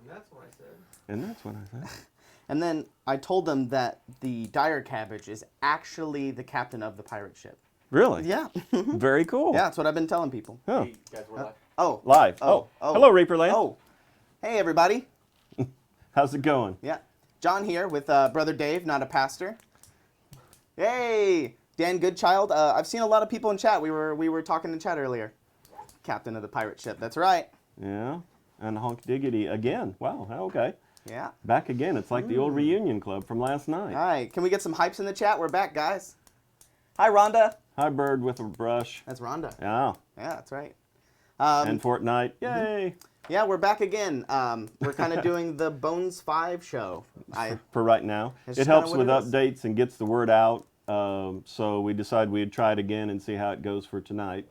That's what I said. And that's what I said. And then I told them that the dire cabbage is actually the captain of the pirate ship. Really? Yeah. Very cool. Yeah, that's what I've been telling people. Huh. Hey, guys, we're live. Oh. Live. Oh. Hello, Reaperland. Oh. Hey, everybody. How's it going? Yeah. John here with Brother Dave, not a pastor. Hey, Dan Goodchild. I've seen a lot of people in chat. We were talking in chat earlier. Captain of the pirate ship. That's right. Yeah. And Honk Diggity again. Wow. Okay. Yeah. Back again. It's like the old reunion club from last night. All right. Can we get some hypes in the chat? We're back, guys. Hi, Rhonda. Hi, Bird with a brush. That's Rhonda. Yeah. Yeah, that's right. And Fortnite. Yay. Yeah, we're back again. We're kind of doing the Bones 5 show. For right now. It's It helps kinda with what it is. updates and gets the word out. So we decided we'd try it again and see how it goes for tonight.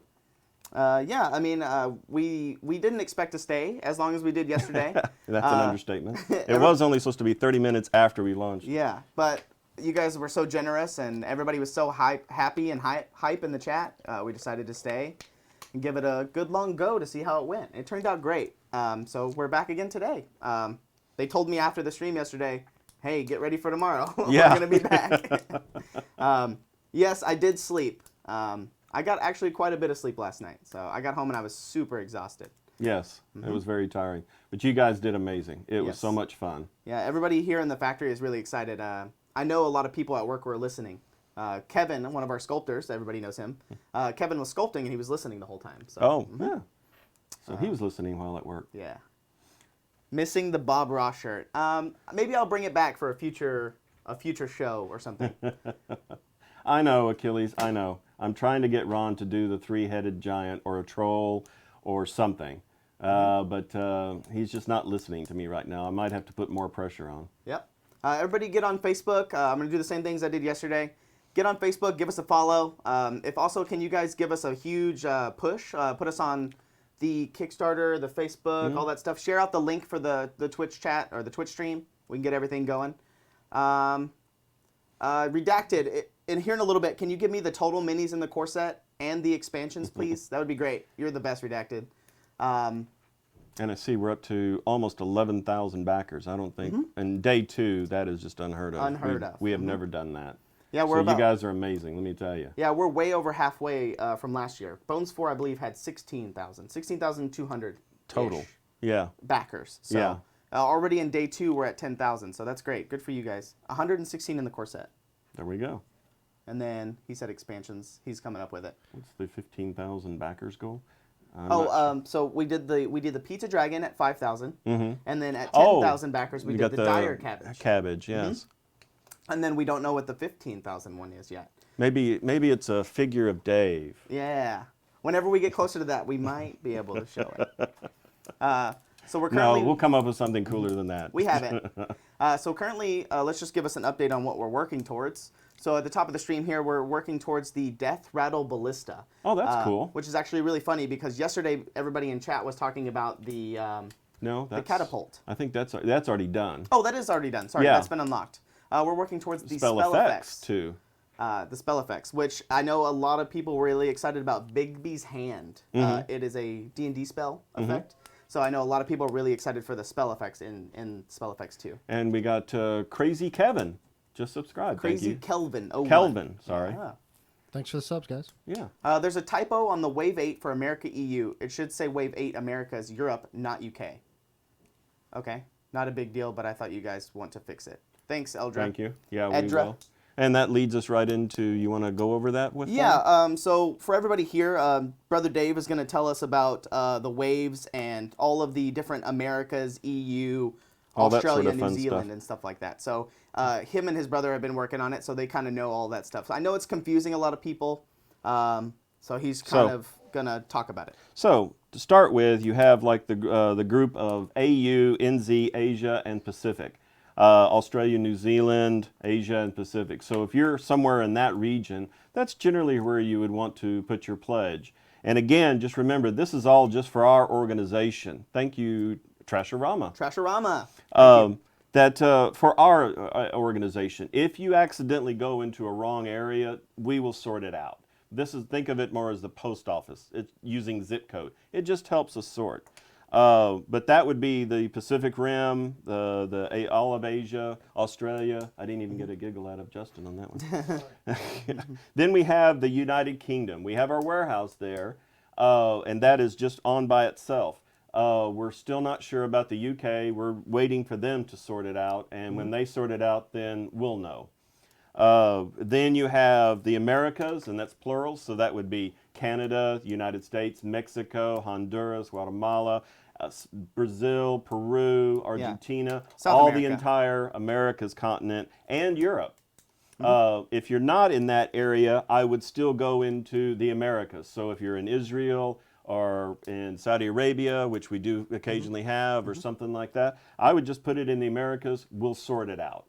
Yeah, I mean, we didn't expect to stay as long as we did yesterday. That's an understatement. It was only supposed to be 30 minutes after we launched. Yeah, but you guys were so generous and everybody was so happy and hype in the chat. We decided to stay and give it a good long go to see how it went. It turned out great. So we're back again today. They told me after the stream yesterday, hey, get ready for tomorrow. Yeah. We're going to be back. Yes, I did sleep. I got actually quite a bit of sleep last night. So I got home and I was super exhausted. Yes, it was very tiring. But you guys did amazing. It was Yes. so much fun. Yeah, everybody here in the factory is really excited. I know a lot of people at work were listening. Kevin, one of our sculptors, everybody knows him. Kevin was sculpting and he was listening the whole time. So, Oh, yeah. So he was listening while at work. yeah. Missing the Bob Ross shirt. Maybe I'll bring it back for a future show or something. I know, Achilles, I know. I'm trying to get Ron to do the three-headed giant or a troll or something. But he's just not listening to me right now. I might have to put more pressure on. Yep. Everybody get on Facebook. I'm going to do the same things I did yesterday. Get on Facebook, give us a follow. If also, can you guys give us a huge push? Put us on the Kickstarter, the Facebook, all that stuff. Share out the link for the Twitch chat or the Twitch stream. We can get everything going. Redacted, in here in a little bit, can you give me the total minis in the core set and the expansions, please? That would be great. You're the best, Redacted. And I see we're up to almost 11,000 backers. I don't think, and day 2, that is just unheard of. Unheard of. We have never done that. Yeah, So we're you guys are amazing, let me tell you. Yeah, we're way over halfway from last year. Bones 4, I believe, had 16,200 Total. Yeah. backers. So Yeah. Already in day 2, we're at 10,000. So that's great. Good for you guys. 116 in the core set. There we go. And then he said expansions. He's coming up with it. What's the 15,000 backers goal? So we did the Pizza Dragon at 5,000, and then at Oh, 10,000 backers we you did got the Dire Cabbage. Cabbage, yes. And then we don't know what the 15,000 one is yet. Maybe it's a figure of Dave. Yeah. Whenever we get closer to that, we might be able to show it. So we're currently No, we'll come up with something cooler than that. We haven't. So currently, let's just give us an update on what we're working towards. So at the top of the stream here, we're working towards the Death Rattle Ballista. Oh, that's cool. Which is actually really funny because yesterday everybody in chat was talking about the catapult. I think that's already done. Oh, that is already done. Sorry, Yeah. that's been unlocked. We're working towards the spell effects. too. The spell effects, which I know a lot of people were really excited about. Bigby's Hand. It is a D&D spell effect. So I know a lot of people are really excited for the spell effects in spell effects too. And we got Crazy Kevin. Just subscribe. Crazy Thank you. Kelvin. Oh, Kelvin, sorry. Yeah. Thanks for the subs, guys. Yeah. There's a typo on the Wave 8 for America EU. It should say Wave 8 Americas Europe, not UK. Okay, not a big deal, but I thought you guys want to fix it. Thanks, Eldra. Thank you. Yeah, we Edra. will. And that leads us right into, you want to go over that with them? Yeah, so for everybody here, Brother Dave is going to tell us about the waves and all of the different Americas, EU, All that Australia, sort of New fun Zealand, stuff. and stuff like that. So him and his brother have been working on it, so they kind of know all that stuff. So I know it's confusing a lot of people, so he's kind of going to talk about it. So, to start with, you have like the group of AU, NZ, Asia, and Pacific. Australia, New Zealand, Asia, and Pacific. So if you're somewhere in that region, that's generally where you would want to put your pledge. And again, just remember, this is all just for our organization. Thank you, Trasharama. Trasharama. For our organization, if you accidentally go into a wrong area, we will sort it out. Think of it more as the post office. It's using zip code. It just helps us sort. But that would be the Pacific Rim, all of Asia, Australia. I didn't even get a giggle out of Justin on that one. Then we have the United Kingdom. We have our warehouse there, and that is just on by itself. We're still not sure about the UK. We're waiting for them to sort it out, and when they sort it out, then we'll know. Then you have the Americas, and that's plural, so that would be Canada, United States, Mexico, Honduras, Guatemala, Brazil, Peru, Argentina, South all America. the entire Americas continent, and Europe. If you're not in that area, I would still go into the Americas. So if you're in Israel or in Saudi Arabia, which we do occasionally have, or something like that, I would just put it in the Americas. We'll sort it out.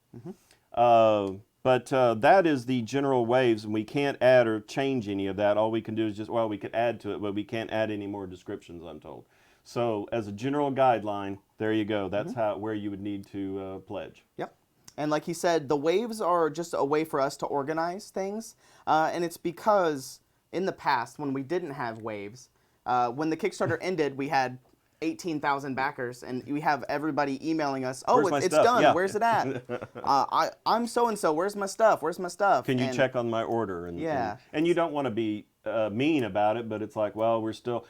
But that is the general waves, and we can't add or change any of that. All we can do is just, well, we could add to it, but we can't add any more descriptions, I'm told. So as a general guideline, there you go. That's where you would need to pledge. Yep. And like he said, the waves are just a way for us to organize things. And it's because in the past, when we didn't have waves, when the Kickstarter ended, we had 18,000 backers, and we have everybody emailing us, oh, Where's my it's stuff? done. Yeah. Where's it at? I'm so-and-so. Where's my stuff? Where's my stuff? Can you And check on my order? Yeah. And you don't want to be mean about it, but it's like, well,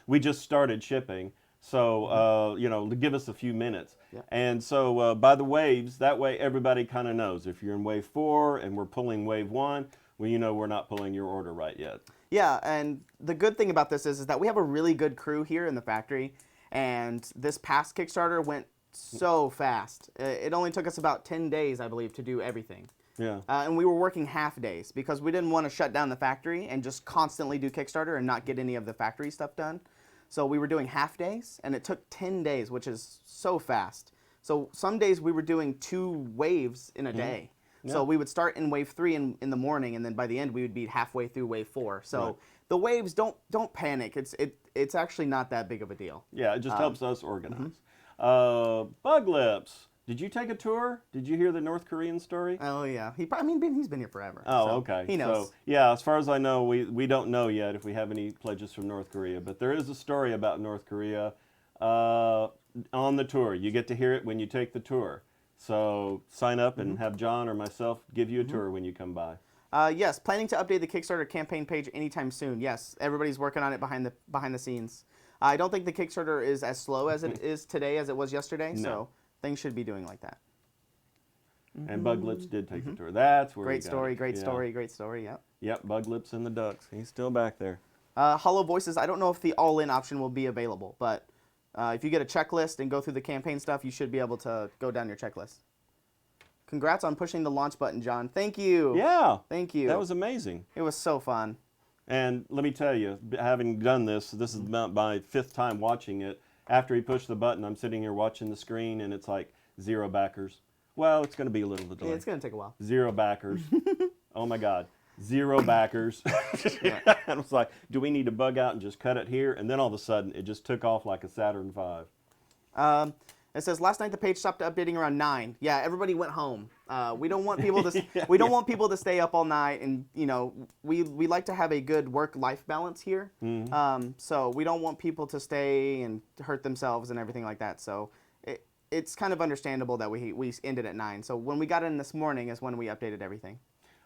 we just started shipping. So, give us a few minutes. Yeah. And so by the waves, that way everybody kind of knows. If you're in wave 4 and we're pulling wave 1, well, we're not pulling your order right yet. Yeah, and the good thing about this is that we have a really good crew here in the factory, and this past Kickstarter went so fast. It only took us about 10 days, I believe, to do everything. Yeah. And we were working half days because we didn't want to shut down the factory and just constantly do Kickstarter and not get any of the factory stuff done. So we were doing half days, and it took 10 days, which is so fast. So some days we were doing 2 waves in a day. Yeah. So we would start in wave 3 in the morning, and then by the end we would be halfway through wave 4. So Right. the waves, don't panic. It's actually not that big of a deal. Yeah, it just helps us organize. Bug Lips, did you take a tour? Did you hear the North Korean story? Oh yeah, he's been here forever. Oh, so okay. He knows. So, yeah, as far as I know, we don't know yet if we have any pledges from North Korea, but there is a story about North Korea on the tour. You get to hear it when you take the tour. So sign up and have John or myself give you a tour when you come by. Yes, planning to update the Kickstarter campaign page anytime soon. Yes, everybody's working on it behind the scenes. I don't think the Kickstarter is as slow as it is today as it was yesterday, so things should be doing like that. And Bug Lips did take the tour. That's where Great we got story, it. great Yeah. story, great story, yep. Yep, Bug Lips and the Ducks. He's still back there. Hollow Voices, I don't know if the all-in option will be available, but if you get a checklist and go through the campaign stuff, you should be able to go down your checklist. Congrats on pushing the launch button, John. Thank you. Yeah. Thank you. That was amazing. It was so fun. And let me tell you, having done this is about my 5th time watching it. After he pushed the button, I'm sitting here watching the screen, and it's like 0 backers. Well, it's going to be a little delay. Yeah, it's going to take a while. 0 backers. Oh my God. 0 backers. And I was like, do we need to bug out and just cut it here? And then all of a sudden, it just took off like a Saturn V. It says last night the page stopped updating around 9. Yeah, everybody went home. We don't want people to don't want people to stay up all night, and we like to have a good work-life balance here. So we don't want people to stay and hurt themselves and everything like that. So it's kind of understandable that we ended at 9. So when we got in this morning is when we updated everything.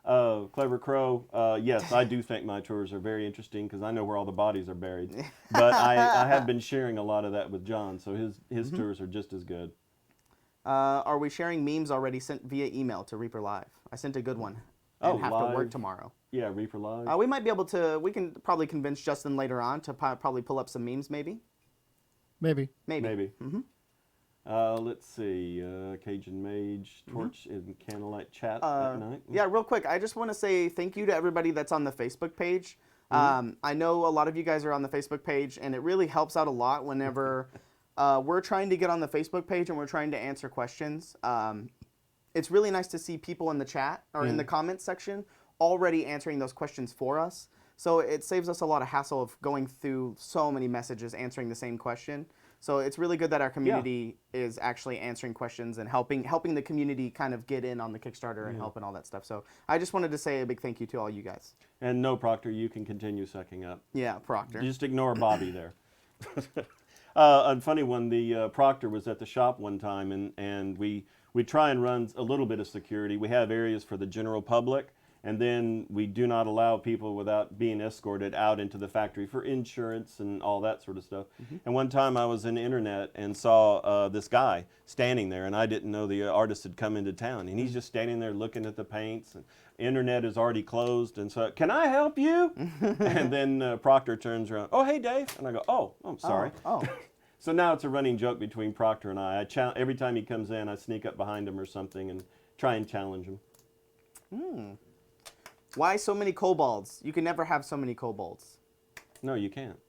Clever Crow, yes, I do think my tours are very interesting because I know where all the bodies are buried. But I have been sharing a lot of that with John, so his tours are just as good. Are we sharing memes already sent via email to Reaper Live? I sent a good one. And have to work tomorrow. Yeah, Reaper Live. We might be able to, we can probably convince Justin later on to probably pull up some memes maybe. Maybe. Maybe. Let's see, Cajun Mage, Torch, and Candlelight Chat at night. Yeah, real quick, I just want to say thank you to everybody that's on the Facebook page. I know a lot of you guys are on the Facebook page, and it really helps out a lot whenever we're trying to get on the Facebook page and we're trying to answer questions. It's really nice to see people in the chat or in the comments section already answering those questions for us. So it saves us a lot of hassle of going through so many messages answering the same question. So it's really good that our community is actually answering questions and helping the community kind of get in on the Kickstarter and help and all that stuff. So I just wanted to say a big thank you to all you guys. And no, Proctor, you can continue sucking up. Yeah, Proctor. Just ignore Bobby there. A funny one. The proctor was at the shop one time, and we try and run a little bit of security. We have areas for the general public, and then we do not allow people without being escorted out into the factory for insurance and all that sort of stuff. And one time I was in the internet and saw this guy standing there, and I didn't know the artist had come into town, and he's just standing there looking at the paints. And internet is already closed, and so, can I help you? And then Proctor turns around, oh, hey, Dave. And I go, oh, I'm sorry. Oh. So now it's a running joke between Proctor and I. Every time he comes in, I sneak up behind him or something and try and challenge him. Why so many kobolds? You can never have so many kobolds. No, you can't.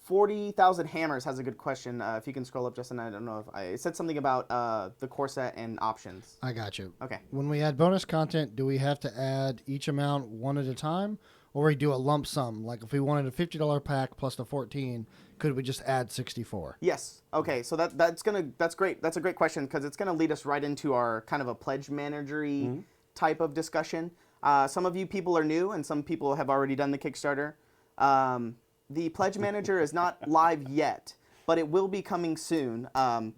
40,000 Hammers has a good question. If you can scroll up, Justin, I don't know if it said something about the core set and options. I got you. Okay. When we add bonus content, do we have to add each amount one at a time, or we do a lump sum? Like if we wanted a $50 pack plus the 14, could we just add 64? Yes. Okay. So that's great. That's a great question because it's gonna lead us right into our kind of a pledge managery type of discussion. Some of you people are new, and some people have already done the Kickstarter. The Pledge Manager is not live yet, but it will be coming soon.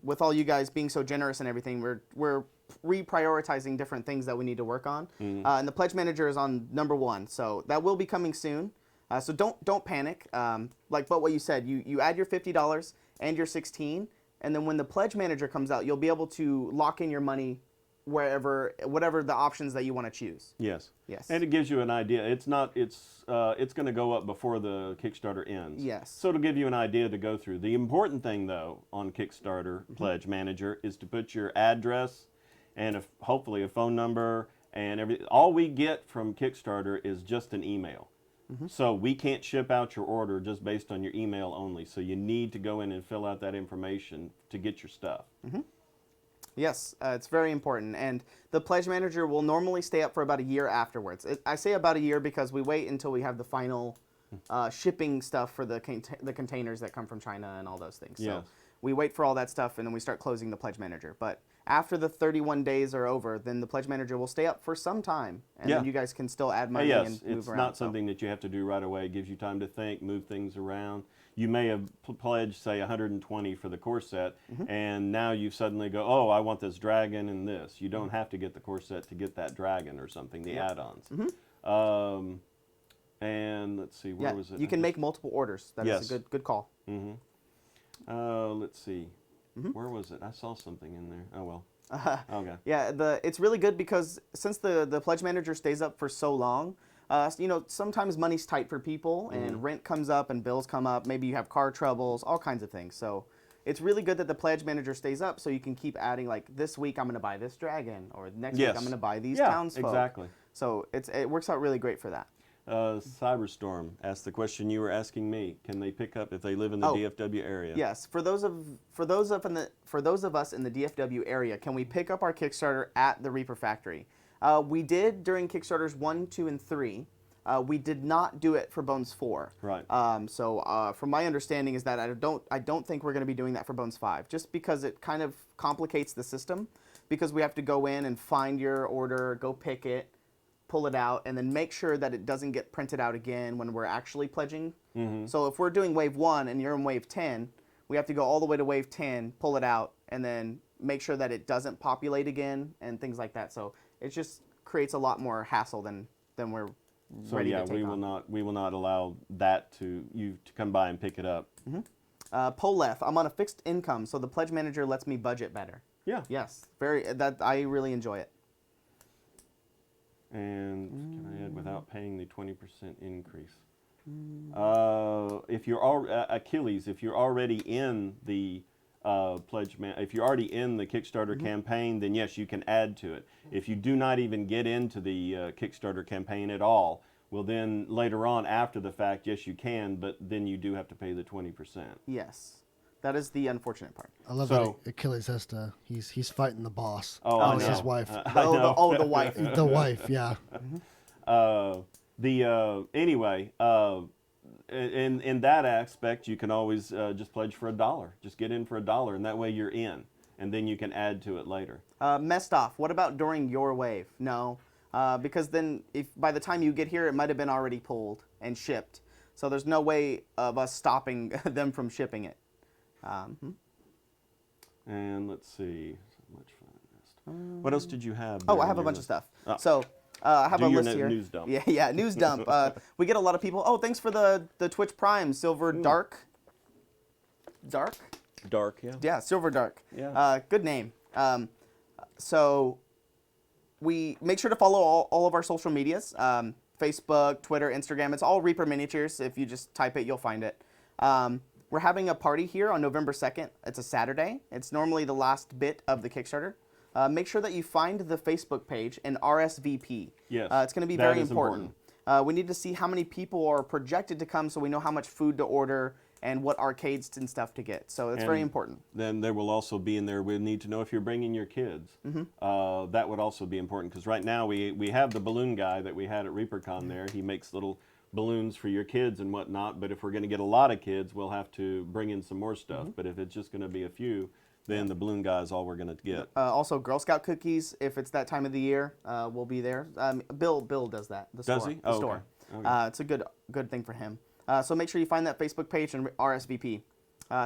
With all you guys being so generous and everything, we're reprioritizing different things that we need to work on. And the Pledge Manager is on number 1, so that will be coming soon. So don't panic. But what you said, you add your $50 and your 16, and then when the Pledge Manager comes out, you'll be able to lock in your money whatever the options that you want to choose. Yes. Yes. And it gives you an idea. It's going to go up before the Kickstarter ends. Yes. So it'll give you an idea to go through. The important thing, though, on Kickstarter Pledge Manager is to put your address and hopefully a phone number and everything. All we get from Kickstarter is just an email. So we can't ship out your order just based on your email only. So you need to go in and fill out that information to get your stuff. Yes, it's very important. And the Pledge Manager will normally stay up for about a year afterwards. I say about a year because we wait until we have the final shipping stuff for the containers that come from China and all those things. So Yes. we wait for all that stuff, and then we start closing the Pledge Manager. But after the 31 days are over, then the Pledge Manager will stay up for some time, and then you guys can still add money Yes, and move it's around. not something that you have to do right away. It gives you time to think, move things around. You may have pledged, say, 120 for the core set, and now you suddenly go, oh, I want this dragon and this. You don't have to get the core set to get that dragon or something, the add-ons. And let's see, where was it? You can make multiple orders. That is Yes. a good call. Let's see. Where was it? I saw something in there. Oh, well. Okay. Yeah, it's really good because since the Pledge Manager stays up for so long, sometimes money's tight for people and rent comes up and bills come up. Maybe you have car troubles, all kinds of things. So it's really good that the Pledge Manager stays up so you can keep adding, like, this week I'm going to buy this dragon, or next week I'm going to buy these townsfolk. Exactly. So it works out really great for that. Cyberstorm asked the question you were asking me. Can they pick up if they live in the DFW area? Yes, for those of us in the DFW area, can we pick up our Kickstarter at the Reaper Factory? We did during Kickstarters 1, 2, and 3. We did not do it for Bones 4. Right. So from my understanding is that I don't think we're going to be doing that for Bones 5, just because it kind of complicates the system, because we have to go in and find your order, go pick it, pull it out, and then make sure that it doesn't get printed out again when we're actually pledging. So if we're doing wave 1 and you're in wave 10, we have to go all the way to wave 10, pull it out, and then make sure that it doesn't populate again and things like that. So it just creates a lot more hassle than we're ready to take on. We will not allow that to come by and pick it up. Polef, I'm on a fixed income, so the Pledge Manager lets me budget better. Yeah. Yes, I really enjoy it. And can I add without paying the 20% increase? If you're Achilles, if you're already in the if you're already in the Kickstarter campaign, then yes, you can add to it. If you do not even get into the Kickstarter campaign at all, well, then later on after the fact, yes, you can, but then you do have to pay the 20%. Yes. That is the unfortunate part. I love that Achilles has to. He's fighting the boss. Oh, it's his wife. The wife. The wife. Yeah. Anyway, in that aspect, you can always just pledge for $1. Just get in for $1, and that way you're in, and then you can add to it later. Messed off. What about during your wave? No, because then if by the time you get here, it might have been already pulled and shipped. So there's no way of us stopping them from shipping it. And let's see. So much fun. What else did you have? Oh, there I in have a your bunch of list? stuff. Oh. So I have Do a your list here. news dump. Yeah, news dump. We get a lot of people. Oh, thanks for the Twitch Prime, Silver Dark. Dark? Dark, yeah. Yeah, Silver Dark. Yeah. Good name. So we make sure to follow all of our social medias. Facebook, Twitter, Instagram. It's all Reaper Miniatures. If you just type it, you'll find it. We're having a party here on November 2nd. It's a Saturday. It's normally the last bit of the Kickstarter. Make sure that you find the Facebook page and RSVP. Yes, It's going to be that very is important. We need to see how many people are projected to come so we know how much food to order and what arcades and stuff to get. So it's very important. Then there will also be in there, we need to know if you're bringing your kids. That would also be important, because right now we have the balloon guy that we had at ReaperCon there. He makes little balloons for your kids and whatnot, but if we're going to get a lot of kids, we'll have to bring in some more stuff. But if it's just going to be a few, then the balloon guy is all we're going to get. Also, Girl Scout cookies, if it's that time of the year, will be there. Bill does that. The Does store, he? The Oh, store. okay. It's a good thing for him. So make sure you find that Facebook page and RSVP.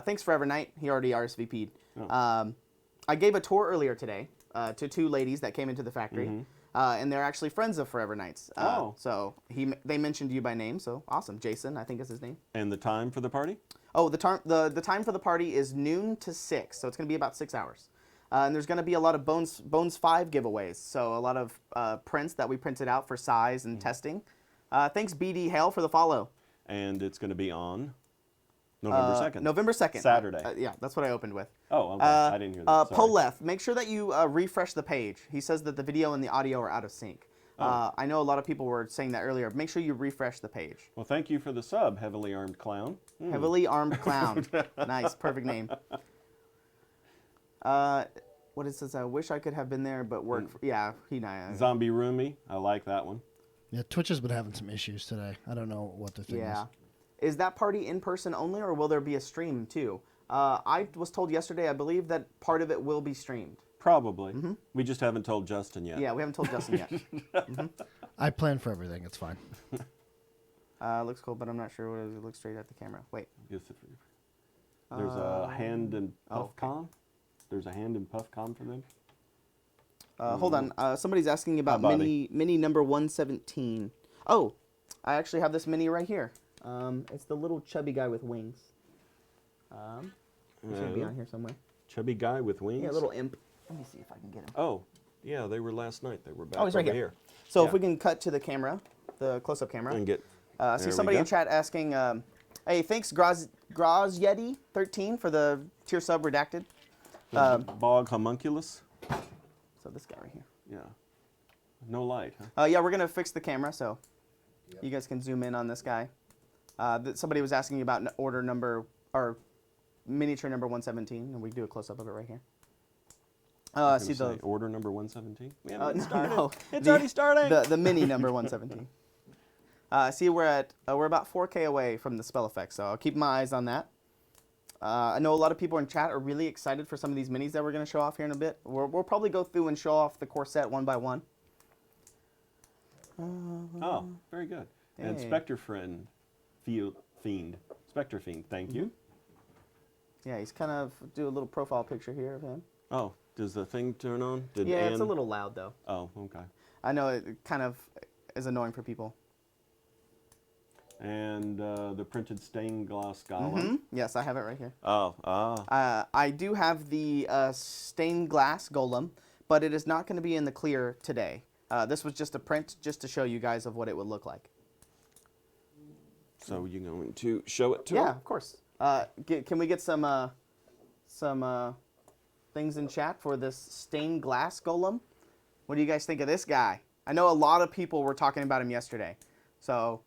Thanks Forever Night. He already RSVP'd. Oh. I gave a tour earlier today to two ladies that came into the factory, and they're actually friends of Forever Nights. So they mentioned you by name. So awesome, Jason, I think is his name. And the time for the party? Oh, the time for the party is noon to 6, so it's going to be about 6 hours. And there's going to be a lot of Bones 5 giveaways, so a lot of prints that we printed out for size and testing. Thanks BD Hale for the follow. And it's going to be on November 2nd. November 2nd. Saturday. Yeah, that's what I opened with. Oh, okay. I didn't hear that. Sorry. Poleth, make sure that you refresh the page. He says that the video and the audio are out of sync. I know a lot of people were saying that earlier. Make sure you refresh the page. Well, thank you for the sub, Heavily Armed Clown. Heavily Armed Clown. Nice, perfect name. What it says, I wish I could have been there, but yeah, Zombie Roomy, I like that one. Yeah, Twitch has been having some issues today. I don't know what the thing is. Is that party in person only, or will there be a stream too? I was told yesterday, I believe that part of it will be streamed. Probably. We just haven't told Justin yet. Yeah, we haven't told Justin yet. I plan for everything. It's fine. Looks cool, but I'm not sure what it is. It looks straight at the camera. Wait. There's a hand and puff con. There's a hand and puff con for them. Hold on. Somebody's asking about mini number 117. Oh, I actually have this mini right here. It's the little chubby guy with wings. It should be on here somewhere. Chubby guy with wings? Yeah, a little imp. Let me see if I can get him. Oh, yeah, they were last night. They were back he's right over here. So if we can cut to the camera, the close-up camera. And get. See somebody in chat asking, hey, thanks Graz Yeti 13 for the tier sub redacted. Bog homunculus. So this guy right here. Yeah. No light, huh? Yeah, we're gonna fix the camera so you guys can zoom in on this guy. Somebody was asking about order number or miniature number 117, and we do a close-up of it right here. See the order number 117. We haven't started. No, it's already starting. The mini number 117. See, we're about 4K away from the spell effect, so I'll keep my eyes on that. I know a lot of people in chat are really excited for some of these minis that we're going to show off here in a bit. We'll probably go through and show off the core set one by one. Oh, very good. Hey. And Spectre Fiend. Spectre Fiend, thank you. Yeah, he's kind of do a little profile picture here of him. Oh, does the thing turn on? Yeah, it's a little loud though. Oh, okay. I know it kind of is annoying for people. And the printed stained glass golem. Yes, I have it right here. I do have the stained glass golem, but it is not going to be in the clear today. This was just a print just to show you guys of what it would look like. So you're going to show it to Yeah, him? of course. Can we get some things in chat for this stained glass golem? What do you guys think of this guy? I know a lot of people were talking about him yesterday. So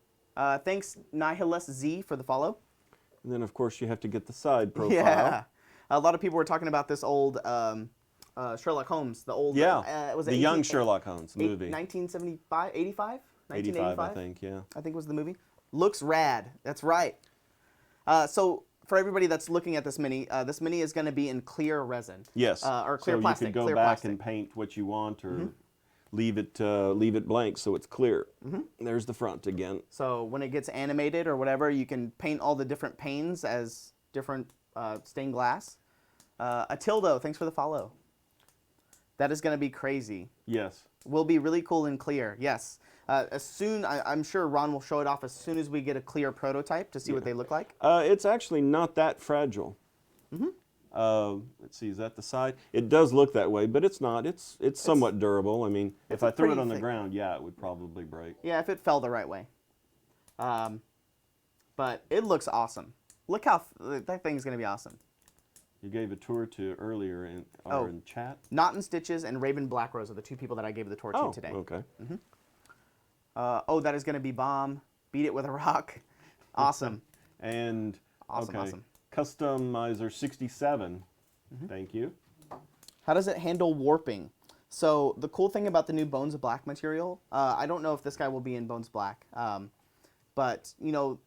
thanks Nihilus Z for the follow. And then of course you have to get the side profile. Yeah. A lot of people were talking about this old Sherlock Holmes, the old was it the young Sherlock Holmes movie. 1975, 85? 85, I think, yeah. I think was the movie. Looks rad. That's right. So for everybody that's looking at this mini is going to be in clear resin. Yes. Or clear plastic. So you could go back and paint what you want, or leave it blank so it's clear. There's the front again. So when it gets animated or whatever, you can paint all the different panes as different stained glass. Atildo, thanks for the follow. That is going to be crazy. Yes. Will be really cool and clear. Yes. I'm sure Ron will show it off as soon as we get a clear prototype to see what they look like. It's actually not that fragile. Let's see, is that the side? It does look that way, but it's not. It's somewhat durable. I mean, if I threw it pretty on the thick. ground, yeah, it would probably break. Yeah, if it fell the right way. But it looks awesome. Look how that thing's going to be awesome. You gave a tour to earlier in chat. Knot and Stitches and Raven Blackrose are the two people that I gave the tour to today. Okay. That is going to be bomb. Beat it with a rock. Awesome. And Awesome. Customizer 67. Thank you. How does it handle warping? So the cool thing about the new Bones Black material, I don't know if this guy will be in Bones Black, but you know,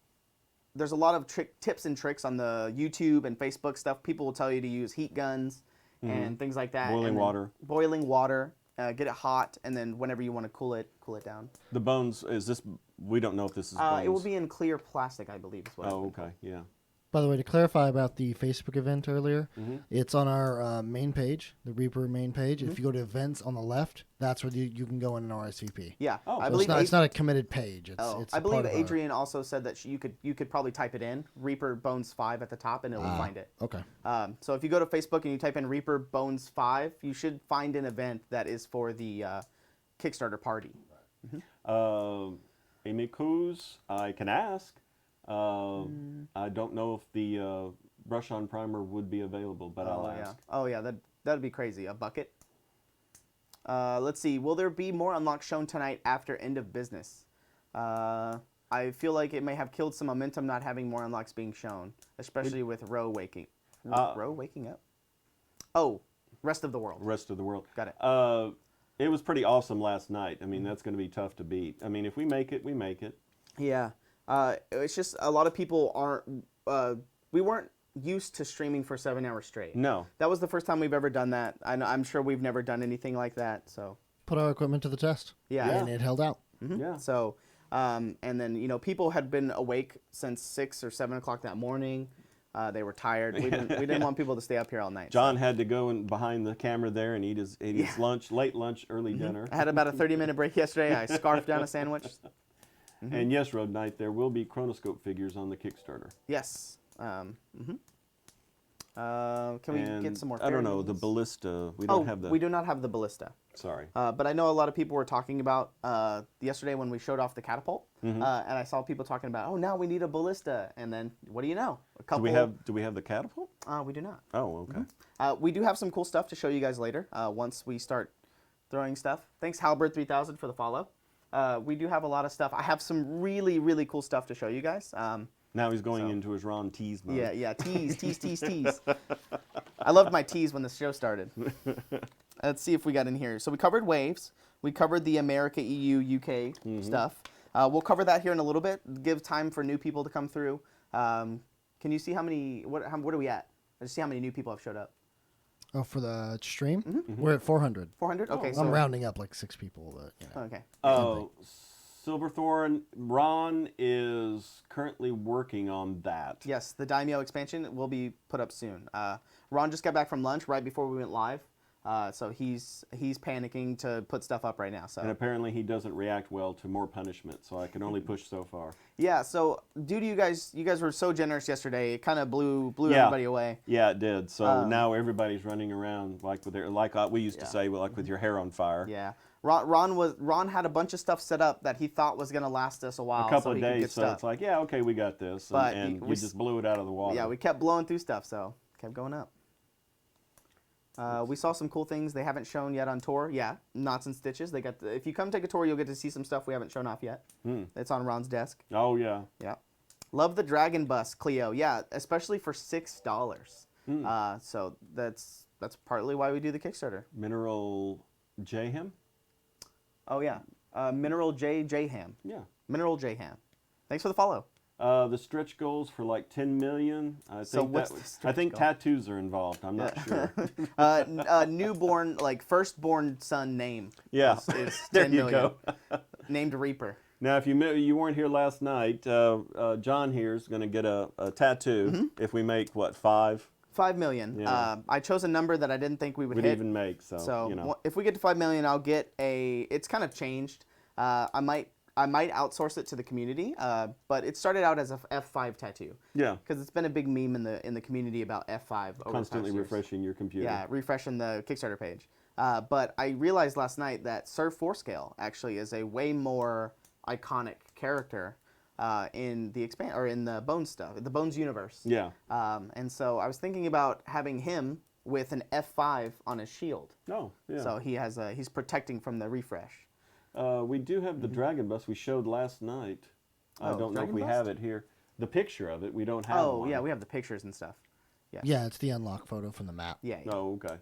there's a lot of tips and tricks on the YouTube and Facebook stuff. People will tell you to use heat guns and things like that. Boiling water. Boiling water. Get it hot, and then whenever you want to cool it down. The bones, is this, we don't know if this is bones. It will be in clear plastic, I believe. Is what Oh, okay, yeah. By the way, to clarify about the Facebook event earlier, it's on our main page, the Reaper main page. If you go to events on the left, that's where you can go in an RSVP. Yeah, Oh, I so believe It's not a committed page. It's I a believe part of Adrian also said that you could probably type it in Reaper Bones 5 at the top, and it will find it. Okay. So if you go to Facebook and you type in Reaper Bones 5, you should find an event that is for the Kickstarter party. Amy Coos, I can ask. I don't know if the brush-on primer would be available, but I'll ask. Oh yeah, that'd be crazy. A bucket. Let's see. Will there be more unlocks shown tonight after end of business? I feel like it may have killed some momentum not having more unlocks being shown, especially with Roe waking. Roe waking up. Oh, rest of the world. Rest of the world. Got it. It was pretty awesome last night. I mean, that's going to be tough to beat. I mean, if we make it, we make it. Yeah. It's just a lot of people aren't. We weren't used to streaming for 7 hours straight. No. That was the first time we've ever done that. I'm sure we've never done anything like that. So. Put our equipment to the test. Yeah. And it held out. Yeah. So, and then people had been awake since 6 or 7 o'clock that morning. They were tired. We didn't want people to stay up here all night. John had to go in behind the camera there and eat his lunch, late lunch, early dinner. I had about a 30-minute break yesterday. I scarfed down a sandwich. And yes, Road Knight, there will be chronoscope figures on the Kickstarter. Yes. Can we get some more? I don't know, the fairies? ballista. We don't have the. We do not have the ballista. Sorry. But I know a lot of people were talking about yesterday when we showed off the catapult, and I saw people talking about, oh, now we need a ballista, and then what do you know? A couple. Do we have the catapult? We do not. Oh, okay. We do have some cool stuff to show you guys later once we start throwing stuff. Thanks, Halberd 3000 for the follow. We do have a lot of stuff. I have some really, really cool stuff to show you guys. Now he's going into his Ron tease mode. Yeah, tease. I loved my tease when the show started. Let's see if we got in here. So we covered waves. We covered the America, EU, UK stuff. We'll cover that here in a little bit. Give time for new people to come through. Can you see how many? What are we at? Let's see how many new people have showed up. Oh, for the stream? We're at 400. 400. Okay, so I'm rounding up like 6 people. But, you know. Okay. Oh, Silverthorn, Ron is currently working on that. Yes, the Daimyo expansion will be put up soon. Ron just got back from lunch right before we went live, so he's panicking to put stuff up right now. So. And apparently he doesn't react well to more punishment, so I can only push so far. Yeah, so due to you guys were so generous yesterday. It kind of blew everybody away. Yeah, it did. So now everybody's running around like with we used to say, like with your hair on fire. Yeah. Ron had a bunch of stuff set up that he thought was going to last us a while. A couple so of he could days, get so stuff. it's like, yeah, okay, we got this. But and we you just blew it out of the water. Yeah, we kept blowing through stuff, so kept going up. We saw some cool things they haven't shown yet on tour. Yeah, Knots and Stitches. If you come take a tour, you'll get to see some stuff we haven't shown off yet. It's on Ron's desk. Oh, yeah. Yeah. Love the Dragon Bus, Cleo. Yeah, especially for $6. So that's partly why we do the Kickstarter. Mineral J-Ham? Oh, yeah. Mineral J. Ham. Yeah. Mineral J. Ham. Thanks for the follow. The stretch goals for like 10 million. I So think what's that the I stretch think goal? tattoos are involved. I'm not sure. Newborn, like firstborn son name. Yeah, is there 10 you million. go. Named Reaper. Now, if you weren't here last night, John here is going to get a tattoo if we make what 5. 5 million. Yeah. I chose a number that I didn't think we would Would hit. even make so you know. If we get to 5 million, I'll get a. It's kind of changed. I might outsource it to the community. But it started out as a F5 tattoo. Yeah. Because it's been a big meme in the community about F5 over Constantly the past years. refreshing your computer. Yeah, refreshing the Kickstarter page. But I realized last night that Sir Forescale actually is a way more iconic character in the in the Bones stuff, the Bones universe. Yeah. And so I was thinking about having him with an F5 on his shield. Oh, yeah. So he's protecting from the refresh. We do have the Dragon Bus we showed last night. I Oh, don't know if Dragon we Bust? have it here. The picture of it, we don't have Oh one. yeah, we have the pictures and stuff. Yeah, it's the unlock photo from the map. Yeah. Yeah. Oh, okay.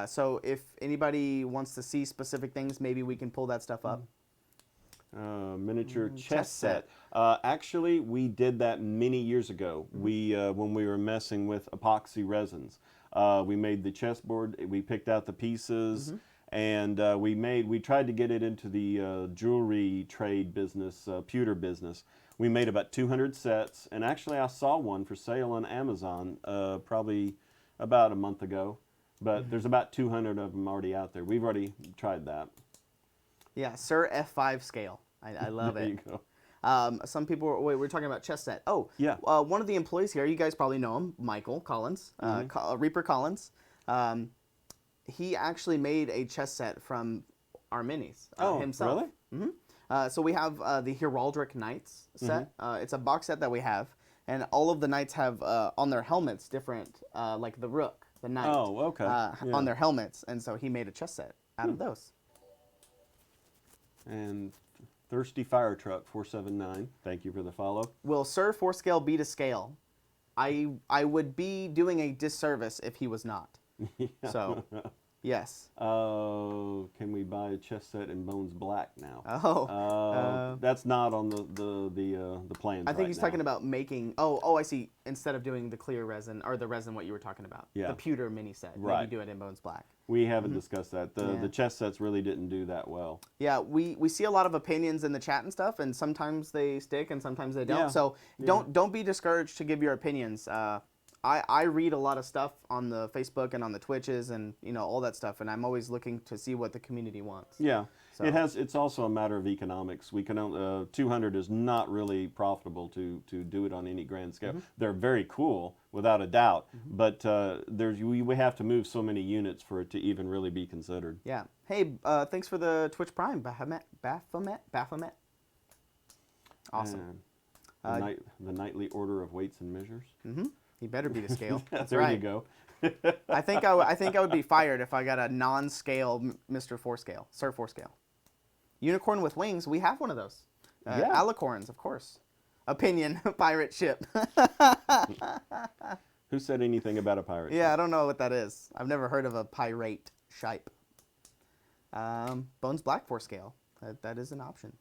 So if anybody wants to see specific things, maybe we can pull that stuff up. Miniature chess chess set. set. Actually, we did that many years ago. We when we were messing with epoxy resins, we made the chessboard. We picked out the pieces, and we tried to get it into the jewelry trade business, pewter business. We made about 200 sets, and actually, I saw one for sale on Amazon probably about a month ago. But there's about 200 of them already out there. We've already tried that. Yeah, Sir F5 scale. I love There it. you go. Some people wait, we're talking about chess set. Oh, Yeah. One of the employees here, you guys probably know him, Michael Collins, Reaper Collins. He actually made a chess set from our minis himself. Really? So we have the Heraldric Knights set. It's a box set that we have, and all of the knights have on their helmets different, like the rook, the knight, Oh, okay. Yeah. on their helmets, and so he made a chess set out of those. And Thirsty Fire Truck 479. Thank you for the follow. Will Sir Forescale be to scale? I would be doing a disservice if he was not. So, yes. Can we buy a chess set in Bones Black now? That's That's not on the plans. I think he's talking about making. I see. Instead of doing the clear resin or the resin, what you were talking about, Yeah. the pewter mini set. Right. Maybe do it in Bones Black. We haven't discussed that. Yeah. The chess sets really didn't do that well. Yeah, we see a lot of opinions in the chat and stuff, and sometimes they stick and sometimes they don't. Yeah. So don't be discouraged to give your opinions. I read a lot of stuff on the Facebook and on the Twitches and all that stuff, and I'm always looking to see what the community wants. Yeah, So- it's also a matter of economics. We can 200 is not really profitable to do it on any grand scale. They're very cool without a doubt, but we have to move so many units for it to even really be considered. Yeah. Hey, thanks for the Twitch Prime, Baphomet. Awesome. And the nightly order of weights and measures. He better be to scale. That's there right. you go. I think I would be fired if I got a non-scale Mr. Forescale, Sir Forescale. Unicorn with wings. We have one of those. Yeah. Alicorns, of course. Opinion pirate ship. Who said anything about a pirate? Yeah, I don't know what that is. I've never heard of a pirate ship. Bones Black Forescale. That is an option.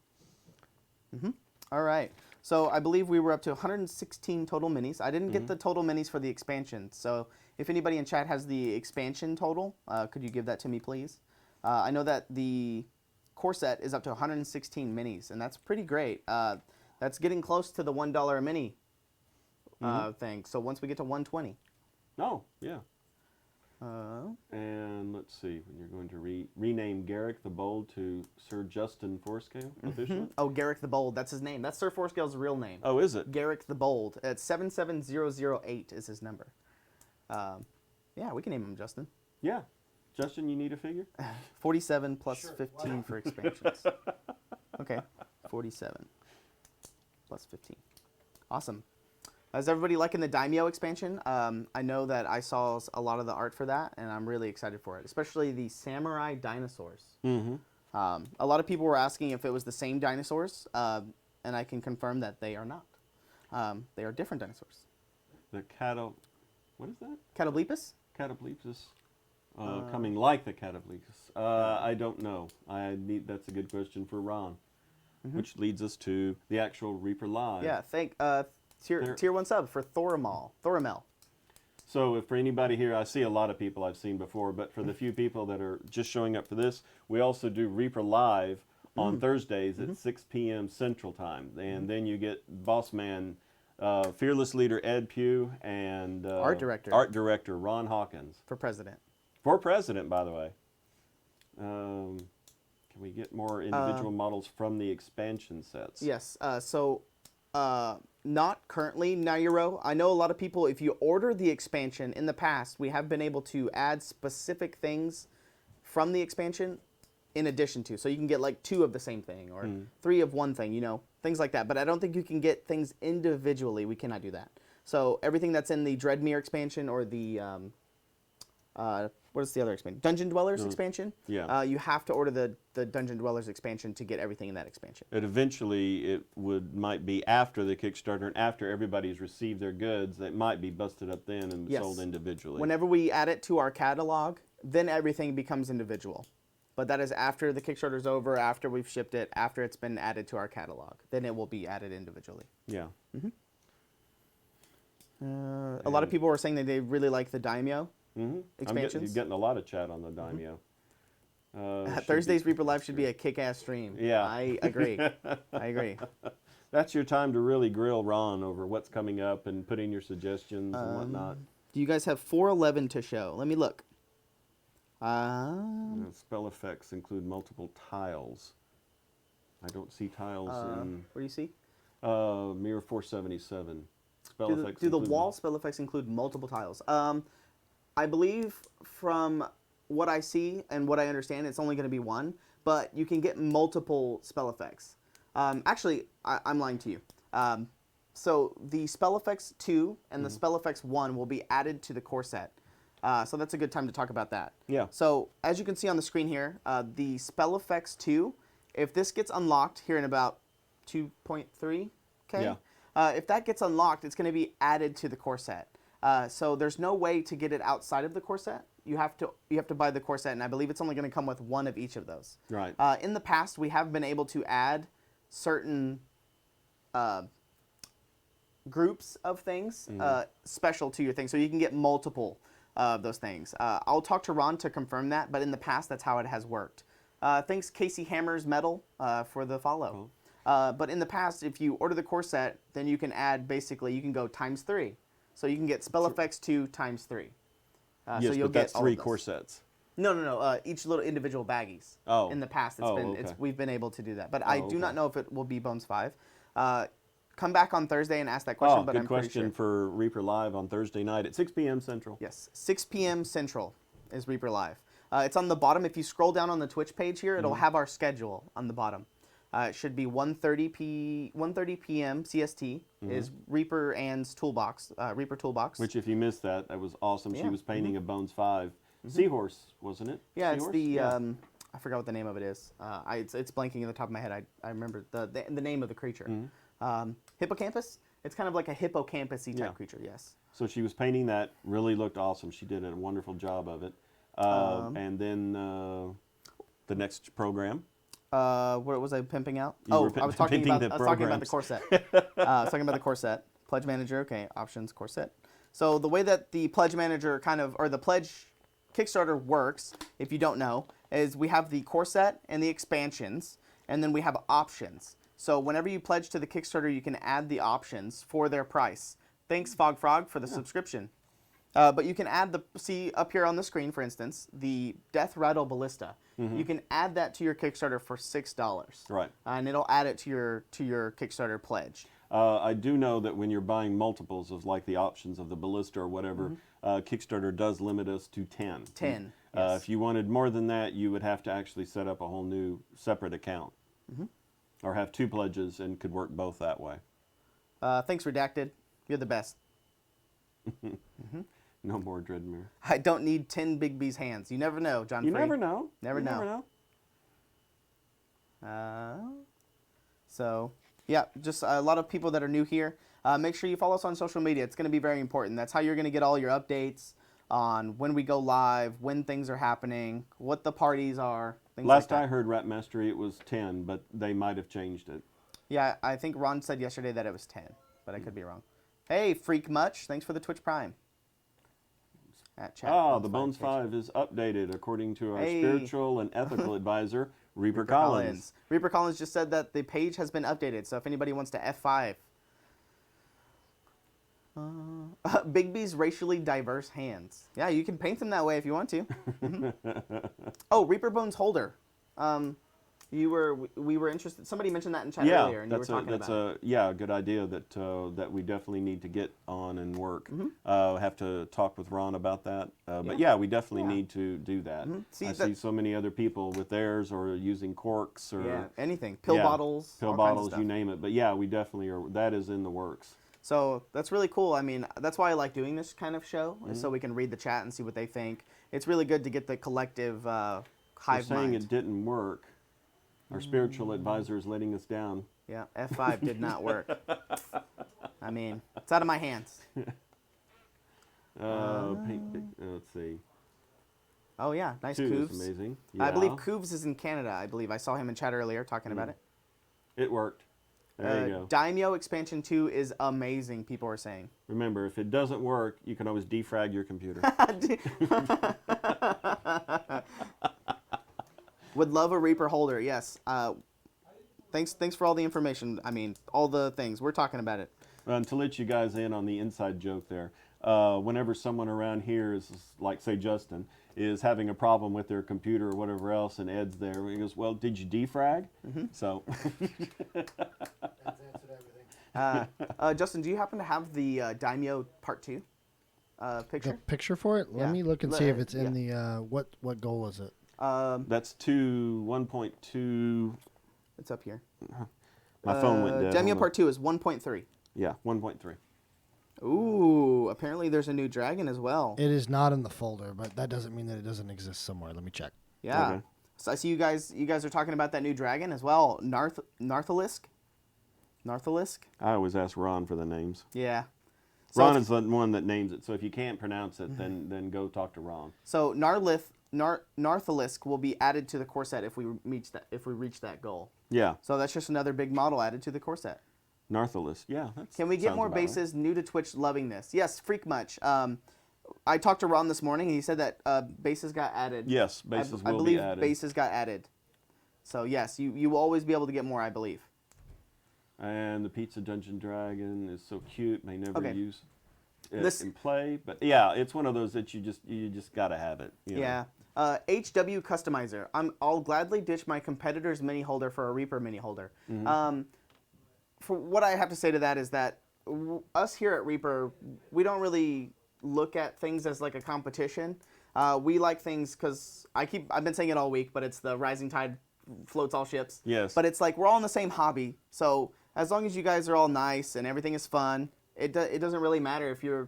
All right. So I believe we were up to 116 total minis. I didn't get the total minis for the expansion. So if anybody in chat has the expansion total, could you give that to me, please? I know that the core set is up to 116 minis, and that's pretty great. That's getting close to the $1 a mini thing. So once we get to 120. Oh, yeah. And let's see, when you're going to rename Garrick the Bold to Sir Justin Forescale officially? Oh, Garrick the Bold. That's his name. That's Sir Forescale's real name. Oh, is it? Garrick the Bold. It's 77008 is his number. Yeah, we can name him Justin. Yeah. Justin, you need a figure? 47 plus 15 for expansions. Okay, 47 plus 15. Awesome. Is everybody liking the Daimyo expansion? I know that I saw a lot of the art for that, and I'm really excited for it, especially the samurai dinosaurs. A lot of people were asking if it was the same dinosaurs, and I can confirm that they are not. They are different dinosaurs. The what is that? Catoblepus? Catoblepus. Coming like the Catoblepus. I don't know. That's a good question for Ron. Which leads us to the actual Reaper Live. Yeah, Tier 1 sub for Thoramel. So if for anybody here, I see a lot of people I've seen before, but for the few people that are just showing up for this, we also do Reaper Live on Thursdays at 6 p.m. Central Time. And then you get Boss Man, Fearless Leader Ed Pugh, and Art Director Ron Hawkins. for President. For President, by the way. Can we get more individual models from the expansion sets? Yes. Not currently, Nairo. I know a lot of people, if you order the expansion, in the past, we have been able to add specific things from the expansion in addition to. So you can get like 2 of the same thing or 3 of one thing, things like that. But I don't think you can get things individually. We cannot do that. So everything that's in the Dreadmere expansion or the, what is the other expansion? Dungeon Dwellers expansion? Yeah. You have to order the Dungeon Dwellers expansion to get everything in that expansion. It might be after the Kickstarter and after everybody's received their goods. It might be busted up then and sold individually. Whenever we add it to our catalog, then everything becomes individual. But that is after the Kickstarter's over, after we've shipped it, after it's been added to our catalog. Then it will be added individually. Yeah. A lot of people were saying that they really like the Daimyo expansions. You're getting a lot of chat on the Daimyo. Thursday's Reaper Live should be a kick-ass stream. Yeah. I agree. I agree. That's your time to really grill Ron over what's coming up and put in your suggestions and whatnot. Do you guys have 411 to show? Let me look. Spell effects include multiple tiles. I don't see tiles in... What do you see? Mirror 477. Do the wall spell effects include multiple tiles? I believe from what I see and what I understand, it's only going to be one, but you can get multiple spell effects. Actually, I'm lying to you. So the spell effects 2 and the spell effects 1 will be added to the core set. So that's a good time to talk about that. Yeah. So as you can see on the screen here, the spell effects 2, if this gets unlocked here in about 2.3, okay? Yeah. If that gets unlocked, it's going to be added to the core set. So there's no way to get it outside of the core set. You have to buy the core set, and I believe it's only going to come with one of each of those. Right. In the past, we have been able to add certain groups of things special to your thing, so you can get multiple of those things. I'll talk to Ron to confirm that, but in the past, that's how it has worked. Thanks, Casey Hammer's Metal, for the follow. But in the past, if you order the core set, then you can add, basically, you can go ×3. So you can get spell effects 2 ×3. Yes, so you'll but that's get all 3 of those. core sets. No. Each little individual baggies. Oh. In the past, we've been able to do that. But I do not know if it will be Bones 5. Come back on Thursday and ask that question. But good I'm pretty question sure. for Reaper Live on Thursday night at 6 p.m. Central. Yes, 6 p.m. Central is Reaper Live. It's on the bottom. If you scroll down on the Twitch page here, it'll have our schedule on the bottom. It should be 1:30 p.m. CST is Reaper Ann's Toolbox, Reaper Toolbox. Which, if you missed that, that was awesome. Yeah. She was painting a Bones 5 seahorse, wasn't it? Yeah, Seahorse? it's the I forgot what the name of it is. It's blanking in the top of my head. I remember the name of the creature. Hippocampus. It's kind of like a hippocampus-y type creature. Yes. So she was painting that. Really looked awesome. She did a wonderful job of it. And then the next program. What was I pimping out? I was talking about the core set. I was talking about the core set. Pledge Manager, okay, options, core set. So the way that the Pledge Manager or the Pledge Kickstarter works, if you don't know, is we have the core set and the expansions, and then we have options. So whenever you pledge to the Kickstarter, you can add the options for their price. Thanks, Fogfrog, for the subscription. But you can add see up here on the screen, for instance, the Death Rattle Ballista. You can add that to your Kickstarter for $6. Right. And it'll add it to your Kickstarter pledge. I do know that when you're buying multiples of like the options of the Ballista or whatever, Kickstarter does limit us to 10. 10. Yes. If you wanted more than that, you would have to actually set up a whole new separate account. Or have 2 pledges and could work both that way. Thanks, Redacted. You're the best. No more Dreadmere. I don't need 10 Big B's hands. You never know, John You Free. never know. Never You know. Never know. So, yeah, just a lot of people that are new here. Make sure you follow us on social media. It's going to be very important. That's how you're going to get all your updates on when we go live, when things are happening, what the parties are, things Last like that. I heard Rap Mastery, it was 10, but they might have changed it. Yeah, I think Ron said yesterday that it was 10. but I could be wrong. Hey, Freak Much, thanks for the Twitch Prime. At chat. The Bones 5 is updated according to our Hey. spiritual and ethical advisor, Reaper Collins. Reaper Collins just said that the page has been updated, so if anybody wants to F5. Big B's racially diverse hands. Yeah, you can paint them that way if you want to. Oh, Reaper Bones Holder. We were interested. Somebody mentioned that in chat earlier, and you were talking about. A good idea that we definitely need to get on and work. Have to talk with Ron about that. But yeah, we definitely need to do that. I see so many other people with theirs or using corks or anything, pill bottles, pill bottles, you name it. But yeah, we definitely are. That is in the works. So that's really cool. I mean, that's why I like doing this kind of show, is so we can read the chat and see what they think. It's really good to get the collective hive saying mind. it didn't work. Our spiritual advisor is letting us down. Yeah, F5 did not work. I mean, it's out of my hands. Let's see. Oh yeah, nice Two Coovs. is amazing. I believe Coovs is in Canada. I believe I saw him in chat earlier talking about it. It worked. There you go. Daimyo Expansion 2 is amazing, people are saying. Remember, if it doesn't work, you can always defrag your computer. Would love a Reaper holder, yes. Thanks for all the information. I mean, all the things. We're talking about it. To let you guys in on the inside joke there, whenever someone around here is, like say Justin, is having a problem with their computer or whatever else, and Ed's there, he goes, well, did you defrag? So. That's answered everything. Justin, do you happen to have the Daimyo Part 2 picture? The picture for it? Let me look and see if it's in the what goal is it? That's 1.2. It's up here. My phone went dead. Daimyo Part 2 is 1.3. Yeah, 1.3. Ooh, apparently there's a new dragon as well. It is not in the folder, but that doesn't mean that it doesn't exist somewhere. Let me check. Yeah. Okay. So I see you guys are talking about that new dragon as well. Narthalisk? I always ask Ron for the names. Yeah. So Ron is the one that names it, so if you can't pronounce it, then go talk to Ron. So Narthalisk will be added to the core set if we reach that goal. Yeah. So that's just another big model added to the core set. Narthalis. Yeah. Can we get more bases new to Twitch loving this? Yes, Freak Much. I talked to Ron this morning, and he said that bases got added. Yes, bases will be added. I believe bases got added. So yes, you will always be able to get more, I believe. And the Pizza Dungeon Dragon is so cute. May never use it This- in play, but yeah, it's one of those that you just gotta have it. You know? Yeah. HW Customizer. I'll gladly ditch my competitor's mini holder for a Reaper mini holder. For what I have to say to that is that us here at Reaper, we don't really look at things as like a competition. We like things because I've been saying it all week, but it's the rising tide floats all ships. Yes. But it's like we're all in the same hobby. So as long as you guys are all nice and everything is fun, it doesn't really matter if you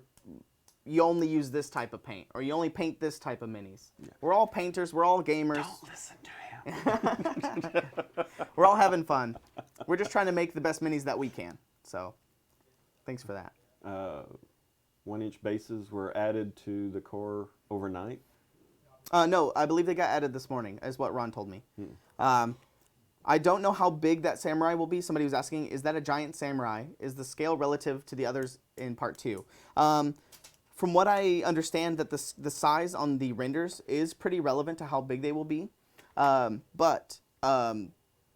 only use this type of paint or you only paint this type of minis. Yeah. We're all painters. We're all gamers. Don't listen to him. We're all having fun. We're just trying to make the best minis that we can. So thanks for that. 1-inch bases were added to the core overnight. No, I believe they got added this morning, is what Ron told me. I don't know how big that samurai will be. Somebody was asking, is that a giant samurai? Is the scale relative to the others in part 2? From what I understand, that the size on the renders is pretty relevant to how big they will be. But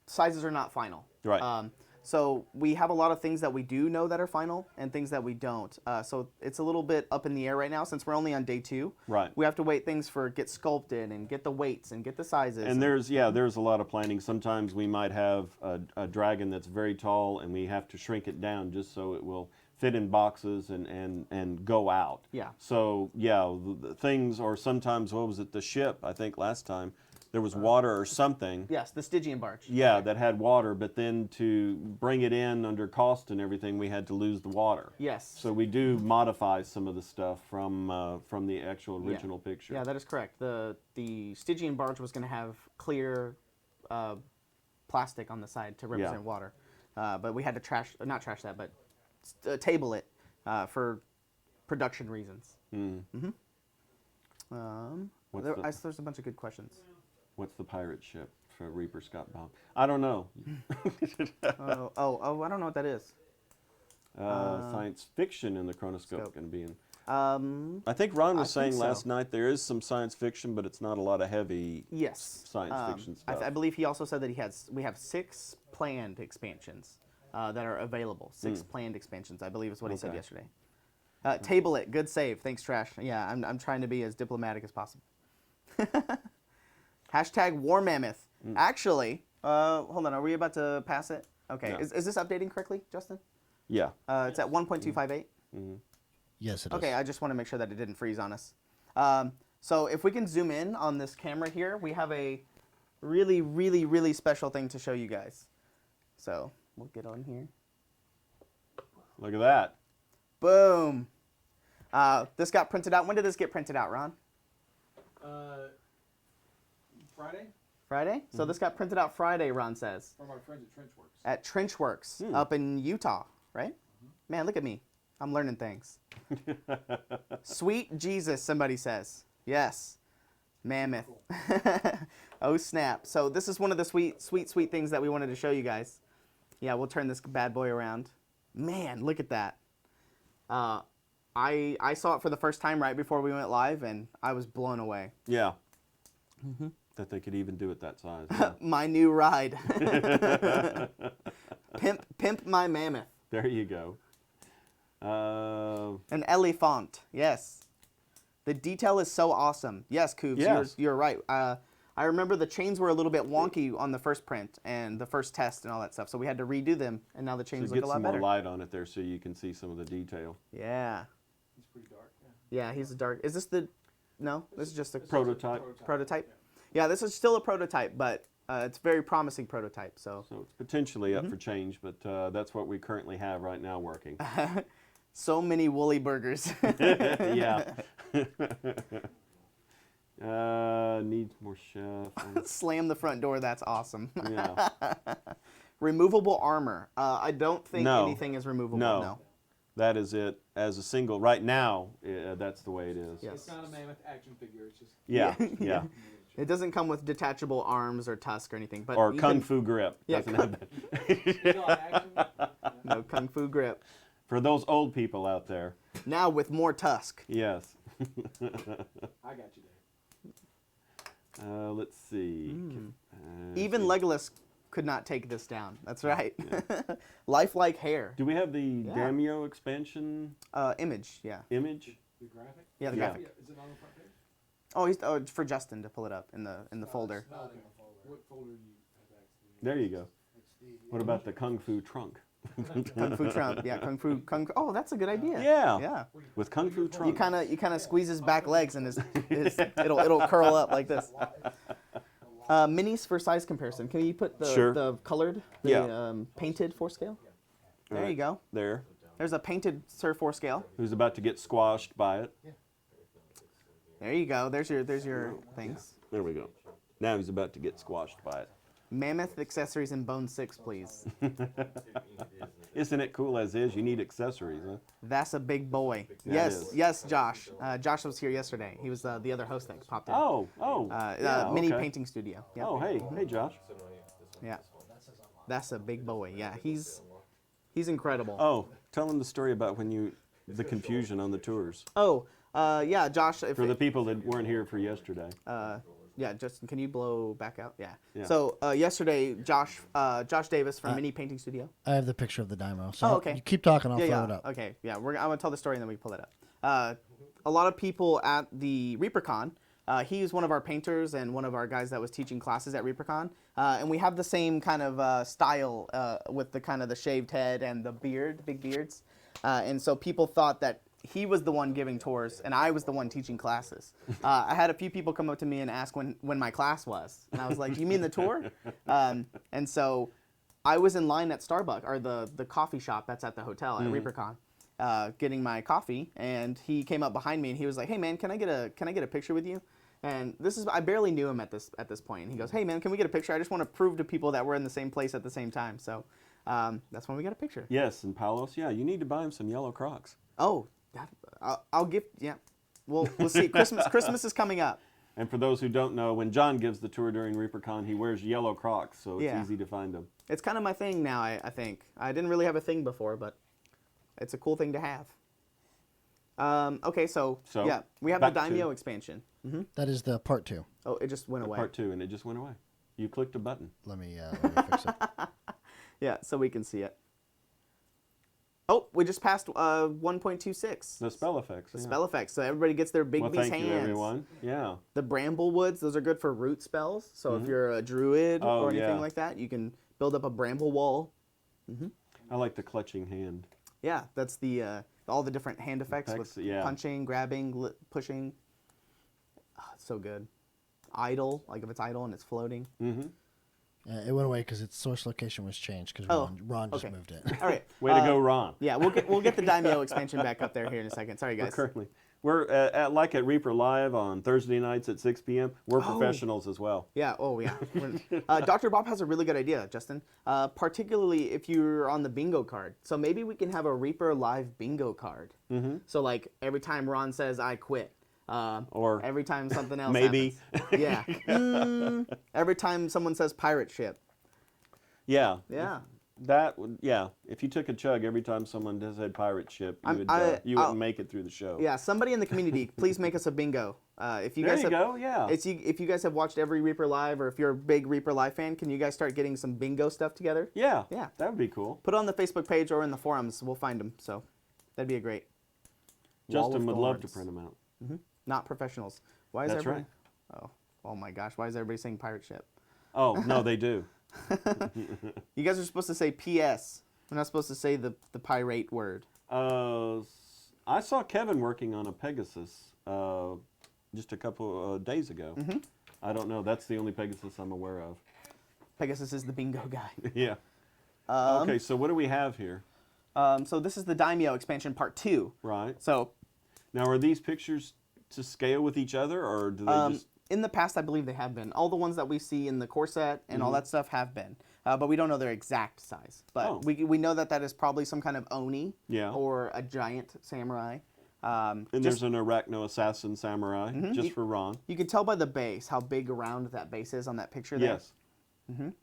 sizes are not final. Right. So we have a lot of things that we do know that are final and things that we don't. So it's a little bit up in the air right now since we're only on day 2. Right. We have to wait things for get sculpted and get the weights and get the sizes. And there's a lot of planning. Sometimes we might have a dragon that's very tall and we have to shrink it down just so it will fit in boxes and go out. Yeah. So the things, or sometimes, what was it, the ship, I think last time, there was water or something. Yes, the Stygian barge. Yeah, that had water, but then to bring it in under cost and everything, we had to lose the water. Yes. So we do modify some of the stuff from the actual original picture. Yeah, that is correct. The Stygian barge was going to have clear plastic on the side to represent water, but we had to not trash that, but table it for production reasons. There's a bunch of good questions. What's the pirate ship for Reaper Scott Bob? I don't know. I don't know what that is. Science fiction in the chronoscope scope. going to be in. Um, I think Ron was I think saying last so. night there is some science fiction, but it's not a lot of heavy yes. science fiction stuff. I believe he also said that we have 6 planned expansions that are available. 6 planned expansions, I believe is what he said Okay. yesterday. Table it. Good save. Thanks, Trash. Yeah, I'm trying to be as diplomatic as possible. Hashtag War Mammoth. Actually, hold on. Are we about to pass it? Okay. No. Is this updating correctly, Justin? Yeah. It's at 1.258. Yes, it is. Okay, I just want to make sure that it didn't freeze on us. So if we can zoom in on this camera here, we have a really, really, really special thing to show you guys. So we'll get on here. Look at that. Boom. This got printed out. When did this get printed out, Ron? Friday Friday? So this got printed out Friday, Ron says. from our friends at Trenchworks. At Trenchworks up in Utah, right? Man, look at me. I'm learning things. Sweet Jesus, somebody says. Yes. Mammoth. Oh, snap. So this is one of the sweet things that we wanted to show you guys. Yeah, we'll turn this bad boy around. Man, look at that. I saw it for the first time right before we went live, and I was blown away. Yeah. That they could even do it that size. Yeah. My new ride. Pimp my mammoth. There you go. An elephant, yes. The detail is so awesome. Yes, Coobs, Yes. you're right. I remember the chains were a little bit wonky on the first print and the first test and all that stuff, so we had to redo them, and now the chains So look get a lot some better. more light on it there so you can see some of the detail. Yeah. It's pretty dark. Yeah. Yeah, he's a dark. Is this the... No, this is just a Prototype. prototype. Yeah, this is still a prototype, but it's a very promising prototype, so... So it's potentially up for change, but that's what we currently have right now working. So many woolly burgers. Yeah. Needs more chef. Slam the front door, that's awesome. Yeah. Removable armor. I don't think No. anything is removable. No. That is it. As a single, right now, that's the way it is. Yes. It's not a mammoth action figure. It's just Yeah. Yeah. Yeah. It doesn't come with detachable arms or tusk or anything. But Or you kung can- fu grip. Yeah, Doesn't have that. it's not action. No kung fu grip. For those old people out there, Now with more tusk. yes. I got you there. Let's see. Even see. Legolas could not take this down. That's right. Lifelike hair. Do we have the Yeah. Daimyo expansion image. Yeah. image? The graphic. Yeah. The Yeah. graphic. Is it on the front page? Oh, it's for Justin to pull it up in the folder. Okay. What folder do you have access to? There you go. What about the Kung Fu trunk? Kung Fu Trump. Yeah. Kung Fu. Oh, that's a good idea. Yeah. Yeah. With Kung Fu You trunk. kind of squeeze his back legs and it'll curl up like this. Minis for size comparison. Can you put the Sure. the colored, the Yeah. Painted 4-scale? There Right. you go. There. There's a painted Sir 4-scale. Who's about to get squashed by it? There you go. There's your things. There we go. Now he's about to get squashed by it. Mammoth accessories in bone 6, please. Isn't it cool as is? You need accessories, huh? That's a big boy. That Yes, is. yes, Josh. Josh was here yesterday. He was the other host that popped in. Oh. Yeah, Mini okay. painting studio. Yep. Oh, hey, Josh. Yeah. That's a big boy. Yeah, he's incredible. Oh, tell him the story about the confusion on the tours. Oh, yeah, Josh. For the people that weren't here for yesterday. Yeah, Justin, can you blow back out? Yeah. Yeah. So yesterday, Josh Davis from Mini Painting Studio. I have the picture of the Daimyo. So Oh, okay. you keep talking, I'll Yeah, throw yeah. it up. Okay, yeah. I'm gonna tell the story and then we pull it up. A lot of people at the ReaperCon. He's one of our painters and one of our guys that was teaching classes at ReaperCon. And we have the same kind of style with the kind of the shaved head and the beard, big beards. And so people thought that he was the one giving tours and I was the one teaching classes. I had a few people come up to me and ask when my class was. And I was like, you mean the tour? And so I was in line at Starbucks, or the coffee shop that's at the hotel at ReaperCon, getting my coffee, and he came up behind me and he was like, hey man, can I get a picture with you? And I barely knew him at this point. And he goes, hey man, can we get a picture? I just want to prove to people that we're in the same place at the same time. So that's when we got a picture. Yes, and Palos, yeah, you need to buy him some yellow Crocs. Oh, I'll give, yeah. We'll see. Christmas is coming up. And for those who don't know, when John gives the tour during ReaperCon, he wears yellow Crocs, so it's Yeah. easy to find them. It's kind of my thing now, I think. I didn't really have a thing before, but It's a cool thing to have. Okay, so So, yeah, we have the back to- Daimyo expansion. That is the part 2. Oh, it just went away. Part 2, and it just went away. You clicked a button. Let me fix it. Yeah, so we can see it. Oh, we just passed 1.26. The spell effects. The yeah. spell effects. So everybody gets their Well, Bigby's thank hands. you, everyone. Yeah. The Bramblewoods, those are good for root spells. So if you're a druid Oh, or anything yeah. like that, you can build up a bramble wall. I like the clutching hand. Yeah, that's the all the different hand effects Effects, with yeah. punching, grabbing, pushing. Oh, it's so good. Idle, like if it's idle and it's floating. Mm-hmm. It went away because its source location was changed because Oh, Ron just okay. moved it. All right. Way to go, Ron. Yeah, we'll get the Daimyo expansion back up there here in a second. Sorry, We're guys. currently we're at Reaper Live on Thursday nights at 6 p.m. We're professionals as well. Yeah. Oh, yeah. Dr. Bob has a really good idea, Justin. Particularly if you're on the bingo card. So maybe we can have a Reaper Live bingo card. Mm-hmm. So like every time Ron says "I quit," Or every time something else maybe. happens. Yeah. Every time someone says pirate ship. Yeah. Yeah. That would, yeah. If you took a chug every time someone said pirate ship, you I'll- wouldn't make it through the show. Yeah. Somebody in the community, please make us a bingo. If you There guys you have, go. Yeah. if you guys have watched every Reaper Live, or if you're a big Reaper Live fan, can you guys start getting some bingo stuff together? Yeah. Yeah. That would be cool. Put it on the Facebook page or in the forums. We'll find them. So that'd be a great. Wall Justin of would love to thorns. print them out. Not professionals. Why is That's everybody? right. Oh my gosh! Why is everybody saying pirate ship? Oh no, they do. You guys are supposed to say P.S. We're not supposed to say the pirate word. I saw Kevin working on a Pegasus just a couple days ago. Mm-hmm. I don't know. That's the only Pegasus I'm aware of. Pegasus is the bingo guy. Yeah. Okay, so what do we have here? So this is the Daimyo expansion part 2. Right. So Now, are these pictures to scale with each other, or do they just... in the past, I believe they have been. All the ones that we see in the core set and all that stuff have been. But we don't know their exact size. But Oh. we know that is probably some kind of Oni Yeah. or a giant samurai. And Just- there's an Arachno Assassin Samurai, just for Ron. you can tell by the base how big around that base is on that picture there. Yes.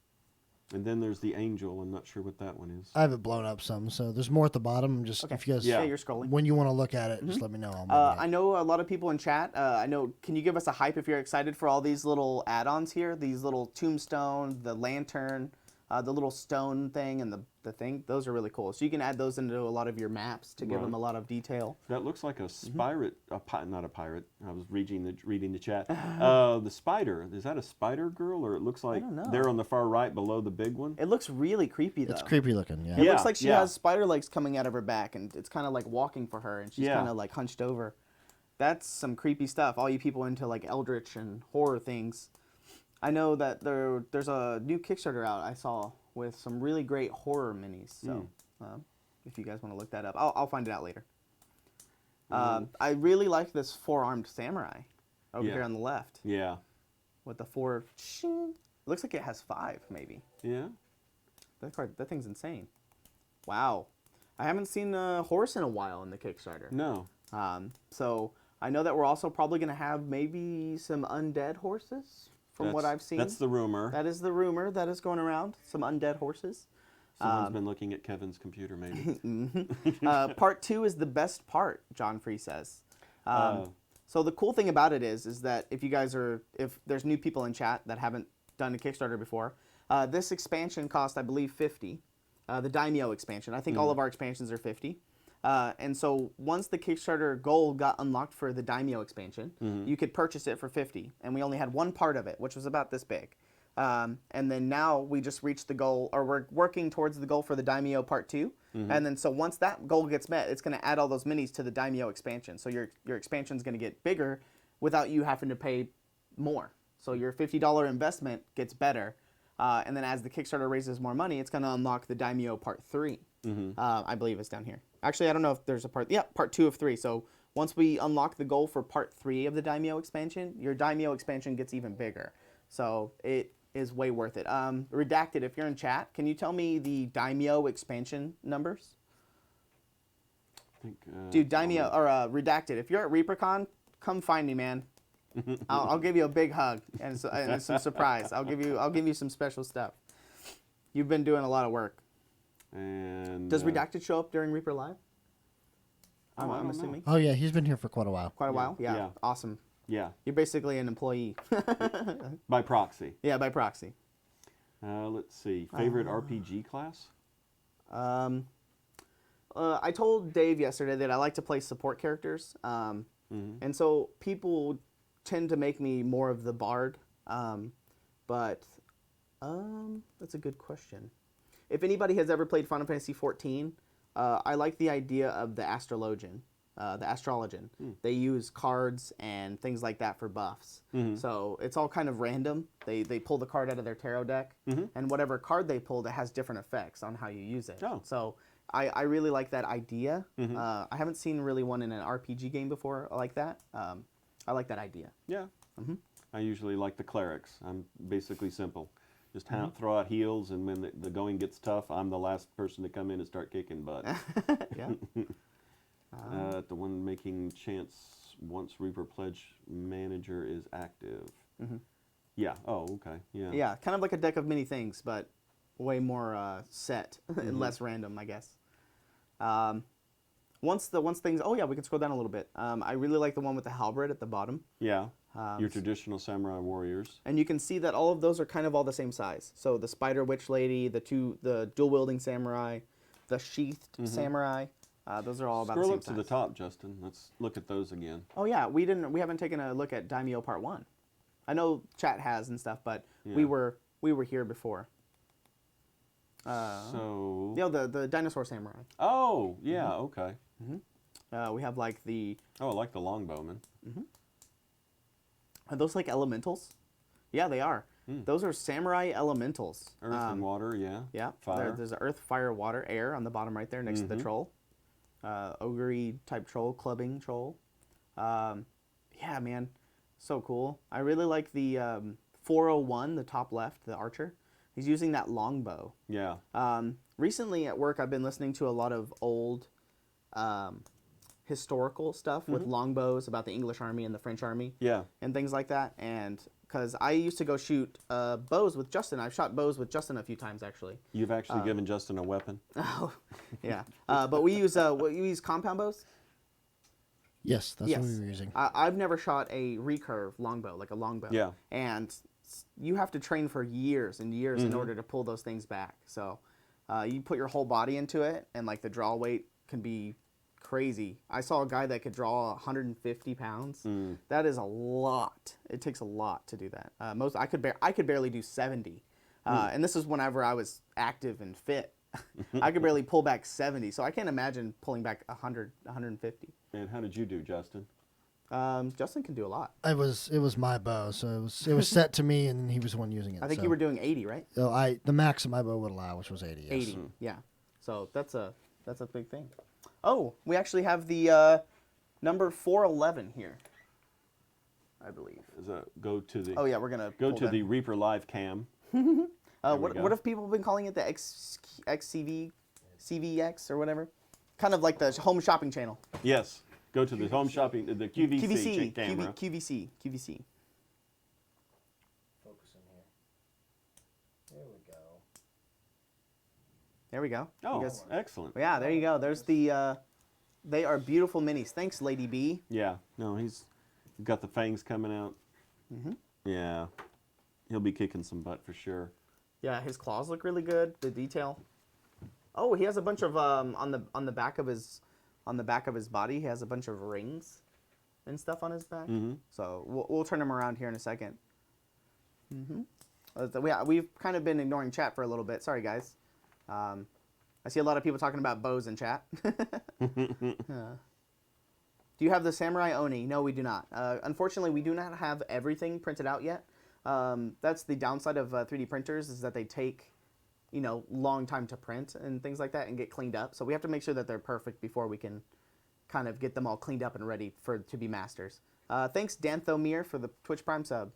And then there's the Angel. I'm not sure what that one is. I have it blown up some, so there's more at the bottom. Just if you guys, Yeah. Yeah, you're scrolling. when you want to look at it, just let me know. I'll move I know a lot of people in chat. Can you give us a hype if you're excited for all these little add-ons here? These little tombstone, the lantern, the little stone thing, and the thing. Those are really cool. So you can add those into a lot of your maps to give Right. them a lot of detail. That looks like a pirate, not a pirate. I was reading the chat. The spider, is that a spider girl, or it looks like don't know. they're on the far right below the big one? It looks really creepy though. It's creepy looking. Yeah. It Yeah, looks like she yeah. has spider legs coming out of her back, and it's kind of like walking for her, and she's Yeah. kind of like hunched over. That's some creepy stuff. All you people into like eldritch and horror things. I know that there's a new Kickstarter out I saw with some really great horror minis. So if you guys want to look that up, I'll find it out later. I really like this four-armed samurai over Yeah. here on the left Yeah. with the four. It looks like it has 5 maybe. Yeah. That thing's insane. Wow. I haven't seen a horse in a while in the Kickstarter. No. So I know that we're also probably going to have maybe some undead horses from what I've seen. That's the rumor. That is the rumor that is going around. Some undead horses. Someone's been looking at Kevin's computer, maybe. Part 2 is the best part, John Free says. So the cool thing about it is that if there's new people in chat that haven't done a Kickstarter before, this expansion cost, I believe, $50. The Daimyo expansion. I think all of our expansions are $50. And so once the Kickstarter goal got unlocked for the Daimyo expansion, you could purchase it for $50. And we only had one part of it, which was about this big. And then now we just reached the goal, or we're working towards the goal for the Daimyo Part 2. And then so once that goal gets met, it's going to add all those minis to the Daimyo expansion. So your expansion is going to get bigger without you having to pay more. So your $50 investment gets better. And then as the Kickstarter raises more money, it's going to unlock the Daimyo Part 3. I believe it's down here. Actually, I don't know if there's a part. Yeah, Part 2 of 3. So once we unlock the goal for Part 3 of the Daimyo expansion, your Daimyo expansion gets even bigger. So it is way worth it. Redacted, if you're in chat, can you tell me the Daimyo expansion numbers? I think, Dude, Daimyo, or Redacted, if you're at ReaperCon, come find me, man. I'll give you a big hug and some surprise. I'll give you some special stuff. You've been doing a lot of work. And Does Redacted show up during Reaper Live? Oh, I I'm don't know. assuming. Oh yeah, he's been here for quite a while. Quite a while. Yeah. Yeah. Awesome. Yeah, You're basically an employee. by proxy. Yeah, by proxy. Let's see. Favorite RPG class? I told Dave yesterday that I like to play support characters, and so people tend to make me more of the bard. But that's a good question. If anybody has ever played Final Fantasy XIV, I like the idea of the astrologian. The astrologian. They use cards and things like that for buffs. So it's all kind of random. They pull the card out of their tarot deck, and whatever card they pulled, it has different effects on how you use it. Oh. So I really like that idea. I haven't seen really one in an RPG game before like that. I like that idea. Yeah. I usually like the clerics. I'm basically simple. Just throw out heals, and when the going gets tough, I'm the last person to come in and start kicking butt. Yeah. The one making chance once Reaper Pledge Manager is active. Yeah. Oh, okay. Yeah. Yeah, kind of like a deck of many things, but way more set and less random, I guess. Once things, oh yeah, we can scroll down a little bit. I really like the one with the halberd at the bottom. Yeah. Your traditional samurai warriors. And you can see that all of those are kind of all the same size. So the spider witch lady, the dual wielding samurai, the sheathed samurai, those are all about Scroll the up same to size. the top, Justin. Let's look at those again. Oh yeah, we haven't taken a look at Daimyo Part 1. I know chat has and stuff, but we were here before. So. You know, the dinosaur samurai. Oh, yeah. Okay. We have like the, Oh, I like the longbowman. are those like elementals? Yeah, they are. Those are samurai elementals. Earth and water. Yeah. Yeah, Fire. there's earth, fire, water, air on the bottom right there next to the troll. Ogre type troll, clubbing troll. Yeah, man, so cool. I really like the 401, the top left, the archer. He's using that longbow. Yeah. Recently at work, I've been listening to a lot of old historical stuff with longbows about the English army and the French army. Yeah. And things like that. And because I used to go shoot bows with Justin. I've shot bows with Justin a few times, actually. You've actually given Justin a weapon. Oh, yeah. But we use compound bows. Yes, that's Yes. what we were using. I've never shot a recurve longbow, like a longbow. Yeah. And you have to train for years and years in order to pull those things back. So you put your whole body into it, and like the draw weight can be crazy. I saw a guy that could draw 150 pounds. That is a lot. It takes a lot to do that. I could barely do 70. And this is whenever I was active and fit. I could barely pull back 70. So I can't imagine pulling back 100, 150. And how did you do, Justin? Justin can do a lot. It was my bow, so it was set to me, and he was the one using it. I think so. you were doing 80, right? So the max that my bow would allow, which was 80. Yes. 80, yeah. So that's a big thing. Oh, we actually have the number 411 here, I believe. Go to the. Oh yeah, we're gonna Go pull to that. the Reaper live cam. What have people been calling it? The XCV, CVX or whatever? Kind of like the home shopping channel. Yes. Go to the home shopping, the QVC, QVC, camera. QVC. Focus in here. There we go. There we go. Oh, You guys- excellent. yeah, there you go. There's the. They are beautiful minis. Thanks, Lady B. Yeah. No, he's got the fangs coming out. Yeah. He'll be kicking some butt for sure. Yeah, his claws look really good. The detail. Oh, he has a bunch of on the back of his body. He has a bunch of rings and stuff on his back. So we'll turn him around here in a second. We've kind of been ignoring chat for a little bit. Sorry, guys. I see a lot of people talking about bows in chat. Do you have the Samurai Oni? No, we do not. Unfortunately, we do not have everything printed out yet. That's the downside of 3D printers, is that they take, long time to print and things like that and get cleaned up. So we have to make sure that they're perfect before we can kind of get them all cleaned up and ready to be masters. Thanks, Danthomir, for the Twitch Prime sub.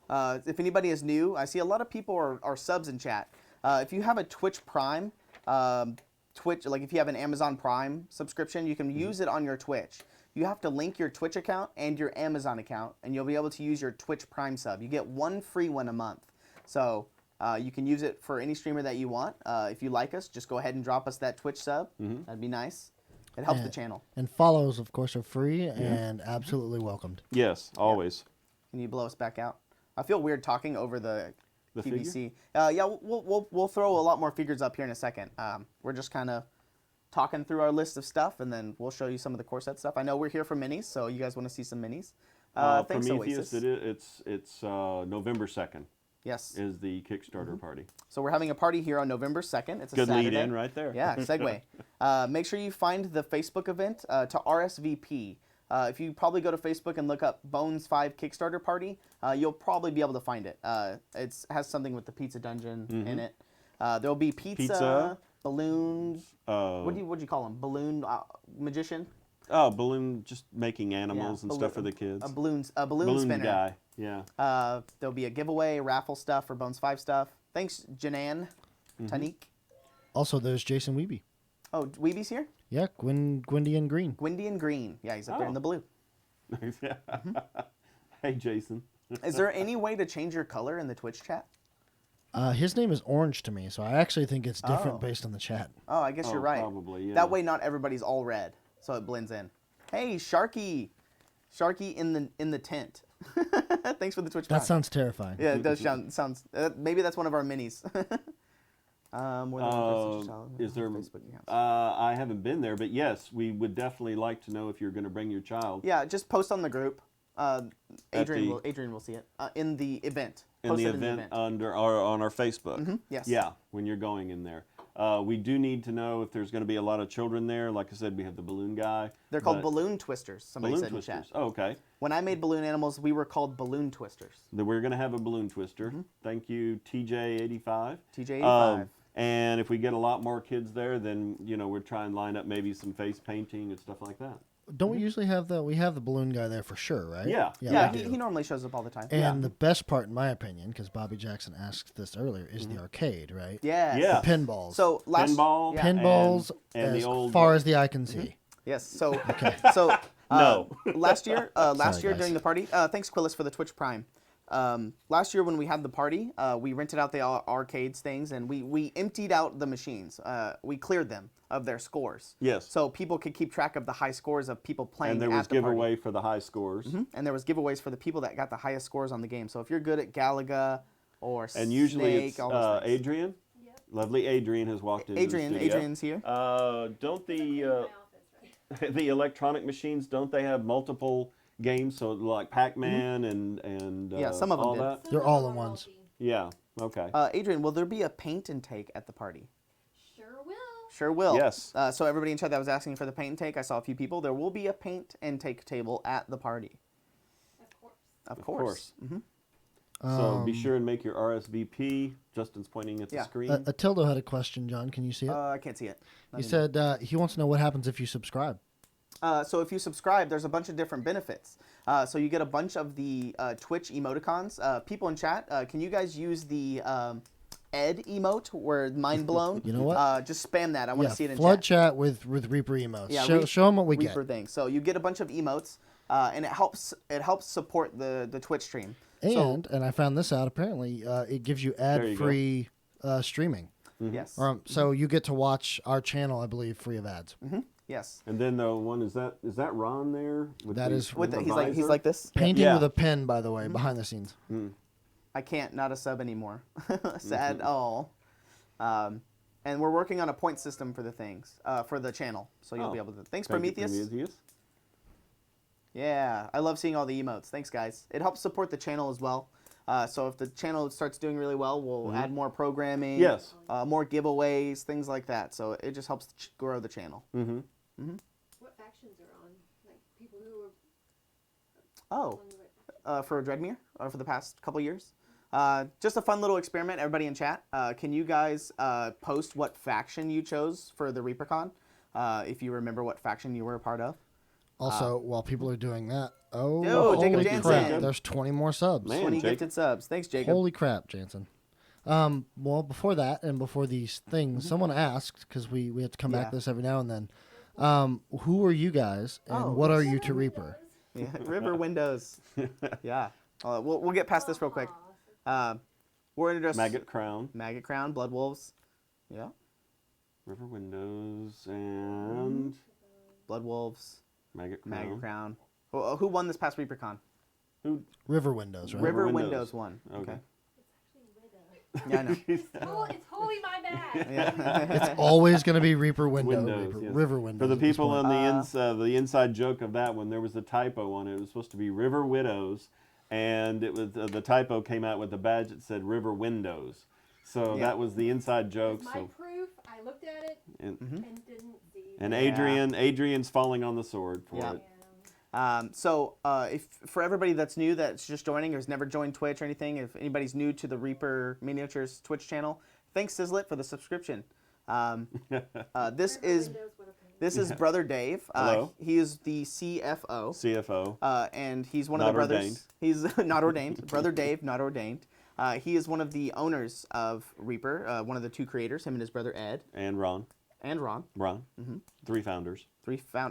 If anybody is new, I see a lot of people are subs in chat. If you have a Twitch Prime, like if you have an Amazon Prime subscription, you can use it on your Twitch. You have to link your Twitch account and your Amazon account, and you'll be able to use your Twitch Prime sub. You get one free one a month. So you can use it for any streamer that you want. If you like us, just go ahead and drop us that Twitch sub. That'd be nice. It helps the And- channel. And follows, of course, are free and absolutely welcomed. Yes, always. Can you blow us back out? I feel weird talking over the figure? PVC. Yeah, we'll throw a lot more figures up here in a second. We're just kind of talking through our list of stuff, and then we'll show you some of the core set stuff. I know we're here for minis, so you guys want to see some minis. Thanks, Prometheus, Oasis. it's November 2nd Yes. is the Kickstarter party. So we're having a party here on November 2nd. It's a Good Saturday. lead in right there. Yeah, segue. Make sure you find the Facebook event to RSVP. If you probably go to Facebook and look up Bones 5 Kickstarter Party, you'll probably be able to find it. It has something with the Pizza Dungeon in it. There'll be pizza, balloons. What'd you call them? Balloon magician? Oh, balloon, just making animals Yeah, and balloon- stuff for the kids. A balloon Balloon spinner. guy, yeah. There'll be a giveaway, raffle stuff for Bones 5 stuff. Thanks, Janan, Tanik. Also, there's Jason Weeby. Oh, Weeby's here? Yeah, Gwendy and Green. Gwyndy and Green. Yeah, he's up there in Oh. the blue. Hey, Jason. Is there any way to change your color in the Twitch chat? His name is Orange to me, so I actually think it's different Oh. based on the chat. Oh, I guess you're right. Probably, yeah. That way, not everybody's all red, so it blends in. Hey, Sharky, Sharky in the tent. Thanks for the Twitch. That Prime. sounds terrifying. Yeah, it does sounds. Maybe that's one of our minis. More than one person Is there? Facebook accounts. I haven't been there, but yes, we would definitely like to know if you're going to bring your child Yeah, just post on the group. Adrian the- Adrian will see it in the event. in Post the it event on our Facebook. Yes. Yeah, when you're going in there. We do need to know if there's going to be a lot of children there. Like I said, we have the balloon guy. They're called but- balloon twisters. Somebody balloon said in twisters. chat. Oh, okay. When I made balloon animals, we were called balloon twisters. Then we're going to have a balloon twister. Thank you, TJ85. TJ85. And if we get a lot more kids there, then we'll try and line up maybe some face painting and stuff like that. Don't we usually have we have the balloon guy there for sure, right? Yeah. Yeah, we he do. normally shows up all the time. And the best part, in my opinion, because Bobby Jackson asked this earlier, is the arcade, right? Yes. Yeah. The pinballs. So last Pinball. yeah. Pinballs and as the old- far as the eye can see. Yes. So so No. last year Sorry, during guys. the party, thanks Quillis for the Twitch Prime. Last year when we had the party, we rented out the arcades things and we emptied out the machines. We cleared them of their scores. Yes. So people could keep track of the high scores of people playing And there at was the party. giveaway for the high scores. And there was giveaways for the people that got the highest scores on the game. So if you're good at Galaga or And usually Snake, it's all those things. Adrian. Lovely Adrian has walked into the studio. Adrian's here. Don't the electronic machines, don't they have multiple games? So like Pac-Man and Yeah, some of them all did. that? They're all in ones. Yeah, okay. Adrian, will there be a paint and take at the party? Sure will. Sure will. Yes. So everybody in chat that was asking for the paint and take, I saw a few people. There will be a paint and take table at the party. Of course. Of course. So be sure and make your RSVP. Justin's pointing at the Yeah. screen. Atildo had a question, John. Can you see it? I can't see it. He said he wants to know what happens if you subscribe. So if you subscribe, there's a bunch of different benefits. So you get a bunch of the Twitch emoticons. People in chat, can you guys use the Ed emote where mind blown? You know what? Just spam that. I want to see it in flood chat. chat with Reaper emotes. Yeah, show them what we Reaper get. thing. So you get a bunch of emotes, and it helps support the Twitch stream. And I found this out. Apparently, it gives you ad-free streaming. Yes. So you get to watch our channel, I believe, free of ads. Yes. And then the one is that Ron there? With That the- is- With the, the he's visor? like this. Painting Yeah. with a pen, by the way, behind the scenes. I can't, not a sub anymore. Sad. Oh. And we're working on a point system for the things, for the channel. So you'll Oh. be able to. Thanks, Thank you, Prometheus. Yeah, I love seeing all the emotes. Thanks, guys. It helps support the channel as well. So if the channel starts doing really well, we'll add more programming. Yes. More giveaways, things like that. So it just helps grow the channel. What factions are on? Like people who are Oh, on the right. for Dreadmere for the past couple years. Just a fun little experiment. Everybody in chat, can you guys post what faction you chose for the ReaperCon? If you remember what faction you were a part of. Also, while people are doing that, Yo, holy Jacob crap, Jansen. there's 20 more subs. Man. 20 Jacob. gifted subs. Thanks, Jacob. Holy crap, Jansen. Well, before that and before these things, someone asked, because we have to come back Yeah. to this every now and then, who are you guys and Oh, what are you to Reaper? Yeah, River Windows. Yeah. We'll get past this real quick. We're going to address Maggot Crown, Maggot Crown, Blood Wolves. Yeah. River Windows, and Blood Wolves, Maggot Crown. Maggot Crown. Who won this past ReaperCon? River Windows, right? River Windows. Windows won. Okay. Yeah, I know. It's wholly my bad. Yeah. It's always going to be Reaper Window. Windows, yes. River Windows. For the at this people point. on the inside joke of that one, there was a typo on it. It was supposed to be River Widows, and it was the typo came out with the badge that said River Windows. So Yeah. that was the inside joke. My So proof, I looked at it and, and didn't see. and Yeah. Adrian's falling on the sword for Yeah. it. If for everybody that's new, that's just joining or has never joined Twitch or anything, if anybody's new to the Reaper Miniatures Twitch channel, thanks Sizzlet for the subscription. This is Brother Dave. Hello. He is the CFO. CFO. And he's one of Not the brothers. ordained. He's not ordained. Brother Dave, not ordained. He is one of the owners of Reaper, one of the two creators, him and his brother Ed And Ron. and Ron. Mm-hmm. 3 founders.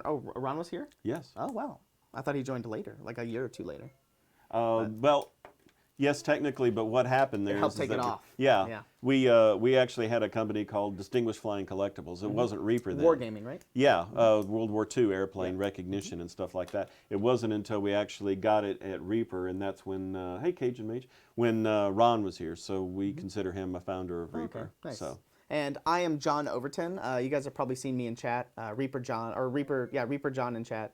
Oh, Ron was here? Yes. Oh, wow. I thought he joined later, like a year or two later. Well, yes, technically, but what happened there helped is take that it off. Yeah. Yeah. We actually had a company called Distinguished Flying Collectibles. It wasn't Reaper then. Wargaming, right? Yeah, World War II airplane recognition and stuff like that. It wasn't until we actually got it at Reaper, and that's when, hey Cajun Mage, when Ron was here. So we consider him a founder of Reaper. Okay, nice. So And I am John Overton. You guys have probably seen me in chat. Reaper John in chat.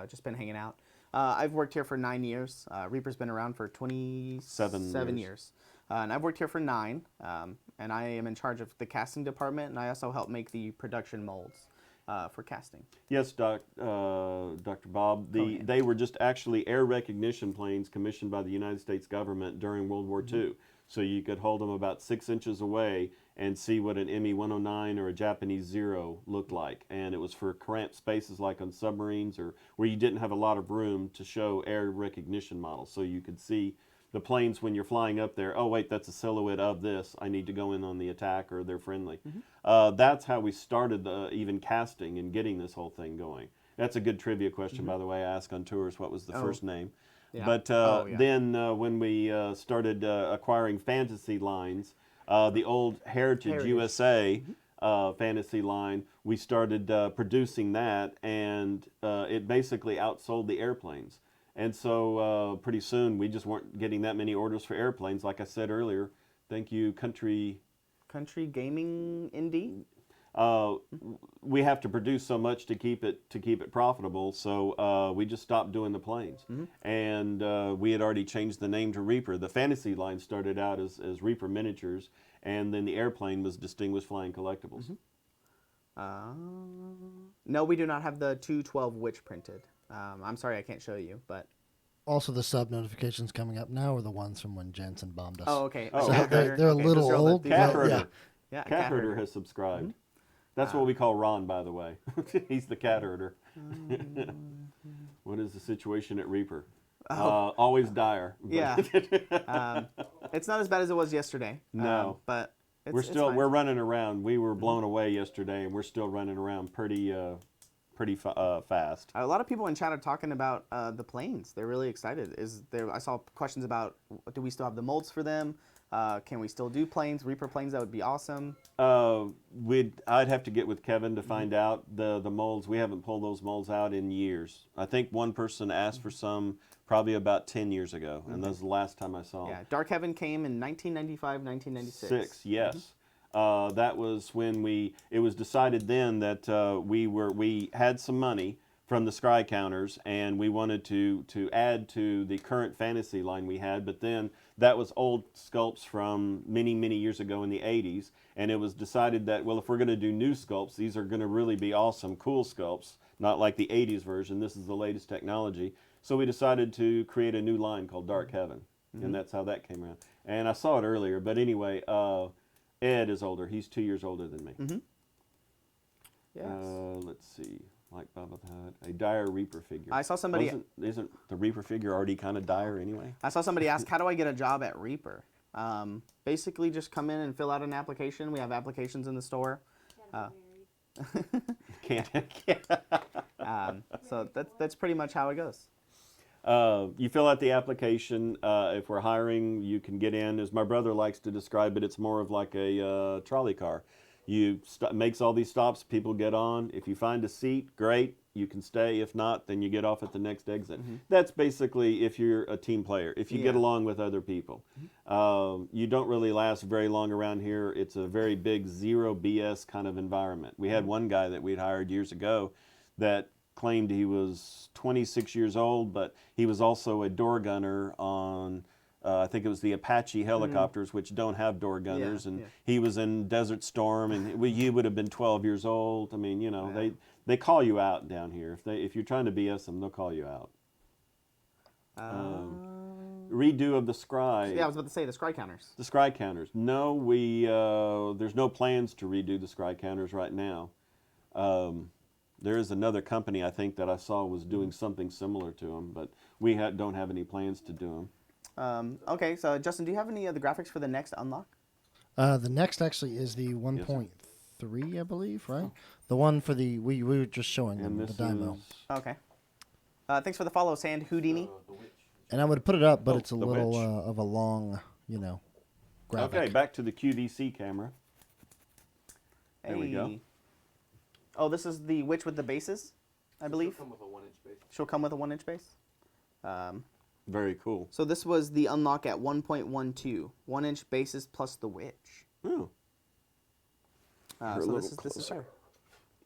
Just been hanging out. I've worked here for 9 years. Reaper's been around for 27 years. And I've worked here for 9. And I am in charge of the casting department, and I also help make the production molds for casting. yes, Dr. Bob, they were just actually air recognition planes commissioned by the United States government during World War II. So you could hold them about 6 inches away and see what an ME-109 or a Japanese Zero looked like. And it was for cramped spaces like on submarines or where you didn't have a lot of room to show air recognition models. So you could see the planes when you're flying up there, oh wait, that's a silhouette of this. I need to go in on the attack or they're friendly. That's how we started even casting and getting this whole thing going. That's a good trivia question, by the way. I asked on tours what was the first name. Yeah. But Yeah. then when we started acquiring fantasy lines, the old Heritage USA fantasy line, we started producing that, and it basically outsold the airplanes. And so pretty soon we just weren't getting that many orders for airplanes. Like I said earlier, thank you, Country Gaming Indie? we have to produce so much to keep it profitable. So we just stopped doing the planes, and we had already changed the name to Reaper. The fantasy line started out as Reaper Miniatures, and then the airplane was Distinguished Flying Collectibles. No, we do not have the 212 Witch printed. I'm sorry I can't show you, but Also, the sub notifications coming up now are the ones from when Jensen bombed us. oh, okay. Oh, So okay. they're a little those are all the- old. these Cat are- herder. Yeah, Cat herder has subscribed. That's what we call Ron, by the way. He's the cat herder. What is the situation at Reaper? Always dire. but- Yeah. It's not as bad as it was yesterday. No. But it's, we're it's still fine. we're running around. We were blown away yesterday, and we're still running around pretty fast. A lot of people in chat are talking about the planes. They're really excited. I saw questions about, do we still have the molds for them? Can we still do planes, Reaper planes? That would be awesome. I'd have to get with Kevin to find out the molds. We haven't pulled those molds out in years. I think one person asked for some probably about 10 years ago, and that was the last time I saw them. Yeah, Dark Heaven came in 1995, 1996. Yes. That was when it was decided then that we had some money from the Scry counters, and we wanted to add to the current fantasy line we had, but then that was old sculpts from many, many years ago in the 80s, and it was decided that, well, if we're going to do new sculpts, these are going to really be awesome, cool sculpts, not like the 80s version. This is the latest technology. So we decided to create a new line called Dark Heaven, and that's how that came around. And I saw it earlier, but anyway, Ed is older. He's 2 years older than me. Yes. Let's see. Like Bubba the Hutt, a dire Reaper figure. I saw somebody. Isn't the Reaper figure already kind of dire anyway? I saw somebody ask, how do I get a job at Reaper? Basically, just come in and fill out an application. We have applications in the store. Can't. So that's pretty much how it goes. You fill out the application. If we're hiring, you can get in. As my brother likes to describe it, it's more of like a trolley car. You makes all these stops, people get on. If you find a seat, great. you can stay. If not, then you get off at the next exit. That's basically if you're a team player, if you get Yeah. along with other people. You don't really last very long around here. It's a very big zero BS kind of environment. We had one guy that we'd hired years ago that claimed he was 26 years old, but he was also a door gunner on I think it was the Apache helicopters, which don't have door gunners, and he was in Desert Storm, and he would have been 12 years old. I mean, you know, they call you out down here. If you're trying to BS them, they'll call you out. Redo of the scry. Yeah, I was about to say the scry counters. The scry counters. No, there's no plans to redo the scry counters right now. There is another company I think that I saw was doing something similar to them, but we don't have any plans to do them. Okay, so Justin, do you have any of the graphics for the next unlock? The next actually is the 1.3, I believe, right? The one for the we were just showing them, And the this Daimyo. is Okay. Thanks for the follow, Sand Houdini. The witch. And I would put it up, but Oh, it's a the little witch. of a long, graphic. okay. Back to the QVC camera. There we go. Hey. Oh, this is the witch with the bases, I believe. Come with a 1-inch base. She'll come with a 1-inch base. Very cool. So this was the unlock at 1.12, 1-inch bases plus the witch. Oh, Her So little this is her.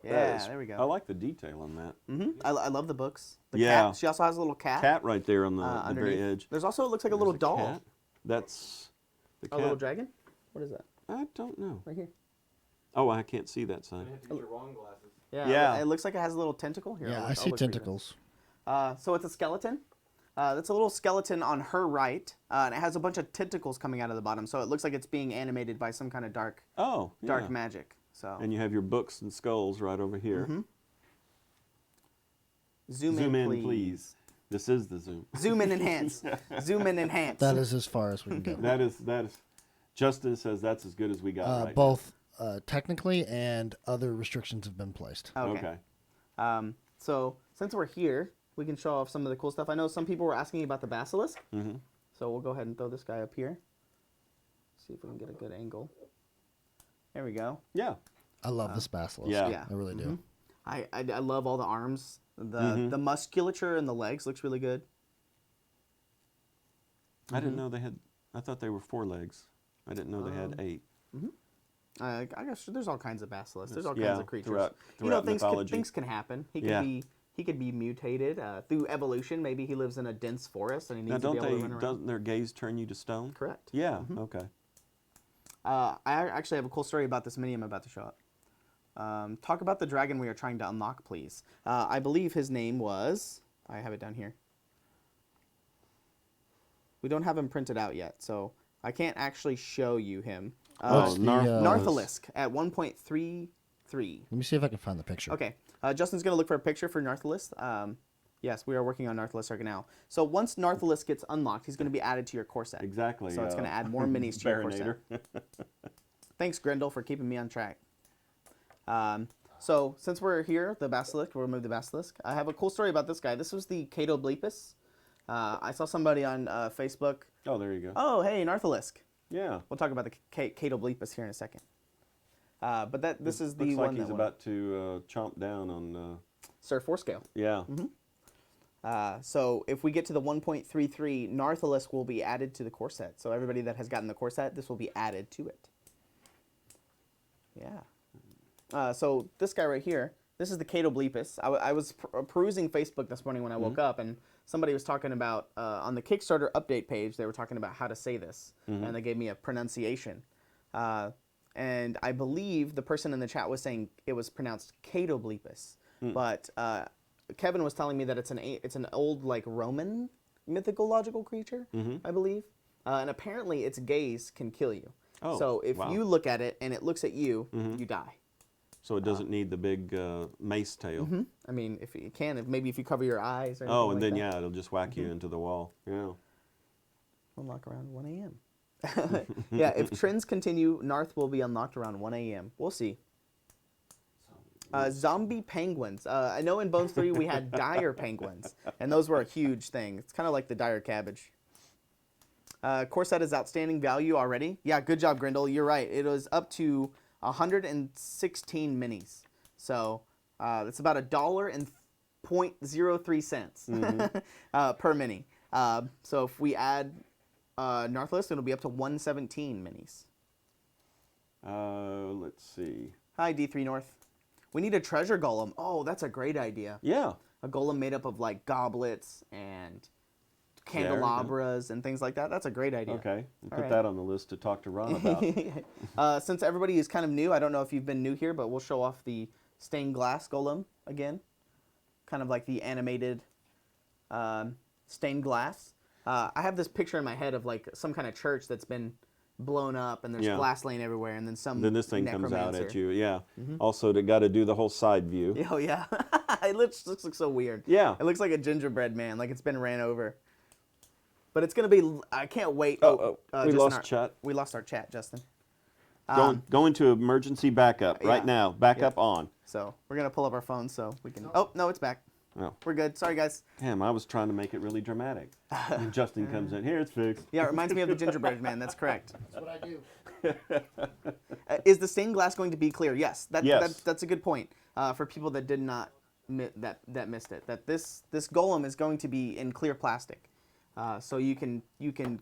that Yeah, is- there we go. I like the detail on that. I love the books. The Yeah. cat. She also has a little cat. Cat right there on the underneath. very edge. There's also, it looks like a little There's doll. cat. That's the A cat. little dragon? What is that? I don't know. Right here. Oh, I can't see that You side. have to get your wrong glasses. Yeah. Yeah. It looks like it has a little tentacle here. Yeah, I'll I look- see I'll look for you guys. tentacles. So it's a skeleton. That's a little skeleton on her right, and it has a bunch of tentacles coming out of the bottom. So it looks like it's being animated by some kind of dark Oh, yeah. magic. So And you have your books and skulls right over here. zoom Zoom in, in, please. This is the zoom. Zoom in, enhance. Zoom in, enhance. That is as far as we can go. That is. Justin says that's as good as we got right Both technically and other restrictions have been placed. now. Okay. So since we're here, we can show off some of the cool stuff. I know some people were asking about the basilisk. Mm-hmm. So we'll go ahead and throw this guy up here. See if we can get a good angle. There we go. Yeah. I love this basilisk. Yeah. Yeah. I really do. I love all the arms. The musculature and the legs looks really good. I didn't know they had. I thought they were 4 legs. I didn't know they had 8. I guess there's all kinds of basilisks. There's all Yeah, kinds of creatures. throughout things mythology. things can happen. He Yeah. could be mutated through evolution. Maybe he lives in a dense forest and he Now, needs to be don't able they? to run around. Doesn't their gaze turn you to stone? Correct. Yeah. Okay. I actually have a cool story about this mini I'm about to show up. Talk about the dragon we are trying to unlock, please. I believe his name was. I have it down here. We don't have him printed out yet, so I can't actually show you him. What's the, Narthalisk at 1.33. Let me see if I can find the picture. Okay, Justin's going to look for a picture for Narthalisk. Yes, we are working on Narthalisk right now. So once Narthalisk gets unlocked, he's going to be added to your core set. Exactly. So it's going to add more minis to your core set. Barinator. Thanks, Grendel, for keeping me on track. So since we're here, the basilisk, we'll remove the basilisk. I have a cool story about this guy. This was the Cato Bleepus. I saw somebody on Facebook. Oh, there you go. Oh, hey, Narthalisk. Yeah. We'll talk about the Cato Bleepus here in a second. But this is the Looks one like he's that about to chomp down on. Sir Forescale. Yeah. So if we get to the 1.33, Narthalisk will be added to the core set. So everybody that has gotten the core set, this will be added to it. Yeah. So this guy right here, this is the Cato Bleepus. I was perusing Facebook this morning when I woke up, and somebody was talking about, on the Kickstarter update page, they were talking about how to say this, and they gave me a pronunciation. And I believe the person in the chat was saying it was pronounced Cato Bleepus. But Kevin was telling me that it's an old, like, Roman mythological creature, I believe. And apparently its gaze can kill you. Oh, So if wow. you look at it and it looks at you, you die. So it doesn't need the big mace tail. I mean, if you can, maybe if you cover your eyes or anything Oh, and like then that. yeah, it'll just whack you into the wall. Yeah. Unlock around 1 a.m. Yeah, if trends continue, Narth will be unlocked around 1 a.m. We'll see. Zombie penguins. I know in Bones 3 we had dire penguins, and those were a huge thing. It's kind of like the dire cabbage. Core set is outstanding value already. Yeah, good job, Grindle. You're right. It was up to 116 minis. So it's about $1 0.03 cents per mini. So if we add Northless, it'll be up to 117 minis. Let's see. Hi, D3 North. We need a treasure golem. Oh, that's a great idea. Yeah. A golem made up of like goblets and candelabras and things like that. That's a great idea. Okay. We'll All put right. that on the list to talk to Ron about. Since everybody is kind of new, I don't know if you've been new here, but we'll show off the stained glass golem again. Kind of like the animated stained glass. I have this picture in my head of like some kind of church that's been blown up and there's Yeah. glass laying everywhere, and then Then this thing comes out at necromancer. you. Yeah. Also, they got to do the whole side view. Oh yeah, it looks so weird. Yeah. It looks like a gingerbread man, like it's been ran over. But it's gonna be. I can't wait. We Justin, lost chat. We lost our chat, Justin. Go into emergency backup right yeah. now. Backup on. So we're gonna pull up our phones so we can. Oh no, it's back. Oh. We're good. Sorry guys. Damn, I was trying to make it really dramatic. And Justin comes in. Here, it's fixed. Yeah, it reminds me of the gingerbread man. That's correct. That's what I do. Is the stained glass going to be clear? Yes. Yes. That's a good point for people that did not that missed it. That this golem is going to be in clear plastic, so you can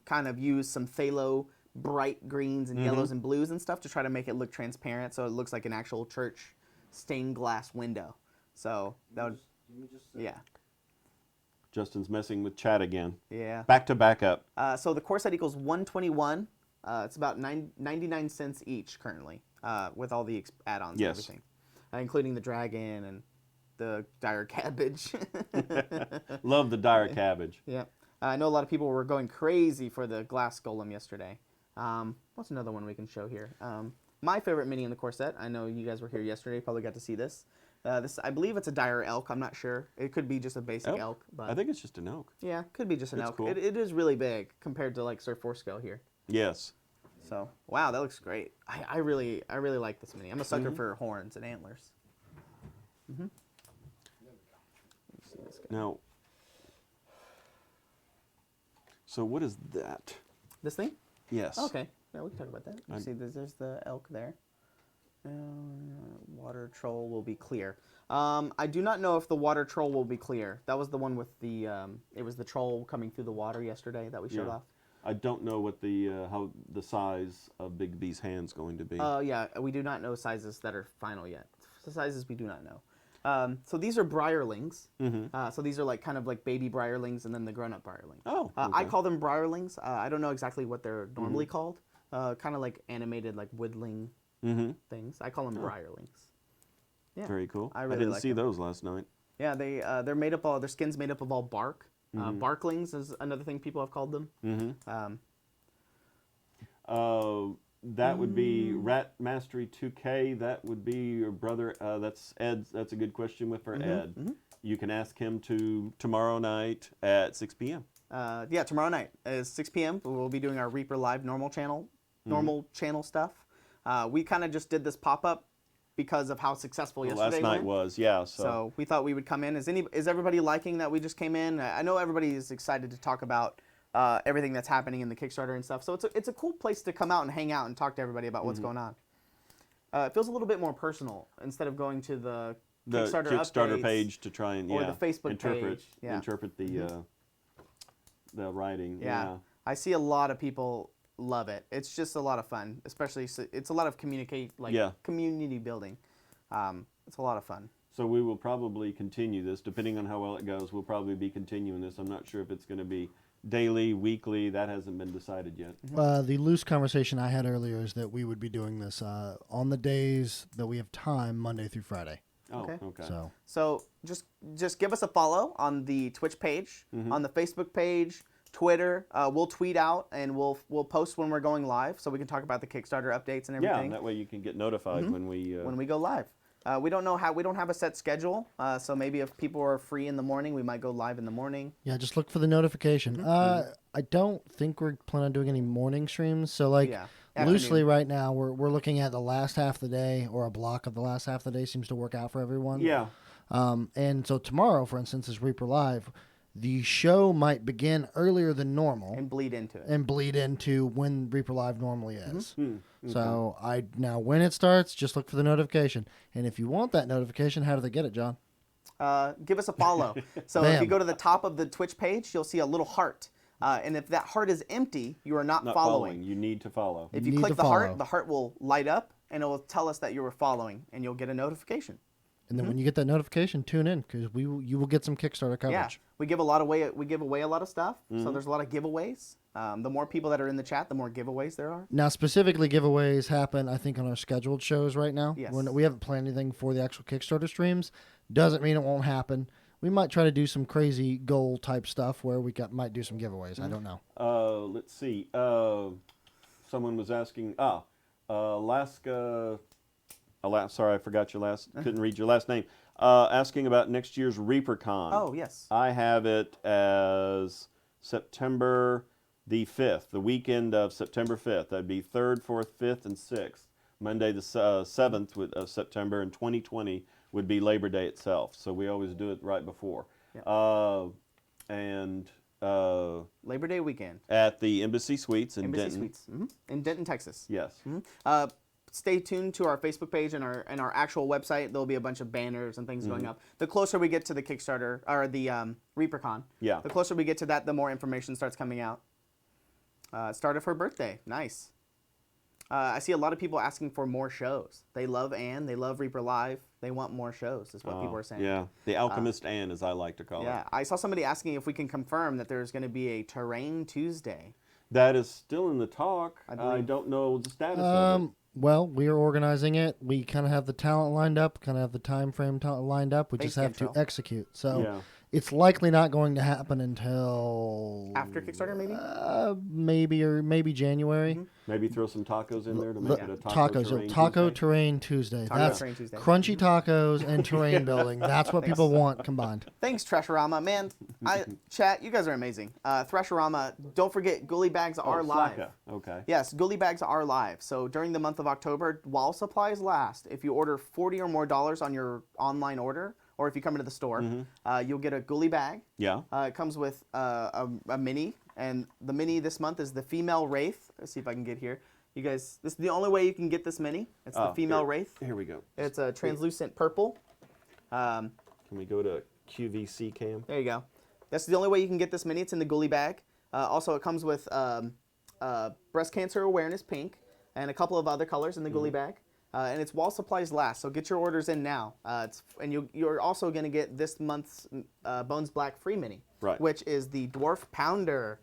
kind of use some phthalo bright greens and yellows and blues and stuff to try to make it look transparent, so it looks like an actual church stained glass window. So that would yeah. Justin's messing with chat again. Yeah. Back to backup. So the core set equals 121. It's about 99 cents each currently, with all the add-ons Yes. and everything, including the dragon and the dire cabbage. Love the dire cabbage. Yeah. I know a lot of people were going crazy for the glass golem yesterday. What's another one we can show here? My favorite mini in the core set, I know you guys were here yesterday, probably got to see this. I believe it's a dire elk. I'm not sure. It could be just a basic elk, but I think it's just an elk. yeah, could be just an It's elk. cool. It is really big compared to like Sir Scale here. Yes. So wow, that looks great. I really like this mini. I'm a sucker for horns and antlers. Now, so what is that? This thing? Yes. Okay. Yeah, we can talk about that. You see, there's the elk there. Water troll will be clear. I do not know if the water troll will be clear. That was the one with the. It was the troll coming through the water yesterday that we showed Yeah. off. I don't know what the how the size of Big B's hand's going to be. Yeah, we do not know sizes that are final yet. The sizes we do not know. So these are briarlings. So these are like kind of like baby briarlings and then the grown-up briarling. Oh, I okay. call them briarlings. I don't know exactly what they're normally called. Kind of like animated like woodling things. I call them briarlings. Yeah. Very cool. I really didn't like see them. those last night. Yeah, they're made up all their skin's made up of all bark. Barklings is another thing people have called them. That would be Rat Mastery 2K. That would be your brother. That's Ed's. That's a good question for Ed. You can ask him tomorrow night at 6 p.m. Yeah, tomorrow night is 6 p.m. We'll be doing our Reaper Live normal channel stuff. We kind of just did this pop-up because of how successful yesterday Last night went. was, yeah. So we thought we would come in. Is everybody liking that we just came in? I know everybody is excited to talk about everything that's happening in the Kickstarter and stuff. So it's a cool place to come out and hang out and talk to everybody about what's going on. It feels a little bit more personal instead of going to the Kickstarter updates page to try and or the Facebook interpret page. Yeah. interpret the writing. Yeah. I see a lot of people love it. It's just a lot of fun, especially it's a lot of community building. It's a lot of fun. So we will probably continue this, depending on how well it goes. We'll probably be continuing this. I'm not sure if it's going to be daily, weekly. That hasn't been decided yet. The loose conversation I had earlier is that we would be doing this on the days that we have time, Monday through Friday. Oh, Okay. okay. So just give us a follow on the Twitch page, on the Facebook page, Twitter. We'll tweet out and we'll post when we're going live, so we can talk about the Kickstarter updates and Yeah, everything that way you can get notified when we go live. We don't have a set schedule, so maybe if people are free in the morning, we might go live in the morning. Yeah, just look for the notification. I don't think we're planning on doing any morning streams. So loosely afternoon. right now we're looking at the last half of the day, or a block of the last half of the day seems to work out for everyone. Yeah. And so tomorrow, for instance, is Reaper Live. The show might begin earlier than normal And bleed into it. and bleed into when Reaper Live normally is. So when it starts, just look for the notification. And if you want that notification, how do they get it, John? give us a follow. So if you Bam. go to the top of the Twitch page, you'll see a little heart. And if that heart is empty, you are not following. You need to follow. If You you need click to the heart, follow. the heart will light up and it will tell us that you were following, and you'll get a notification. And then when you get that notification, tune in because you will get some Kickstarter coverage. Yeah, we give away a lot of stuff. So there's a lot of giveaways. The more people that are in the chat, the more giveaways there are. Now, specifically, giveaways happen, I think, on our scheduled shows right now. Yes. We haven't planned anything for the actual Kickstarter streams. Doesn't mean it won't happen. We might try to do some crazy goal type stuff where we might do some giveaways. I don't know. Let's see. Someone was asking. Alaska. Sorry, I forgot your last. Couldn't read your last name. Asking about next year's ReaperCon. Oh, yes. I have it as September the 5th, the weekend of September 5th. That'd be 3rd, 4th, 5th, and 6th. Monday the 7th of September in 2020 would be Labor Day itself. So we always do it right before. Yep. Labor Day weekend. At the Embassy Suites in Embassy Denton. Suites. In Denton, Texas. Yes. Stay tuned to our Facebook page and our actual website. There'll be a bunch of banners and things going up. The closer we get to the Kickstarter or the ReaperCon, Yeah. the closer we get to that, the more information starts coming out. Started for her birthday. Nice. I see a lot of people asking for more shows. They love Anne. They love Reaper Live. They want more shows, is what people are saying. Yeah, the Alchemist Anne, as I like to call Yeah, it. I saw somebody asking if we can confirm that there's going to be a Terrain Tuesday. That is still in the talk. I I believe. don't know the status of it. Well, we are organizing it. We kind of have the talent lined up, kind of have the time frame lined up. We Face just have to control. execute. So Yeah. it's likely not going to happen until After Kickstarter, maybe? maybe January. Maybe throw some tacos in there to make it a taco terrain Taco Tuesday. Terrain Tuesday. Taco That's Terrain Tuesday. crunchy tacos and terrain building. That's what people want combined. Thanks, Trashorama. Man, chat, you guys are amazing. Thrasherama, don't forget, Ghoulie Bags are live. Saka. Okay. Yes, Ghoulie Bags are live. So during the month of October, while supplies last, if you order $40 or more on your online order, or if you come into the store, you'll get a Ghoulie Bag. Yeah. It comes with a mini, and the mini this month is the Female Wraith. Let's see if I can get here. You guys, this is the only way you can get this mini. It's the Female Wraith. Here we go. It's a translucent purple. Can we go to QVC cam? There you go. That's the only way you can get this mini. It's in the Ghoulie Bag. Also, it comes with breast cancer awareness pink and a couple of other colors in the Ghoulie Bag. And it's while supplies last, so get your orders in now. You're also going to get this month's Bones Black free mini, Right. which is the Dwarf Pounder.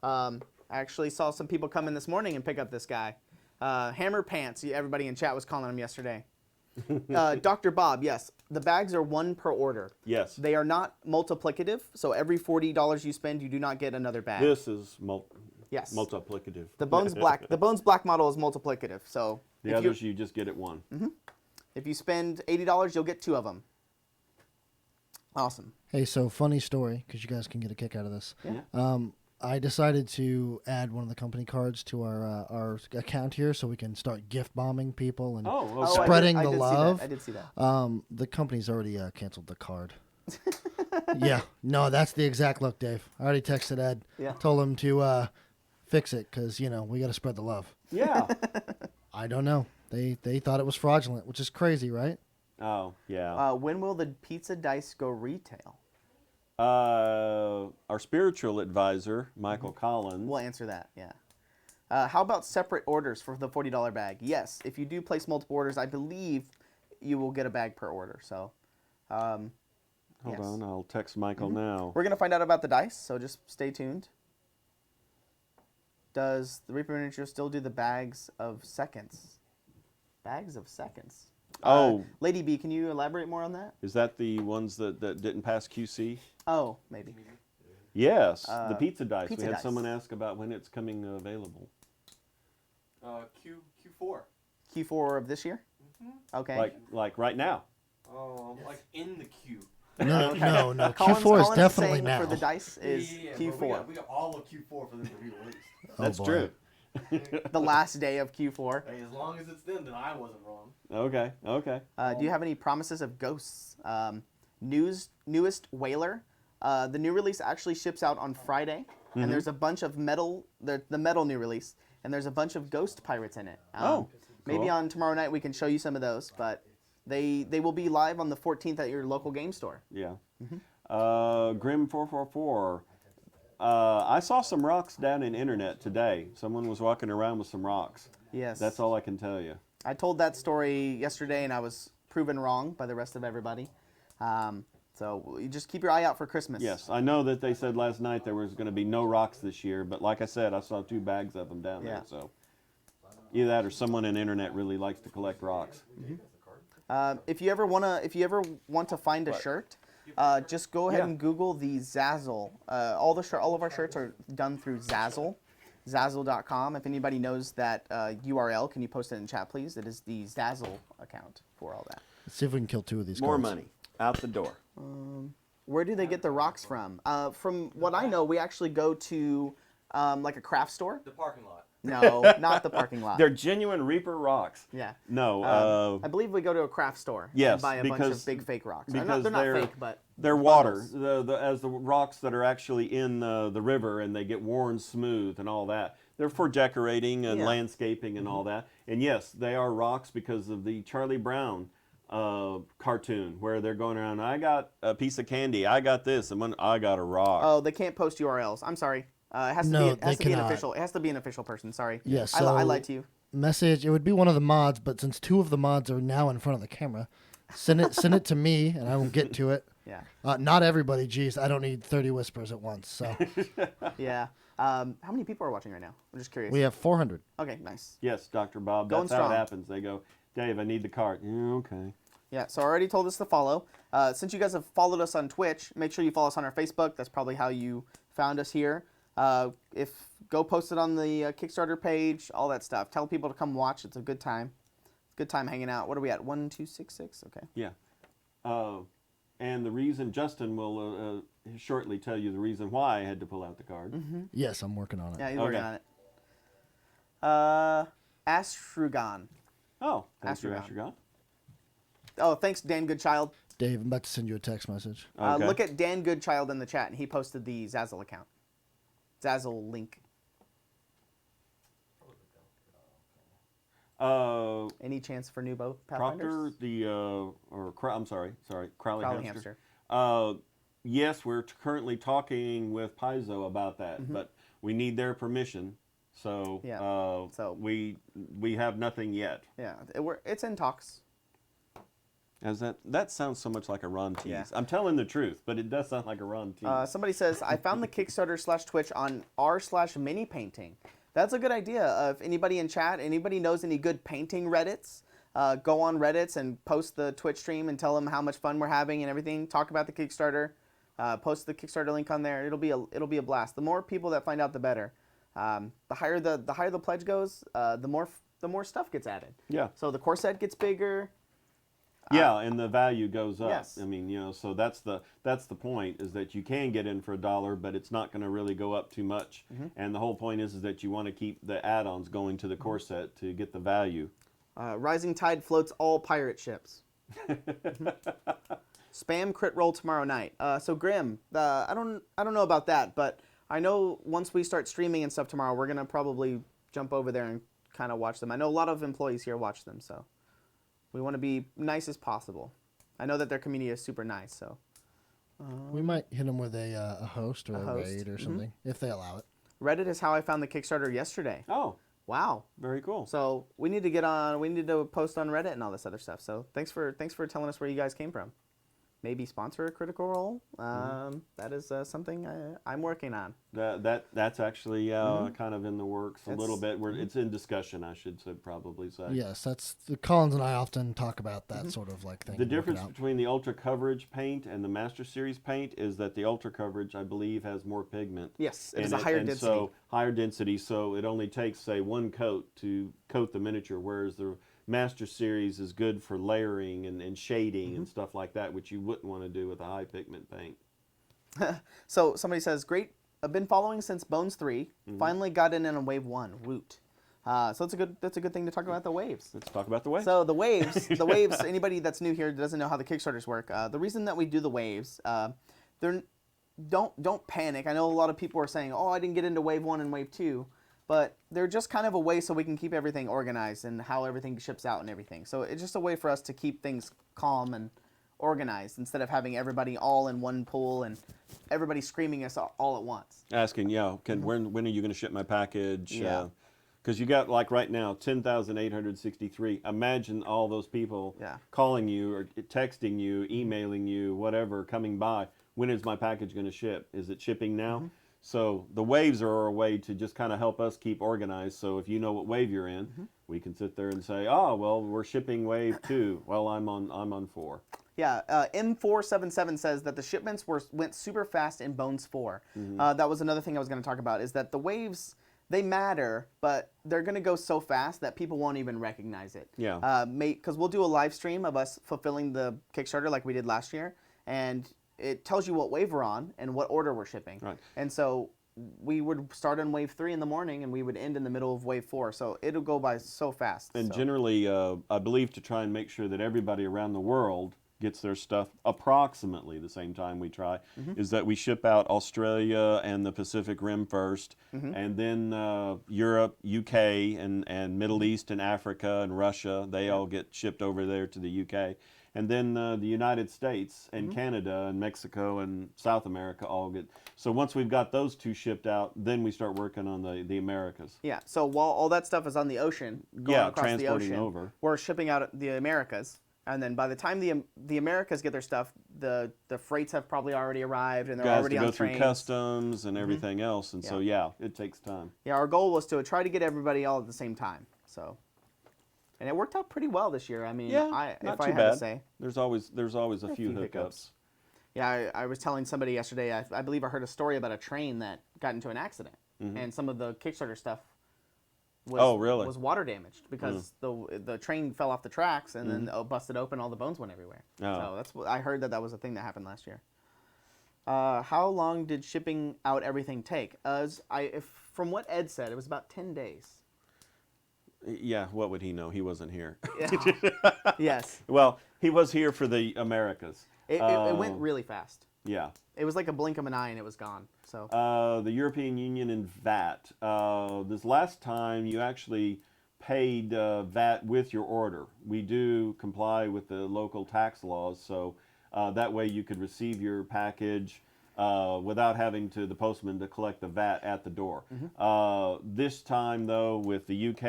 I actually saw some people come in this morning and pick up this guy. Hammer Pants, everybody in chat was calling him yesterday. Dr. Bob, yes, the bags are 1 per order. Yes. They are not multiplicative, so every $40 you spend, you do not get another bag. This is Yes. multiplicative. The Bones Black model is multiplicative, so The if others, you just get it one. if you spend $80, you'll get 2 of them. Awesome. Hey, so funny story because you guys can get a kick out of this. Yeah. I decided to add one of the company cards to our account here so we can start gift bombing people and Oh, Oh, okay. Spreading I the did see that. love. I did see that. The company's already canceled the card. Yeah, no, that's the exact look, Dave. I already texted Ed. Yeah. Told him to fix it because we got to spread the love. Yeah. I don't know. They thought it was fraudulent, which is crazy, right? Oh, yeah. When will the pizza dice go retail? Our spiritual advisor, Michael Collins. We'll answer that, yeah. How about separate orders for the $40 bag? Yes, if you do place multiple orders, I believe you will get a bag per order. So, Hold yes. on, I'll text Michael now. We're going to find out about the dice, so just stay tuned. Does the Reaper Miniature still do the bags of seconds? Bags of seconds. Oh. Lady B, can you elaborate more on that? Is that the ones that didn't pass QC? Oh, maybe. Yes, the pizza dice. pizza We had dice. someone ask about when it's coming available. Q4. Q4 of this year? Okay. Like right now. Like in the queue. No. Collins- Q4 is Collins definitely saying now. for the dice is But Q4. we got all of Q4 for them to be released. That's boy. true. The last day of Q4. Hey, as long as it's then I wasn't wrong. Okay. Do you have any promises of ghosts? Newest Whaler. The new release actually ships out on Friday, and there's a bunch of metal. The metal new release, and there's a bunch of ghost pirates in it. Maybe cool. on tomorrow night we can show you some of those. But They will be live on the 14th at your local game store. Yeah. Grim444. I saw some rocks down in internet today. Someone was walking around with some rocks. Yes. That's all I can tell you. I told that story yesterday, and I was proven wrong by the rest of everybody. So you just keep your eye out for Christmas. Yes, I know that they said last night there was going to be no rocks this year, but like I said, I saw 2 bags of them down Yeah. there. So either that or someone on the internet really likes to collect rocks. If you ever want to find a shirt, just go ahead and Google the Zazzle. All of our shirts are done through Zazzle, Zazzle.com. If anybody knows that URL, can you post it in chat, please? It is the Zazzle account for all that. Let's see if we can kill 2 of these. More cards. money out the door. Where do they get the rocks from? From what I know, we actually go to like a craft store. The parking lot. No, not the parking lot. They're genuine Reaper rocks. Yeah. No, I believe we go to a craft store yes, and buy a bunch because- of big fake rocks. because They're not they're- fake, but they're water. bundles. As the rocks that are actually in the river and they get worn smooth and all that. They're for decorating and Yeah. landscaping and all that. And yes, they are rocks because of the Charlie Brown cartoon where they're going around. I got a piece of candy. I got this, and I got a rock. Oh, they can't post URLs. I'm sorry. It has to No, be. It has they to be an cannot. official. It has to be an official person. Sorry. Yes, I so- lied to you. Message. It would be one of the mods, but since 2 of the mods are now in front of the camera, send it to me, and I will get to it. Yeah. Not everybody. Geez, I don't need 30 whispers at once. So Yeah. How many people are watching right now? I'm just curious. we have 400. Okay. Nice. Yes, Dr. Bob. Going That's how strong. it happens. They go, Dave, I need the cart. Yeah, okay. Yeah, so I already told us to follow. Since you guys have followed us on Twitch, make sure you follow us on our Facebook. That's probably how you found us here. Go post it on the Kickstarter page, all that stuff. Tell people to come watch. It's a good time. Good time hanging out. What are we at? 1266? Okay. Yeah. And the reason, Justin will shortly tell you the reason why I had to pull out the card. Yes, I'm working on it. Yeah, he's working Okay. on it. Astrugan. Oh, thanks for Astragon. Astragon. Oh, thanks, Dan Goodchild. Dave, I'm about to send you a text message. Okay. Look at Dan Goodchild in the chat, and he posted the Zazzle account. Zazzle link. Any chance for new boat Proctor, Pathfinders? I'm sorry, Crowley Crowley Hamster. Hamster. Yes, we're currently talking with Paizo about that, but we need their permission. So, Yeah, so- we have nothing yet. Yeah, it's in talks. As that sounds so much like a Ron tease. Yeah. I'm telling the truth, but it does sound like a Ron tease. Somebody says, I found the Kickstarter/Twitch on r/mini painting. That's a good idea. If anybody in chat, anybody knows any good painting Reddits, go on Reddits and post the Twitch stream and tell them how much fun we're having and everything. Talk about the Kickstarter. Post the Kickstarter link on there. It'll be a blast. The more people that find out, the better. The higher the pledge goes, the more stuff gets added. Yeah. So the core set gets bigger. Yeah, and the value goes up. Yes. I mean, so that's the point, is that you can get in for $1, but it's not going to really go up too much. And the whole point is that you want to keep the add-ons going to the core set to get the value. Rising tide floats all pirate ships. Spam crit roll tomorrow night. So Grim, I don't know about that, but I know once we start streaming and stuff tomorrow, we're gonna probably jump over there and kind of watch them. I know a lot of employees here watch them, so we want to be nice as possible. I know that their community is super nice, so We might hit them with a host or a, host. raid or something if they allow it. Reddit is how I found the Kickstarter yesterday. Oh, Wow. very cool. So we need to get on. We need to post on Reddit and all this other stuff. So thanks for telling us where you guys came from. Maybe sponsor a Critical Role. That is something I'm working on. That's actually kind of in the works a little It's- bit. It's in discussion, I should probably say. Yes, that's Collins and I often talk about that sort of like thing. The work it difference out. between the Ultra Coverage paint and the Master Series paint is that the Ultra Coverage, I believe, has more pigment. Yes, it in is a higher and density. So higher density, so it only takes, say, one coat to coat the miniature, whereas the Master Series is good for layering and shading and stuff like that, which you wouldn't want to do with a high pigment paint. So somebody says, great. I've been following since Bones 3. Finally got in on Wave 1. Woot. So that's a good thing to talk about the waves. Let's talk about the waves. So the waves. Anybody that's new here doesn't know how the Kickstarters work. The reason that we do the waves, don't panic. I know a lot of people are saying, "Oh, I didn't get into Wave 1 and Wave 2." but they're just kind of a way so we can keep everything organized and how everything ships out and everything. So it's just a way for us to keep things calm and organized instead of having everybody all in one pool and everybody screaming us all at once. Asking, when are you going to ship my package? Yeah. Because you got, like right now, 10,863. Imagine all those people Yeah. calling you or texting you, emailing you, whatever, coming by. When is my package going to ship? Is it shipping now? So the waves are a way to just kind of help us keep organized. So if you know what wave you're in, we can sit there and say, oh, well, we're shipping wave 2. Well, I'm on 4. Yeah, M477 says that the shipments went super fast in Bones 4. That was another thing I was going to talk about, is that the waves, they matter, but they're going to go so fast that people won't even recognize it. Yeah. Because we'll do a live stream of us fulfilling the Kickstarter like we did last year, and it tells you what wave we're on and what order we're shipping. Right. And so we would start on wave 3 in the morning, and we would end in the middle of wave 4. So it'll go by so fast. And so. generally, I believe to try and make sure that everybody around the world gets their stuff approximately the same time we try, is that we ship out Australia and the Pacific Rim first, and then Europe, UK, and Middle East and Africa and Russia. They all get shipped over there to the UK. And then the United States and Canada and Mexico and South America all get. So once we've got those 2 shipped out, then we start working on the Americas. Yeah, so while all that stuff is on the ocean, going across the transporting ocean, over. we're shipping out the Americas. And then by the time the Americas get their stuff, the freights have probably already arrived and they're Guys already to go on through trains. customs and everything else. And so, it takes time. Yeah, our goal was to try to get everybody all at the same time. So, and it worked out pretty well this year. I mean, Not if too I had bad. to say. There's always a few hiccups. hiccups. Yeah, I was telling somebody yesterday, I believe I heard a story about a train that got into an accident. And some of the Kickstarter stuff was water damaged because the train fell off the tracks and then busted open, all the bones went everywhere. Oh. So that's what I heard, that was a thing that happened last year. How long did shipping out everything take? From what Ed said, it was about 10 days. Yeah, what would he know? He wasn't here. Yes. Well, he was here for the Americas. It went really fast. Yeah. It was like a blink of an eye and it was gone. So The European Union and VAT. This last time you actually paid VAT with your order. We do comply with the local tax laws, so that way you could receive your package without having the postman to collect the VAT at the door. This time, though, with the UK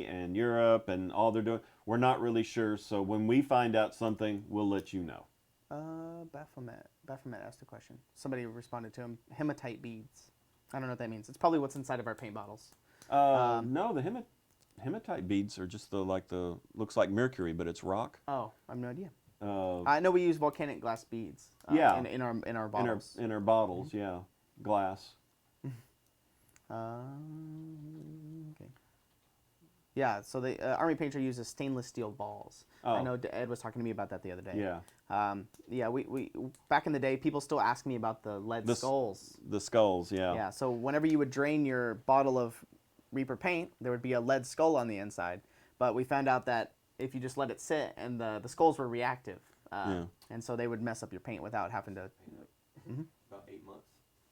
and Europe and all they're doing, we're not really sure. So when we find out something, we'll let you know. Baphomet asked a question. Somebody responded to him. Hematite beads. I don't know what that means. It's probably what's inside of our paint bottles. No, the hematite beads are just looks like mercury, but it's rock. Oh, I have no idea. I know we use volcanic glass beads. In our bottles. In our bottles, yeah, glass. Okay. Yeah, so the Army Painter uses stainless steel balls. Oh. I know Ed was talking to me about that the other day. Yeah. We back in the day, people still ask me about the lead skulls. The skulls, yeah. Yeah, so whenever you would drain your bottle of Reaper paint, there would be a lead skull on the inside. But we found out that if you just let it sit, and the skulls were reactive, and so they would mess up your paint without having to. About 8 months.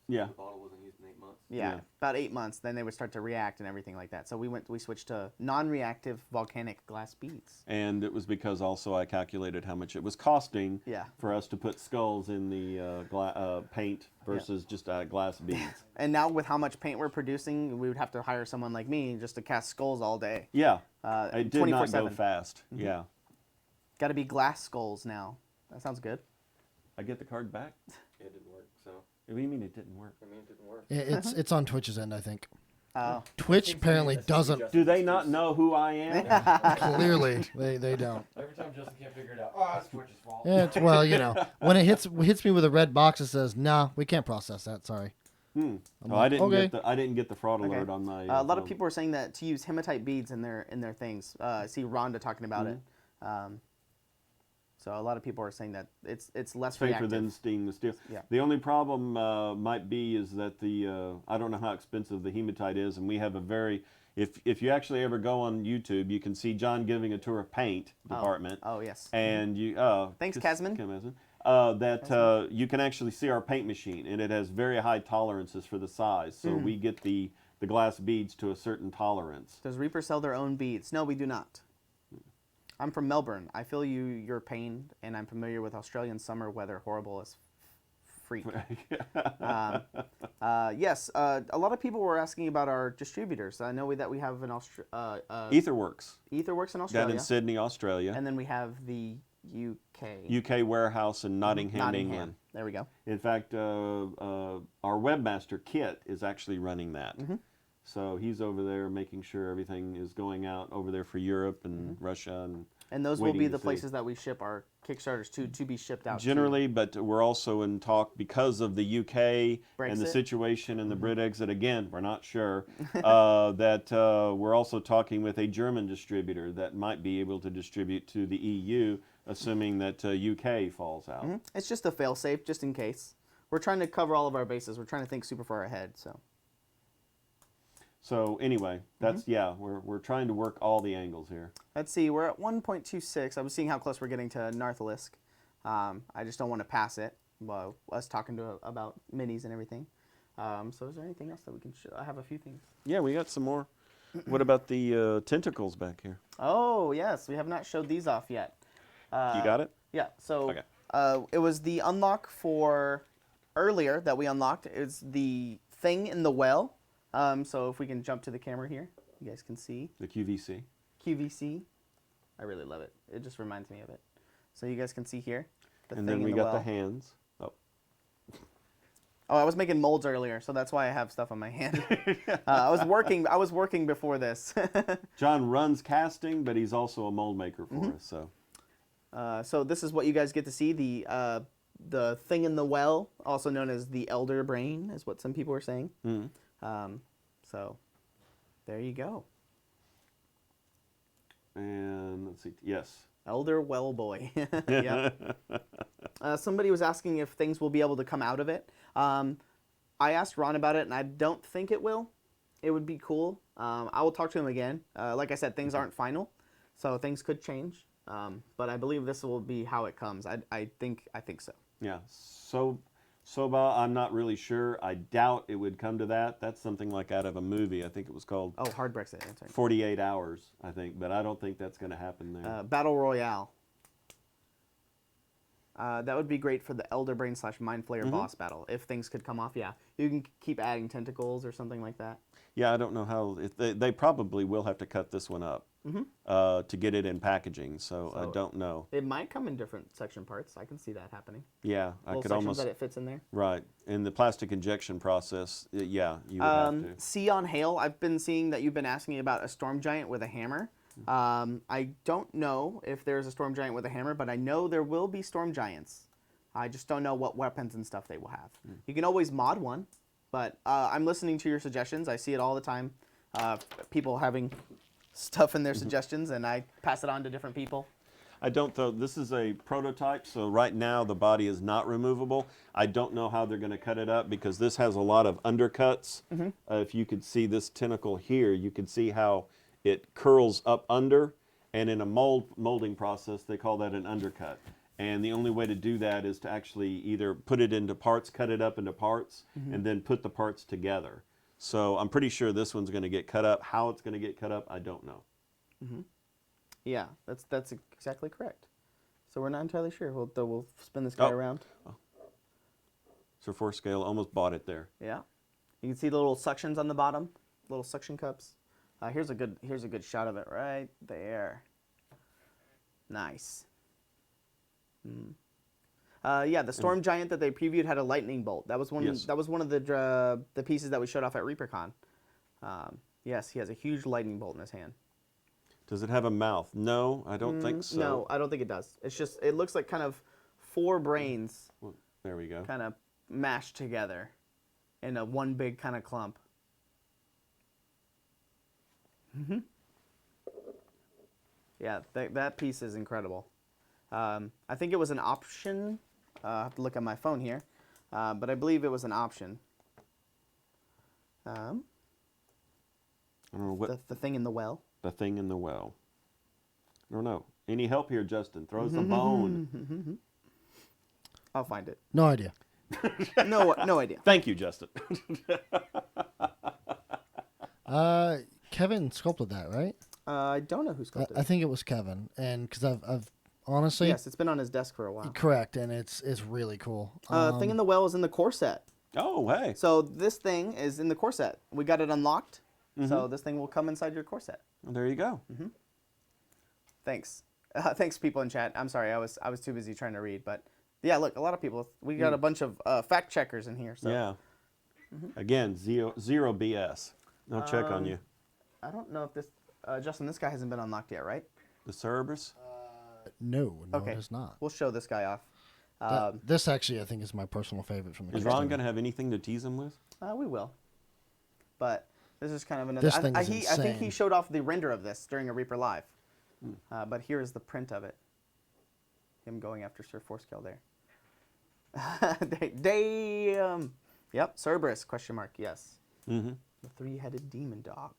Yeah. The bottle wasn't used in 8 months. Yeah, about 8 months. Then they would start to react and everything like that. So we switched to non-reactive volcanic glass beads. And it was because also I calculated how much it was costing for us to put skulls in the paint versus just glass beads. And now with how much paint we're producing, we would have to hire someone like me just to cast skulls all day. Yeah, it did not go 24/7. fast. Yeah. Got to be glass skulls now. That sounds good. I get the card back? It didn't work, so. What do you mean it didn't work? I mean, it didn't work. It's on Twitch's end, I think. Oh. Twitch apparently doesn't. Do they not know who I am? Clearly, they don't. Every time Justin can't figure it out, oh, it's Twitch's fault. Yeah, well, when it hits me with a red box that says, "Nah, we can't process that. Sorry." Oh, like, I didn't get the fraud Okay. alert on my. A lot of phone. people are saying that to use hematite beads in their things. I see Rhonda talking about it. So a lot of people are saying that it's less safer reactive. than stainless steel. Yeah. The only problem might be is that I don't know how expensive the hematite is, and we have a very. If you actually ever go on YouTube, you can see John giving a tour of paint department. Oh yes. And you. Thanks, just- Kazman. You can actually see our paint machine, and it has very high tolerances for the size. So we get the the glass beads to a certain tolerance. Does Reaper sell their own beads? No, we do not. I'm from Melbourne. I feel your pain, and I'm familiar with Australian summer weather, horrible as freak. Yes, a lot of people were asking about our distributors. I know that we have an Etherworks, Etherworks in down Australia, in Sydney, Australia. and then we have the UK. UK warehouse in Nottingham, England. There we go. In fact, our webmaster Kit is actually running that. So he's over there making sure everything is going out over there for Europe and Russia. And those will waiting be to the see. places that we ship our Kickstarters to be shipped out. Generally, but we're also in talk because of the UK and the Brexit? situation and the Brit exit. Again, we're not sure that we're also talking with a German distributor that might be able to distribute to the EU, assuming that UK falls out. It's just a fail-safe, just in case. We're trying to cover all of our bases. We're trying to think super far ahead. So anyway, that's we're trying to work all the angles here. Let's see. We're at 1.26. I was seeing how close we're getting to Narthalisk. I just don't want to pass it. Well, us talking about minis and everything. So is there anything else that we can show? I have a few things. Yeah, we got some more. What about the tentacles back here? Oh, yes. We have not showed these off yet. You got it? Yeah. So Okay. it was the unlock for earlier that we unlocked. It's the thing in the well. So if we can jump to the camera here, you guys can see. The QVC. QVC. I really love it. It just reminds me of it. So you guys can see here. The And thing then we in got well. the hands. Oh. Oh, I was making molds earlier, so that's why I have stuff on my hand. I was working before this. John runs casting, but he's also a mold maker for us. So. So this is what you guys get to see. The thing in the well, also known as the elder brain, is what some people are saying. So there you go. And let's see. Yes. Elder well boy. Yeah. Somebody was asking if things will be able to come out of it. I asked Ron about it, and I don't think it will. It would be cool. I will talk to him again. Like I said, things aren't final, so things could change. But I believe this will be how it comes. I think so. Yeah. Soba, I'm not really sure. I doubt it would come to that. That's something like out of a movie. I think it was called Oh, hard Brexit. That's right. 48 Hours, I think. But I don't think that's going to happen there. Battle Royale. That would be great for the Elder Brain / Mind Flayer boss battle. If things could come off, yeah. You can keep adding tentacles or something like that. Yeah, I don't know how. They probably will have to cut this one up to get it in packaging. So I don't know. It might come in different section parts. I can see that happening. Yeah, I Little could sections almost. that it fits in there. Right. In the plastic injection process, yeah, you would have to. Sea on Hail, I've been seeing that you've been asking me about a Storm Giant with a hammer. I don't know if there's a Storm Giant with a hammer, but I know there will be Storm Giants. I just don't know what weapons and stuff they will have. You can always mod one, but I'm listening to your suggestions. I see it all the time. People having stuff in their suggestions, and I pass it on to different people. I don't though. This is a prototype, so right now the body is not removable. I don't know how they're going to cut it up because this has a lot of undercuts. If you could see this tentacle here, you could see how it curls up under, and in a molding process, they call that an undercut. And the only way to do that is to actually either put it into parts, cut it up into parts, and then put the parts together. So I'm pretty sure this one's going to get cut up. How it's going to get cut up, I don't know. Yeah, that's exactly correct. So we're not entirely sure. We'll spin this guy around. So 4 scale almost bought it there. Yeah, you can see the little suctions on the bottom, little suction cups. Here's a good shot of it right there. Nice. Yeah, the Storm Giant that they previewed had a lightning bolt. That was one. Yes. That was one of the pieces that we showed off at ReaperCon. Yes, he has a huge lightning bolt in his hand. Does it have a mouth? No, I don't think so. No, I don't think it does. It's just it looks like kind of 4 brains Well, there we go. kind of mashed together in a one big kind of clump. Yeah, that piece is incredible. I think it was an option. I have to look at my phone here, but I believe it was an option. I don't know what The thing in the well. the thing in the well. I don't know. Any help here, Justin? Throw us a bone. I'll find it. No idea. No idea. Thank you, Justin. Kevin sculpted that, right? I don't know who sculpted I it. think it was Kevin, and because I've honestly Yes, it's been on his desk for a while. correct, and it's really cool. Thing in the Well is in the core set. Oh, hey. So this thing is in the core set. We got it unlocked. So this thing will come inside your core set. Well, there you go. Thanks. Thanks, people in chat. I'm sorry, I was too busy trying to read, but yeah, look, a lot of people. We got a bunch of fact checkers in here. So Yeah. Again, zero BS. I'll check on you. I don't know if this, Justin, this guy hasn't been unlocked yet, right? The Cerberus? No, Okay. it is not. We'll show this guy off. This actually, I think, is my personal favorite from the. Is Kickstarter. Ron going to have anything to tease him with? We will. But this is kind of another. This thing is I think he insane. showed off the render of this during a Reaper Live. But here is the print of it. Him going after Sir Forescale there. Damn. Yep, Cerberus, question mark, yes. Mm-hmm. The three-headed demon dog.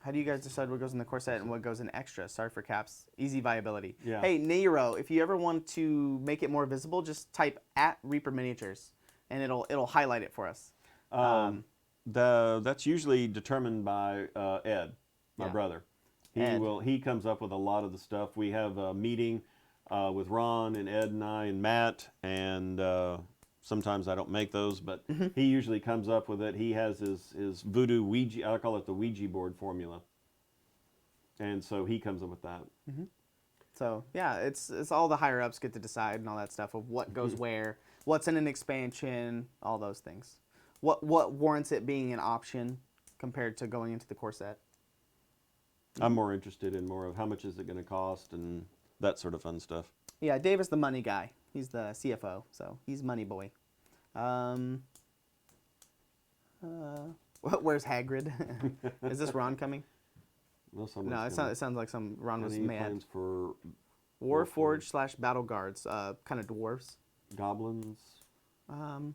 How do you guys decide what goes in the core set and what goes in extra? Sorry for caps. Easy viability. Yeah. Hey, Nero, if you ever want to make it more visible, just type @Reaper Miniatures, and it'll highlight it for us. That's usually determined by Ed, my Yeah. brother. Ed. He comes up with a lot of the stuff. We have a meeting with Ron and Ed and I and Matt, and sometimes I don't make those, but he usually comes up with it. He has his voodoo Ouija, I call it the Ouija board formula. And so he comes up with that. So yeah, it's all the higher ups get to decide and all that stuff of what goes where, what's in an expansion, all those things. What warrants it being an option compared to going into the core set. I'm more interested in more of how much is it going to cost and that sort of fun stuff. Yeah, Dave is the money guy. He's the CFO, so he's money boy. Where's Hagrid? Is this Ron coming? Well, No, it sounds like some Ron was Any mad. plans for Warforged / Battle Guards, kind of dwarves. goblins? Not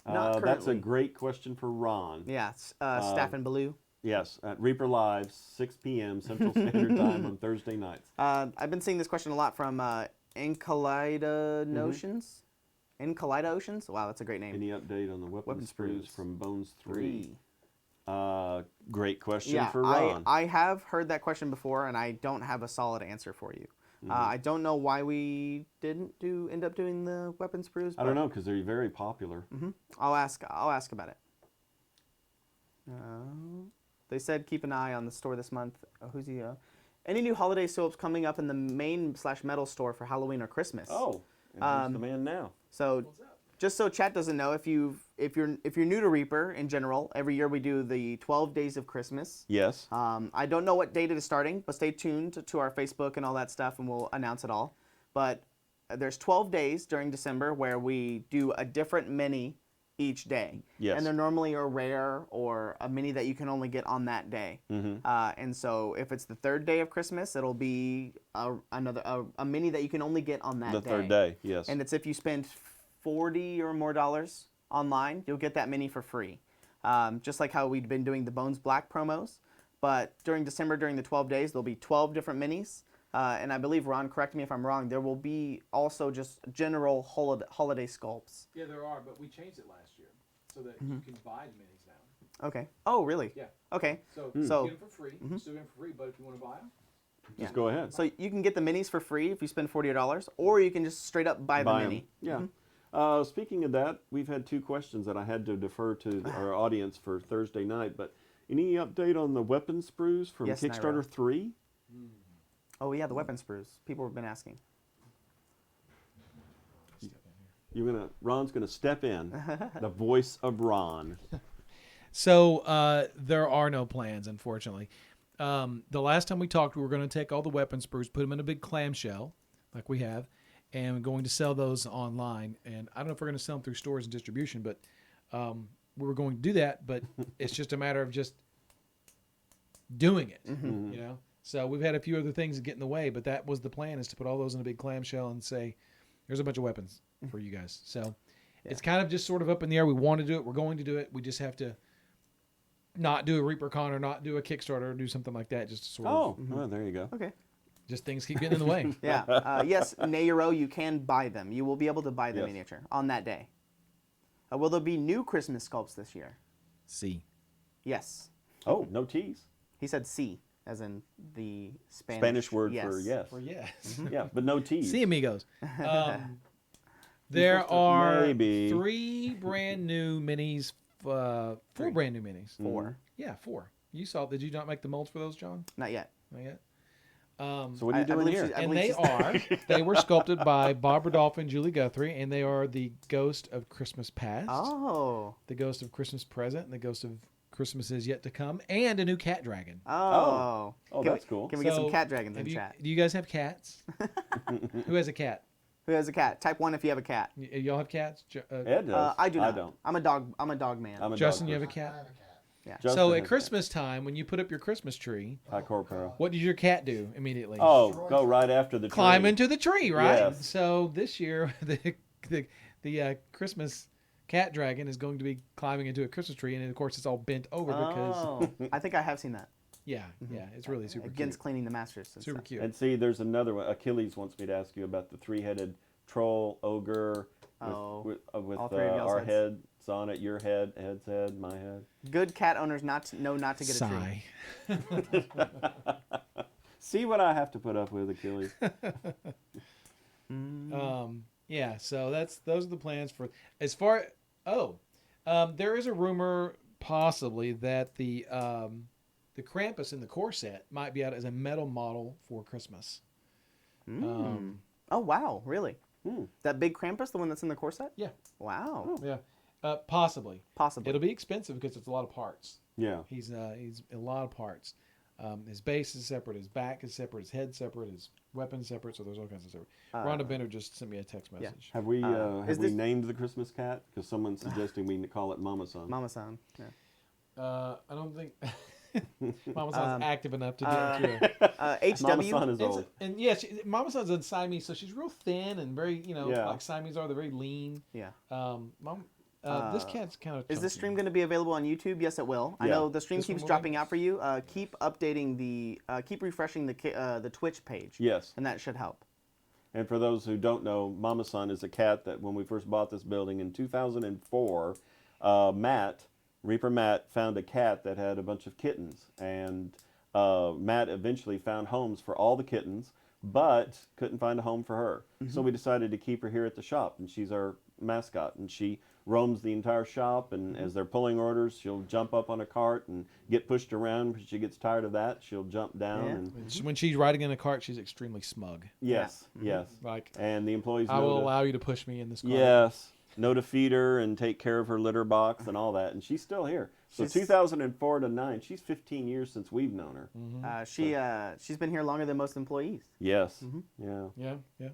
That's a currently. great question for Ron. Yeah, Staff and Baloo. Yes, at Reaper Live, 6 p.m. Central Standard Time on Thursday nights. I've been seeing this question a lot from Enkalida Notions. Enkalida Oceans? Wow, that's a great name. Any update on the weapon sprues sprues. from Bones 3? Great question Yeah, for Ron. I have heard that question before, and I don't have a solid answer for you. I don't know why we didn't end up doing the weapon sprues. I don't know, because they're very popular. I'll ask about it. They said keep an eye on the store this month. Who's he? Any new holiday soaps coming up in the main / metal store for Halloween or Christmas? Oh, and here's the man now. So, just so chat doesn't know, if you're new to Reaper in general, every year we do the 12 days of Christmas. Yes. I don't know what date it is starting, but stay tuned to our Facebook and all that stuff, and we'll announce it all. But there's 12 days during December where we do a different mini each day. Yes. And they're normally a rare or a mini that you can only get on that day. And so if it's the third day of Christmas, it'll be a mini that you can only get on that day. The third day, yes. And it's if you spend $40 or more online, you'll get that mini for free. Just like how we've been doing the Bones Black promos. But during December, during the 12 days, there'll be 12 different minis. And I believe, Ron, correct me if I'm wrong, there will be also just general holiday sculpts. Yeah, there are, but we changed it last year so that you can buy the minis now. Okay. Oh, really? Yeah. Okay. So, So- get them for free. Still get them for free, but if you want to buy them, Just go ahead. So you can get the minis for free if you spend $40, or you can just straight up buy the Buy 'em. mini. Yeah. Speaking of that, we've had two questions that I had to defer to our audience for Thursday night. But any update on the weapon sprues from Yes, Kickstarter Nairo. 3? Oh, yeah, the weapon sprues. People have been asking. Ron's gonna step in, the voice of Ron. So there are no plans, unfortunately. The last time we talked, we were going to take all the weapon sprues, put them in a big clamshell, like we have, and we're going to sell those online. And I don't know if we're going to sell them through stores and distribution, but we were going to do that. But it's just a matter of just doing it, you know. So we've had a few other things that get in the way, but that was the plan: is to put all those in a big clamshell and say, "Here's a bunch of weapons for you guys." So it's kind of just sort of up in the air. We want to do it. We're going to do it. We just have to not do a ReaperCon or not do a Kickstarter or do something like that. Just to sort of, Oh, well, there you go. Okay. just things keep getting in the way. Yeah. Yes, Nairo, you can buy them. You will be able to buy the Yes. miniature on that day. Will there be new Christmas sculpts this year? See. Yes. Oh, no tease. He said sí, as in the Spanish word for yes. For yes. Yeah, but no tease. See, amigos. There supposed to are maybe- 3 brand new minis. 4 brand new minis. 4. Yeah, 4. You saw? Did you not make the molds for those, John? Not yet. Not yet. So what are you doing believe here? she's- I And believe she's- they were sculpted by Bob Rodolph and Julie Guthrie, and they are the Ghost of Christmas Past, Oh. the Ghost of Christmas Present, and the Ghost of Christmas is Yet to Come, and a new cat dragon. Oh. Oh, Can that's cool. Can we get some So, cat dragons in Have you, chat? do you guys have cats? Who has a cat? Who has a cat? Type 1 if you have a cat. Y'all have cats? Ed does. I do not. I don't. I'm a dog man. I'm a Justin, dog you have a person. I cat? have a cat. Justin So has at a Christmas time, when you put up your Christmas tree, cat. Hi, Corporal. what does your cat do immediately? Oh, go right after the Climb tree. into the tree, right? Yes. So this year, the Christmas cat dragon is going to be climbing into a Christmas tree, and of course it's all bent over because Oh. I think I have seen that. yeah, it's really super Against cute. cleaning the masters. And Super stuff. cute. And see, there's another one. Achilles wants me to ask you about the 3-headed troll ogre with, Oh, with all 3 of y'all's our heads. heads on it, your head, Ed's head, my head. Good cat owners know not to get a tree. Sigh. See what I have to put up with, Achilles. Yeah, so those are the plans for as far. There is a rumor possibly that the Krampus in the core set might be out as a metal model for Christmas. Oh wow, really? Hmm. That big Krampus, the one that's in the core set? Yeah, Wow. yeah, possibly. Possibly. It'll be expensive because it's a lot of parts. Yeah. He's a lot of parts. His base is separate, his back is separate, his head separate, his weapons separate. So there's all kinds of separate. Rhonda Bender just sent me a text message. Have we is this- named the Christmas cat? Because someone's suggesting we call it Mama Son. Mama-san. Yeah. I don't think Mama Son's active enough to get into it. Mama HW. Son is old. And yeah, Mama Son's a Siamese, so she's real thin and very, Yeah. like Siamese are. They're very lean. Yeah. This cat's kind of. Is this stream going to be available on YouTube? Yes, it will. I Yeah. know the stream This one keeps will dropping be? out for you. Keep updating keep refreshing the Twitch page. Yes. And that should help. And for those who don't know, Mama Son is a cat that when we first bought this building in 2004, Reaper Matt found a cat that had a bunch of kittens. And Matt eventually found homes for all the kittens, but couldn't find a home for her. So we decided to keep her here at the shop, and she's our mascot. And she roams the entire shop, and as they're pulling orders, she'll jump up on a cart and get pushed around. When she gets tired of that, she'll jump down. Yeah. And When she's riding in a cart, she's extremely smug. yes, yes. Like, And the employees I know will to- allow you to push me in this cart. Yes. Know to feed her and take care of her litter box and all that. And she's still here. So She's- 2004 to 9, she's 15 years since we've known her. She's been here longer than most employees. Yes. Yeah. Yeah, yeah.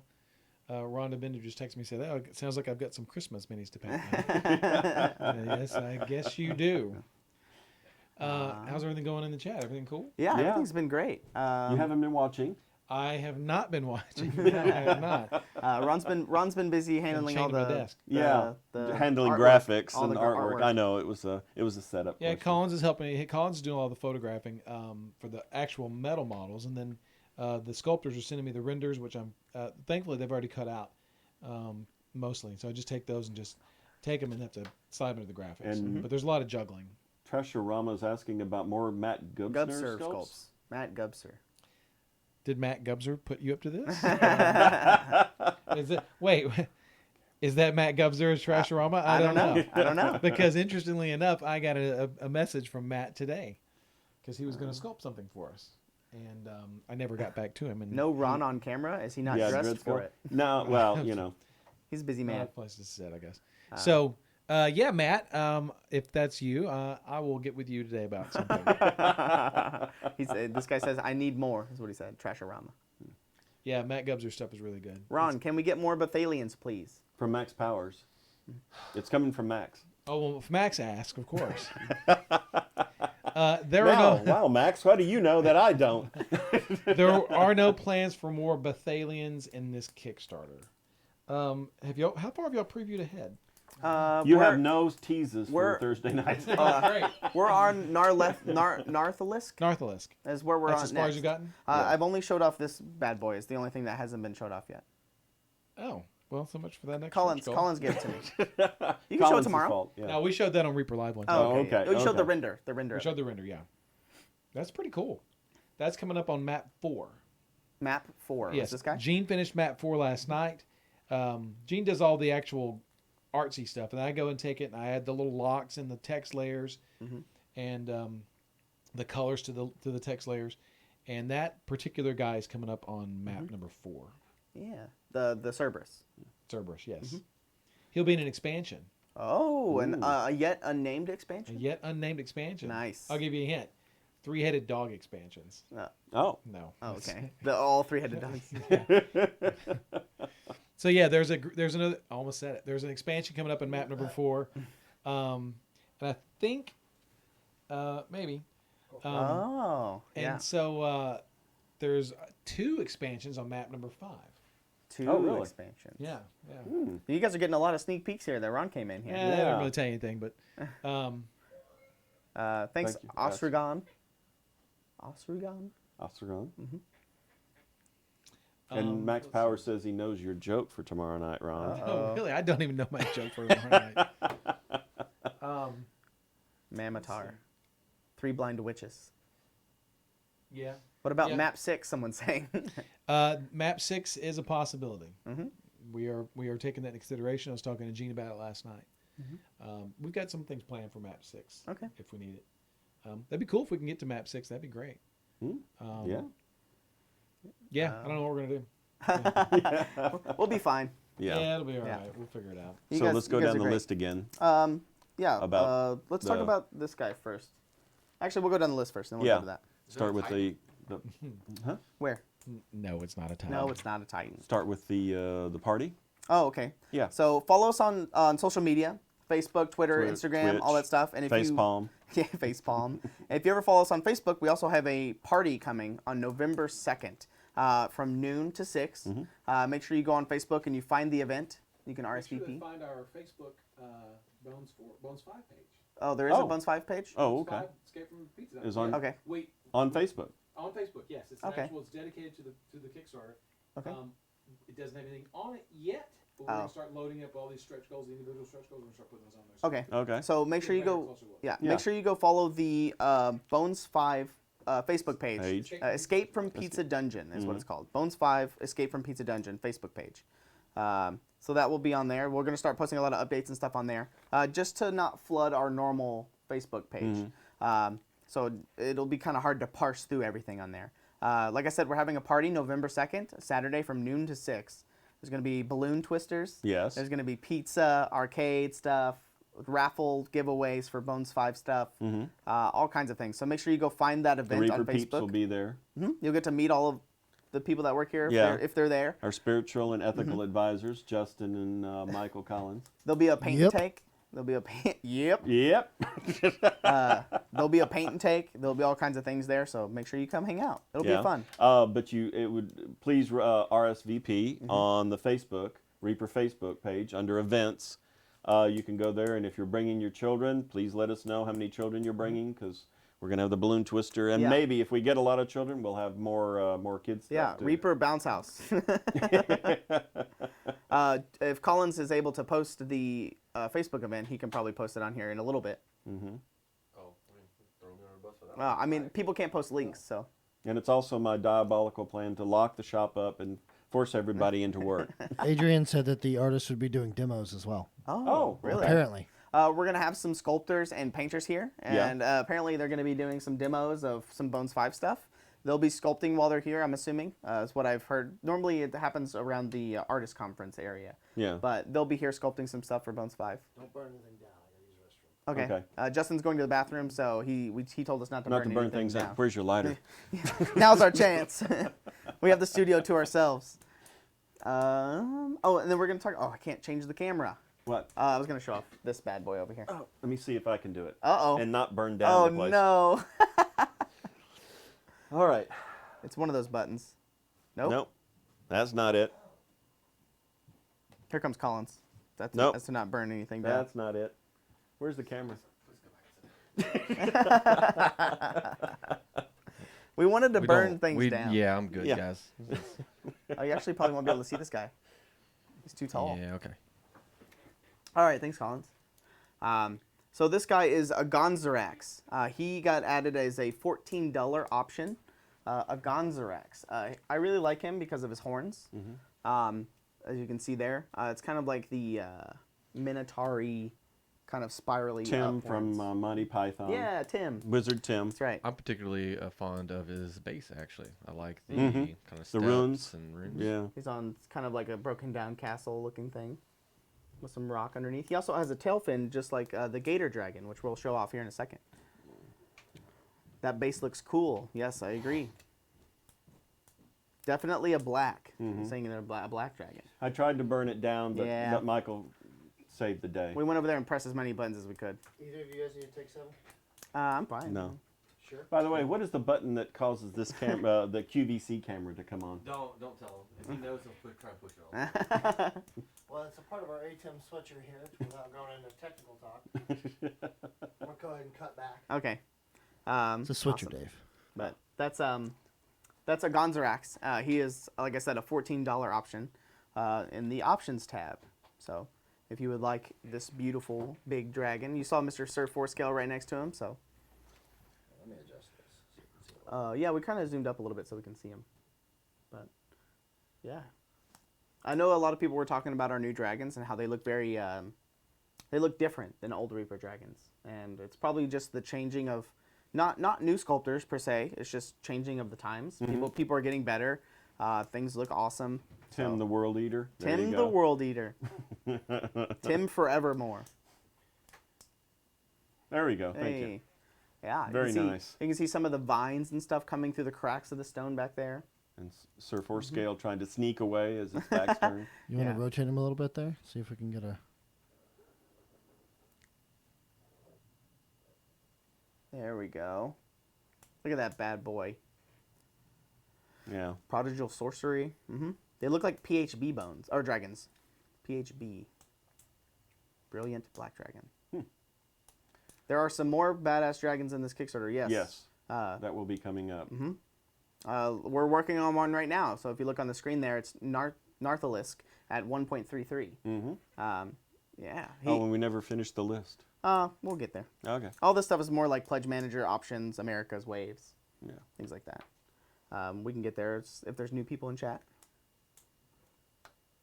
Rhonda Bender just texted me and said, "Oh, it sounds like I've got some Christmas minis to pack now." Yes, I guess you do. How's everything going in the chat? Everything cool? Yeah, Yeah. everything's been great. You haven't been watching? I have not been watching. I have not. Ron's been busy handling all chained to the my desk. Yeah. the Handling artwork, graphics all and the artwork. I know it was a setup. Yeah, question. Collins is helping me. Collins is doing all the photographing for the actual metal models, and then the sculptors are sending me the renders, which I'm thankfully they've already cut out mostly. So I just take those and just take them and have to slide them to the graphics. And- But there's a lot of juggling. Trasharama's asking about more Matt Gubsner Gubser sculpts. sculpts. Matt Gubser. Did Matt Gubser put you up to this? Is that Matt Gubser's Trasharama? I don't know. I don't know. Because interestingly enough, I got a message from Matt today because he was going to sculpt something for us, and I never got back to him. And No Ron on camera. Is he not dressed Grid for sculpt. it? No, well, you know. He's a busy man. place to sit, I guess. So. Yeah, Matt. If that's you, I will get with you today about something. This guy says, "I need more." Is what he said. Trasharama. Yeah, Matt Gubser's stuff is really good. Ron, can we get more Bathalians, please? From Max Powers. It's coming from Max. Oh well, if Max asks, of course. There are no Wow, Max, how do you know that I don't? there are no plans for more Bathalians in this Kickstarter. Have y'all? How far have y'all previewed ahead? You have no teases for we're- Thursday night. Great. We're on Narthalisk. Narthalisk. Is where we're That's on as far next. as you've gotten? I've only showed off this bad boy. It's the only thing that hasn't been showed off yet. Oh, Well, so much for that next Collins, stretch goal. Collins gave it to me. You can show it Collins' tomorrow. fault, yeah. No, we showed that on Reaper Live one time. Oh, Oh, okay. okay, You showed the okay. render. The render. We showed the render, yeah. That's pretty cool. That's coming up on map 4. Map 4. Yes, Is this guy? Gene finished map 4 last night. Gene does all the actual artsy stuff, and I go and take it, and I add the little locks and the text layers, and the colors to the text layers, and that particular guy is coming up on map number 4. Yeah. The Cerberus. Cerberus, yes. He'll be in an expansion, Oh, and a yet unnamed a expansion? yet unnamed expansion. Nice. I'll give you a hint: 3-headed dog expansions. Oh. No. Oh, okay. All 3-headed dogs. So yeah, there's another. I almost said it. There's an expansion coming up in map number 4, and I think maybe. Oh, And yeah. so there's 2 expansions on map number 5. 2 Oh, really? expansions. Yeah, yeah. You guys are getting a lot of sneak peeks here that Ron came in here. Yeah, I didn't really tell you anything, but Thanks, Thank you. Osragon. Osragon? Ostragon. And Max Power says he knows your joke for tomorrow night, Ron. oh, really? I don't even know my joke for tomorrow night. Mamatar. 3 blind witches. Yeah. What about Yeah. map 6, someone's saying? Map 6 is a possibility. We are taking that into consideration. I was talking to Gene about it last night. We've got some things planned for map 6. Okay. If we need it, that'd be cool if we can get to map 6. That'd be great. Yeah. Yeah. I don't know what we're gonna do. We'll be fine. Yeah. It'll be all right. Yeah. We'll figure it out. You So guys- let's go you guys down are the great. list again. Yeah. About let's talk the- about this guy first. Actually, we'll go down the list first, then we'll Yeah. go to that. Start with the Where? No, it's not a Titan. No, it's not a Titan. start with the party. Oh, okay. Yeah. So follow us on social media, Facebook, Twitter, Instagram, all Twitch, that stuff. And if Facepalm. Yeah, facepalm. If you ever follow us on Facebook, we also have a party coming on November 2nd from noon to 6. Make sure you go on Facebook and you find the event. You can Make sure to RSVP. find our Facebook Bones 5 page. Oh, there is a Oh. Bones 5 page? Oh, Bones okay. 5 Escape from Pizza Hut. Is on Okay. Wait, on Facebook. on Facebook, yes. It's Okay. It's dedicated to the Kickstarter. Okay. It doesn't have anything on it yet, but we're Oh. going to start loading up all these stretch goals, the individual stretch goals, and start putting those on there. So Okay. Okay. So make sure you Better, go. closer look. Yeah, Yeah. make sure you go follow the Bones 5 Facebook page. Page. Escape from Pizza Dungeon is what it's called. Bones 5 Escape from Pizza Dungeon Facebook page. So that will be on there. We're going to start posting a lot of updates and stuff on there, just to not flood our normal Facebook page. So it'll be kind of hard to parse through everything on there. Like I said, we're having a party November 2nd, Saturday from noon to 6. There's going to be balloon twisters. Yes. There's going to be pizza, arcade stuff, raffle giveaways for Bones 5 stuff, all kinds of things. So make sure you go find that The event Reaper on peeps will Facebook. be there. You'll get to meet all of the people that work here Yeah. if they're there. Our spiritual and ethical advisors, Justin and Michael Collins. There'll be a paint Yep. and take. There'll be a paint. Yep. Yep. There'll be a paint and take. There'll be all kinds of things there. So make sure you come hang out. It'll be fun. But it would please RSVP on the Facebook Reaper Facebook page under events. You can go there, and if you're bringing your children, please let us know how many children you're bringing, because we're gonna have the balloon twister, and Yeah. maybe if we get a lot of children, we'll have more kids. Yeah, Reaper Bounce House. If Collins is able to post the Facebook event, he can probably post it on here in a little bit. Oh, I mean, throw me on a bus for that. I mean, people can't post links, so. And it's also my diabolical plan to lock the shop up and force everybody into work. Adrian said that the artist would be doing demos as well. Oh, really? Apparently. We're going to have some sculptors and painters here, and apparently they're going to be doing some demos of some Bones 5 stuff. They'll be sculpting while they're here, I'm assuming, is what I've heard. Normally it happens around the artist conference area, Yeah. but they'll be here sculpting some stuff for Bones 5. Don't burn anything down. I gotta use the restroom. Okay. Okay. Justin's going to the bathroom, so he told us not to Not burn to burn anything things down. out. Where's your lighter? Now's our chance. We have the studio to ourselves. Oh, and then we're going to talk. Oh, I can't change the camera. What? I was going to show off this bad boy over here. Oh, let me see if I can do it. Uh-oh. And not burn down Oh, the place. no. All right. It's one of those buttons. Nope. Nope. That's not it. Here comes Collins. That's Nope. that's to not burn anything down. That's not it. Where's the camera? We wanted to We burn don't- things we- down. Yeah, I'm good, Yeah. guys. Oh, you actually probably won't be able to see this guy. He's too tall. Yeah, okay. All right, thanks, Collins. So this guy is a Gonzarax. He got added as a $14 option. A Gonzarax. I really like him because of his horns. As you can see there, it's kind of like the Minotaur-y kind of spirally. Tim from Monty Python. Yeah, Tim. Wizard Tim. That's right. I'm particularly fond of his base, actually. I like the kind of steps runes. and runes. Yeah. He's on kind of like a broken down castle looking thing with some rock underneath. He also has a tail fin just like the Gator Dragon, which we'll show off here in a second. That base looks cool. Yes, I agree. Definitely a black. I'm saying they're a black dragon. I tried to burn it down, but, Yeah. but Michael saved the day. We went over there and pressed as many buttons as we could. Either of you guys need to take some? I'm fine. No. Sure. By the way, what is the button that causes this camera, the QVC camera, to come on? Don't tell him. If he knows, he'll try and push it on. Well, it's a part of our ATEM switcher here, without going into technical talk. We'll go ahead and cut back. Okay. It's a switcher, awesome. Dave. But that's a Gonzarax. He is, like I said, a $14 option in the options tab. So if you would like this beautiful big dragon, you saw Mr. Sir 4 scale right next to him. So Let me adjust this. yeah, we kind of zoomed up a little bit so we can see him. But yeah, I know a lot of people were talking about our new dragons and how they look very they look different than old Reaper dragons, and it's probably just the changing of not new sculptors per se. It's just changing of the times. People are getting better. Things look awesome. Tim the World Eater. There Tim you the go. World Eater. Tim forevermore. There we go. Thank you. Yeah. you Very can see- nice. You can see some of the vines and stuff coming through the cracks of the stone back there. And Sir Four Scale trying to sneak away as his back's turned. You want Yeah. to rotate him a little bit there? See if we can get a... There we go. Look at that bad boy. Yeah. Prodigal sorcery. They look like PHB bones or dragons. PHB. Brilliant black dragon. There are some more badass dragons in this Kickstarter. Yes. Yes. Uh, That will be coming up. we're working on one right now. So if you look on the screen there, it's Narthalisk at 1.33. Yeah. Oh, and we never finished the list. We'll get there. Okay. All this stuff is more like Pledge Manager, options, America's Waves, Yeah. things like that. We can get there if there's new people in chat.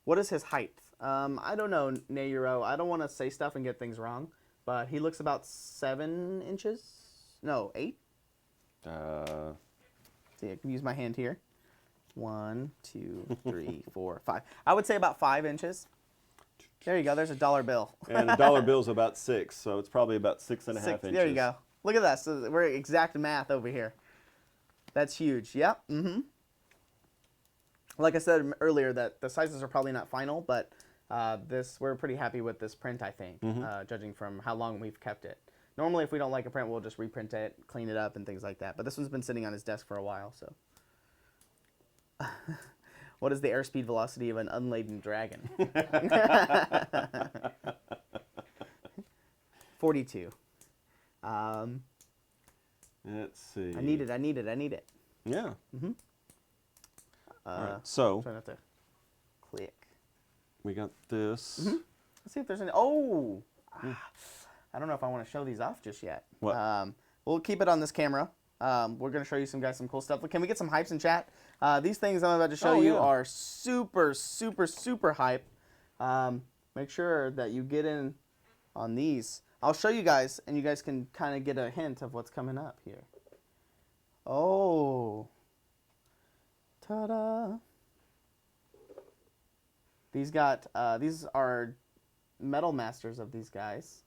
What is his height? I don't know, Nayuro. I don't want to say stuff and get things wrong, but he looks about 7 inches. No, 8. See, I can use my hand here. 1, 2, 3, 4, 5. I would say about 5 inches. There you go. There's a dollar bill. And a dollar bill's about 6, so it's probably about 6.5 inches. There you go. Look at that. So we're exact math over here. That's huge. Yep. Like I said earlier, that the sizes are probably not final, but we're pretty happy with this print, I think, judging from how long we've kept it. Normally, if we don't like a print, we'll just reprint it, clean it up, and things like that. But this one's been sitting on his desk for a while, so. What is the airspeed velocity of an unladen dragon? 42. Let's see. I need it. Yeah. All right. So Try not to click. we got this. Let's see if there's any. Oh! I don't know if I want to show these off just yet. What? We'll keep it on this camera. We're going to show you some cool stuff. Can we get some hypes in chat? These things I'm about to show you yeah. are super, super, super hype. Make sure that you get in on these. I'll show you guys, and you guys can kind of get a hint of what's coming up here. Oh. Ta-da. These are Metal Masters of these guys.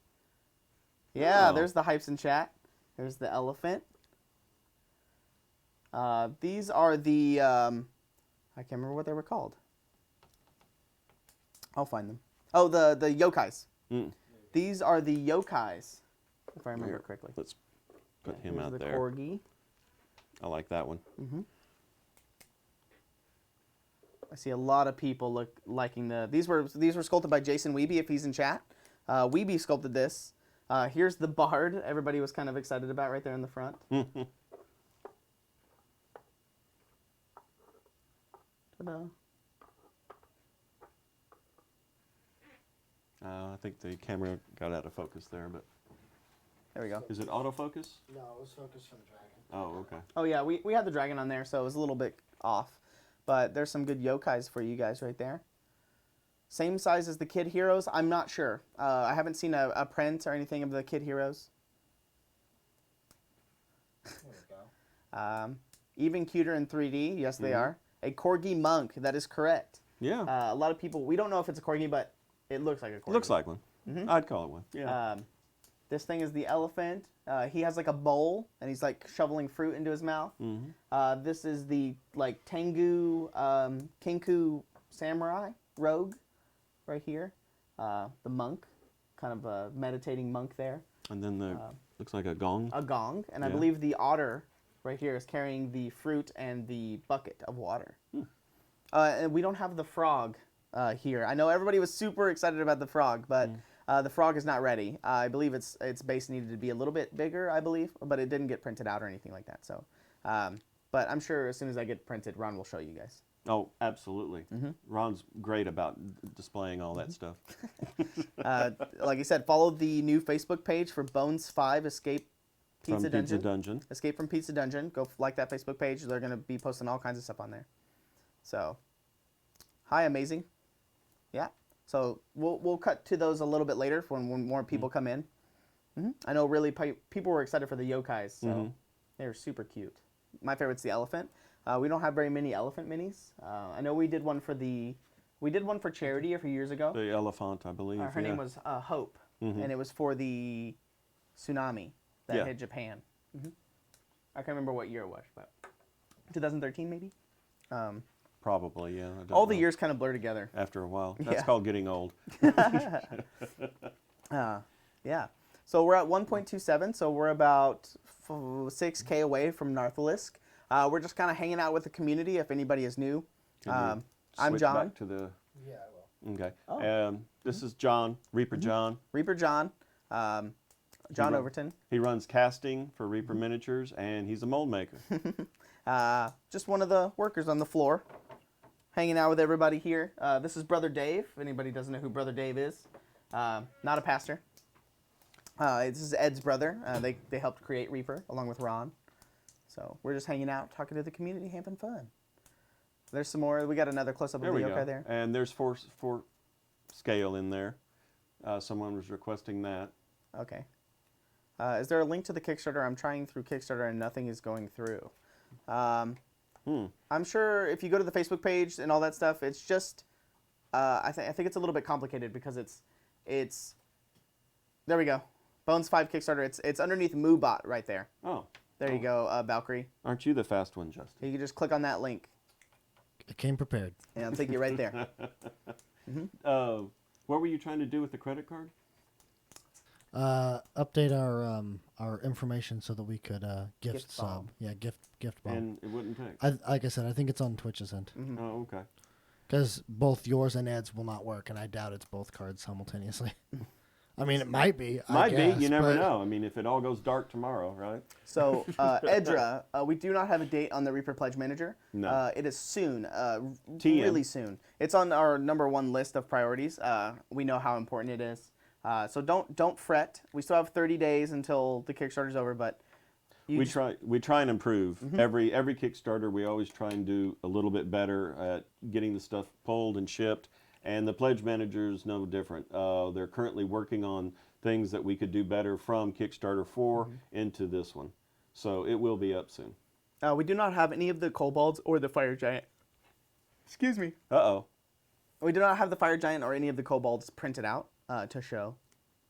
Yeah, Oh. there's the hypes in chat. There's the elephant. These are the, I can't remember what they were called. I'll find them. Oh, the yokais. These are the yokais, if I remember Here, correctly. Let's put Yeah, him here's out the there. corgi. I like that one. I see a lot of people liking these were sculpted by Jason Weeby if he's in chat. Weeby sculpted this. Here's the bard everybody was kind of excited about right there in the front. Ta-da. I think the camera got out of focus there, but There we go. is it autofocus? No, it was focused for the dragon. Oh, okay. Oh yeah, we had the dragon on there, so it was a little bit off. But there's some good yokais for you guys right there. Same size as the Kid Heroes? I'm not sure. I haven't seen a print or anything of the Kid Heroes. There we go. Even cuter in 3D. Yes, they are. A Corgi Monk. That is correct. Yeah. A lot of people, we don't know if it's a Corgi, but it looks like a Corgi. Looks like one. I'd call it one. Yeah. This thing is the elephant. He has like a bowl, and he's like shoveling fruit into his mouth. This is the like Tengu Kinku samurai rogue, right here. The monk, kind of a meditating monk there. And then the looks like a gong. A gong, and I Yeah. believe the otter right here is carrying the fruit and the bucket of water. And we don't have the frog here. I know everybody was super excited about the frog, but the frog is not ready. I believe its base needed to be a little bit bigger, I believe, but it didn't get printed out or anything like that. So, but I'm sure as soon as I get printed, Ron will show you guys. Oh, absolutely. Ron's great about displaying all that stuff. Like I said, follow the new Facebook page for Bones 5 Escape Pizza From Dungeon. Pizza Dungeon. Escape from Pizza Dungeon. Go like that Facebook page. They're going to be posting all kinds of stuff on there. So, hi, amazing. Yeah. So we'll cut to those a little bit later when more people come in. I know really people were excited for the yokais, so they're super cute. My favorite's the elephant. We don't have very many elephant minis. I know we did one for charity a few years ago. The elephant, I believe. Her name was Hope, and it was for the tsunami that hit Japan. I can't remember what year it was, but 2013 maybe. Probably, yeah. I don't All the know. years kind of blur together. After a while. That's Yeah. called getting old. Yeah. So we're at 1.27, so we're about 6K away from Narthalisk. We're just kind of hanging out with the community if anybody is new. I'm Switch John. Back to the, Yeah, I will. okay. Oh. This is John, Reaper John. Reaper John. John run- Overton. He runs casting for Reaper Miniatures, and he's a mold maker. Just one of the workers on the floor. Hanging out with everybody here. This is Brother Dave. If anybody doesn't know who Brother Dave is. Not a pastor. This is Ed's brother. They helped create Reaper along with Ron. So we're just hanging out, talking to the community, having fun. There's some more. We got another close-up There of the we go. yokai there. And there's four scale in there. Someone was requesting that. Okay. Is there a link to the Kickstarter? I'm trying through Kickstarter and nothing is going through. I'm sure if you go to the Facebook page and all that stuff, it's just, I think it's a little bit complicated because it's, there we go. Bones 5 Kickstarter. It's underneath MooBot right there. Oh. There you go, Valkyrie. Aren't you the fast one, Justin? You can just click on that link I came prepared. and it'll take you right there. What were you trying to do with the credit card? Update our information so that we could gift Gift sub. bomb. Yeah, gift bomb. And it wouldn't take. Like I said, I think it's on Twitch's end Oh, okay. because both yours and Ed's will not work, and I doubt it's both cards simultaneously. I mean, it might be. I Might guess, be. You never but- know. I mean, if it all goes dark tomorrow, right? So, Edra, we do not have a date on the Reaper Pledge Manager. No. It is soon, TM. really soon. It's on our #1 list of priorities. We know how important it is. So don't fret. We still have 30 days until the Kickstarter's over, but We try and improve. Every Kickstarter, we always try and do a little bit better at getting the stuff pulled and shipped. And the pledge manager is no different. They're currently working on things that we could do better from Kickstarter 4 into this one. So it will be up soon. we do not have any of the kobolds or the fire giant. Excuse me. Uh-oh. We do not have the fire giant or any of the kobolds printed out to show.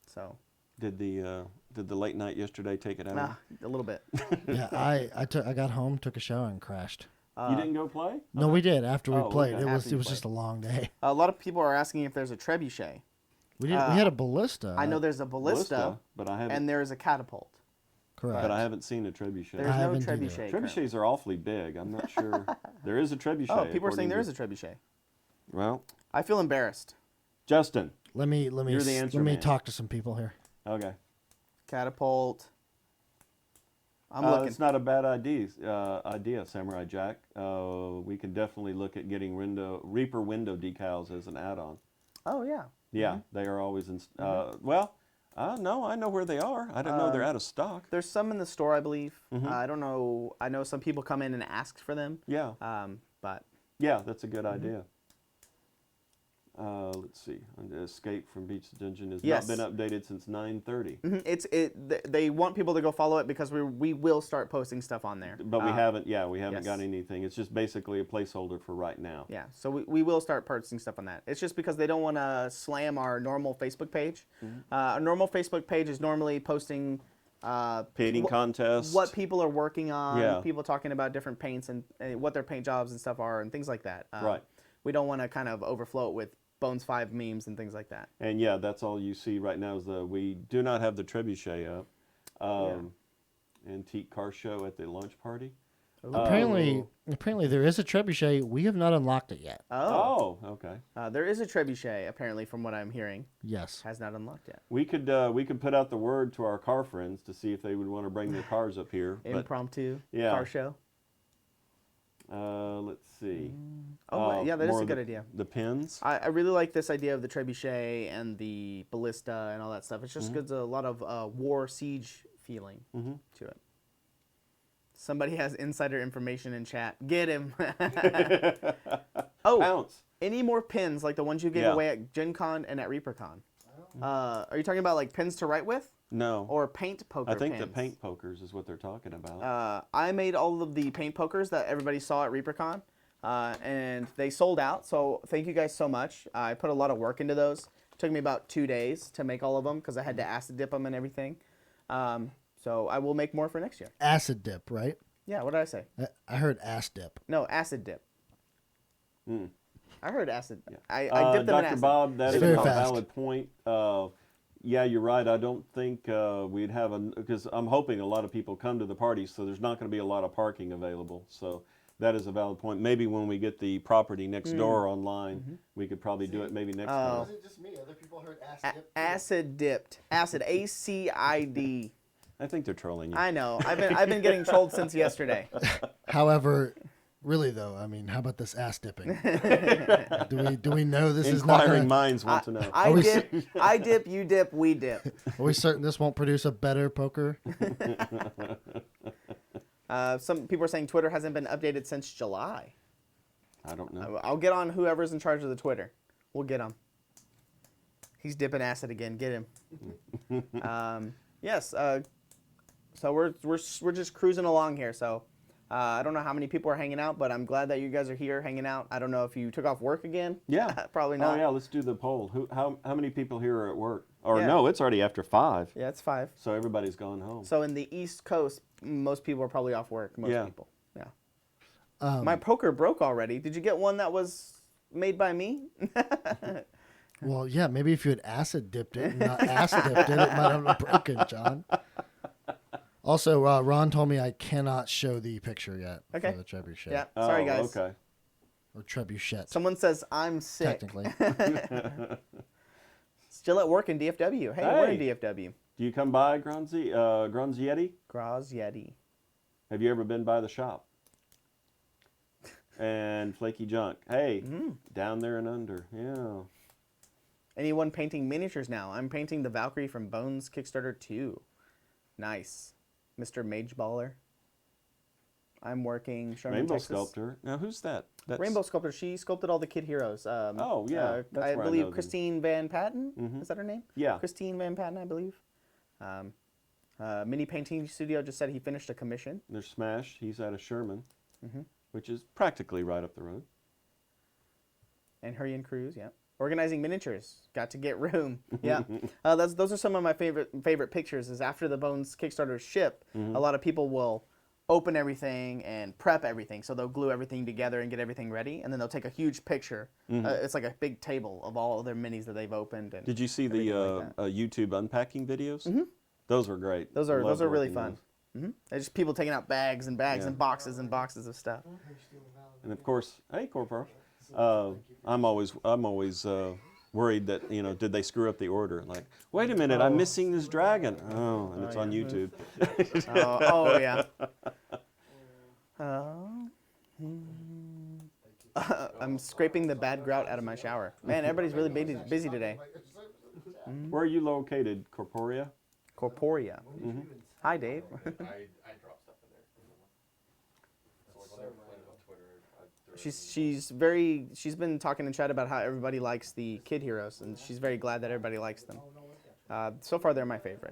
So, Did the late night yesterday take it out? a little bit. Yeah, I got home, took a shower, and crashed. You didn't go play? No, we did after we Oh, played. okay. It was After you just a long day. A lot of people are asking if there's a trebuchet. We had a ballista. I know there's a ballista, but I haven't. and there's a catapult. correct. But I haven't seen a trebuchet. There's I no haven't either. trebuchet. currently. Trebuchets are awfully big. I'm not sure. There is a trebuchet. Oh, people are saying according there is to- a trebuchet. Well, I feel embarrassed. Justin. Let me You're the answer let me man. talk to some people here. Okay. Catapult. I'm looking. It's not a bad idea, Samurai Jack. We can definitely look at getting Reaper window decals as an add-on. Oh yeah. Yeah, they are always in. Well, no, I know where they are. I didn't know they're out of stock. There's some in the store, I believe. I don't know. I know some people come in and ask for them. Yeah, But yeah, that's a good idea. Let's see. Escape from Beach Dungeon has Yes. not been updated since 9:30. they want people to go follow it because we will start posting stuff on there. But we haven't. Yeah, we haven't got yes. anything. It's just basically a placeholder for right now. Yeah, so we will start posting stuff on that. It's just because they don't want to slam our normal Facebook page. Our normal Facebook page is normally posting Painting contests. what people are working on, Yeah. people talking about different paints and what their paint jobs and stuff are and things like that. Right. We don't want to kind of overflow it with Bones 5 memes and things like that. And yeah, that's all you see right now is we do not have the trebuchet up. Antique car show at the launch party. Apparently there is a trebuchet. We have not unlocked it yet. Oh, okay. There is a trebuchet, apparently, from what I'm hearing. Yes. Has not unlocked yet. We could put out the word to our car friends to see if they would want to bring their cars up here. But, Impromptu yeah. car show. let's see. Yeah, that is more a of good idea. The pins. I really like this idea of the trebuchet and the ballista and all that stuff. It just gives a lot of war siege feeling to it. Somebody has insider information in chat. Get him. Pounce. Any more pins like the ones you gave away at Gen Con and at ReaperCon? Are you talking about like pins to write with? No. Or paint poker I think pins? the paint pokers is what they're talking about. I made all of the paint pokers that everybody saw at ReaperCon, and they sold out. So thank you guys so much. I put a lot of work into those. It took me about 2 days to make all of them because I had to acid dip them and everything. So I will make more for next year. Acid dip, right? Yeah, what did I say? I heard ass dip. No, acid dip. I heard acid. Yeah. I dipped them in Dr. acid. Bob, that is Very a fast. valid point. Yeah, you're right. I don't think we'd have because I'm hoping a lot of people come to the party, so there's not going to be a lot of parking available. So that is a valid point. Maybe when we get the property next door online, we could probably do it maybe next time. Wasn't just me. Other people heard ass dip. Acid dipped. Acid. ACID. I think they're trolling you. I know. I've been getting trolled since yesterday. However, really though, I mean, how about this ass dipping? do we know this is not Inquiring gonna, minds want to know. I dip, you dip, we dip. Are we certain this won't produce a better poker? Some people are saying Twitter hasn't been updated since July. I don't know. I'll get on whoever's in charge of the Twitter. We'll get him. He's dipping acid again. Get him. Yes. So we're just cruising along here. So I don't know how many people are hanging out, but I'm glad that you guys are here hanging out. I don't know if you took off work again. Yeah. Probably not. Oh yeah, let's do the poll. How many people here are at work? Or Yeah. no, it's already after 5. Yeah, it's 5. So everybody's gone home. So in the East Coast, most people are probably off work. Most Yeah. people. Yeah. My poker broke already. Did you get one that was made by me? Well, yeah, maybe if you had acid dipped it and not ass dipped it, it might have broken, John. Also, Ron told me I cannot show the picture yet Okay. for the trebuchet. Yeah. Sorry, guys. Okay. Or trebuchet, Someone says I'm sick. technically. Still at work in DFW. Hey, we're in Hey. DFW. Do you come by Gronzietti? Graz Yeti. Have you ever been by the shop? And Flaky Junk. Hey, down there and under. Yeah. Anyone painting miniatures now? I'm painting the Valkyrie from Bones Kickstarter 2. Nice. Mr. Mage Baller. I'm working Sherman, Rainbow Texas. Sculptor. Now, who's that? That's, Rainbow Sculptor. She sculpted all the kid heroes. Oh, yeah. That's I where I believe know them. Christine Van Patten. Is that her name? Yeah. Christine Van Patten, I believe. Mini Painting Studio just said he finished a commission. There's Smash. He's out of Sherman, which is practically right up the road. And Hurricane Cruise, yeah. Organizing miniatures. Got to get room. Yeah. Those are some of my favorite pictures is after the Bones Kickstarter ship, a lot of people will open everything and prep everything. So they'll glue everything together and get everything ready. And then they'll take a huge picture. It's like a big table of all of their minis that they've opened. And Did you see the everything like YouTube unpacking videos? Those were great. Those are Loved really working fun. There's just people taking out bags and bags Yeah. and boxes of stuff. And of course, hey Corporal, I'm always worried that did they screw up the order? Like, wait a minute, I'm missing this dragon. Oh, and it's on YouTube. Oh yeah. I'm scraping the bad grout out of my shower. Man, everybody's really busy today. Where are you located, Corporea? Corporea. Hi, Dave. I drop stuff in there. So whenever playing on Twitter, I throw it in. She's been talking in chat about how everybody likes the kid heroes, and she's very glad that everybody likes them. So far, they're my favorite.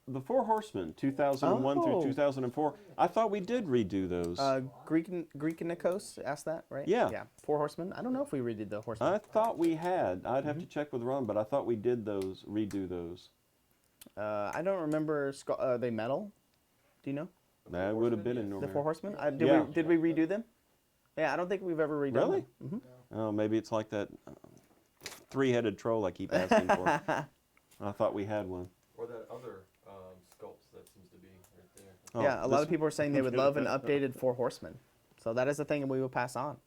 The Four Horsemen, 2001 Oh. through 2004. I thought we did redo those. Greek Nikos asked that, right? Yeah. Yeah. 4 Horsemen. I don't know if we redid the Horsemen. I thought we had. I'd have to check with Ron, but I thought we did redo those. I don't remember. Are they metal? Do you know? That would have been in The Norman. 4 Horsemen? Yeah. Did we redo them? Yeah, I don't think we've ever redone Really? them. Oh, maybe it's like that three-headed troll I keep asking for. I thought we had one. Or that other sculpt that seems to be right there. Oh, Yeah, a lot this- of people are saying they would love an updated 4 Horsemen. So that is a thing we will pass on.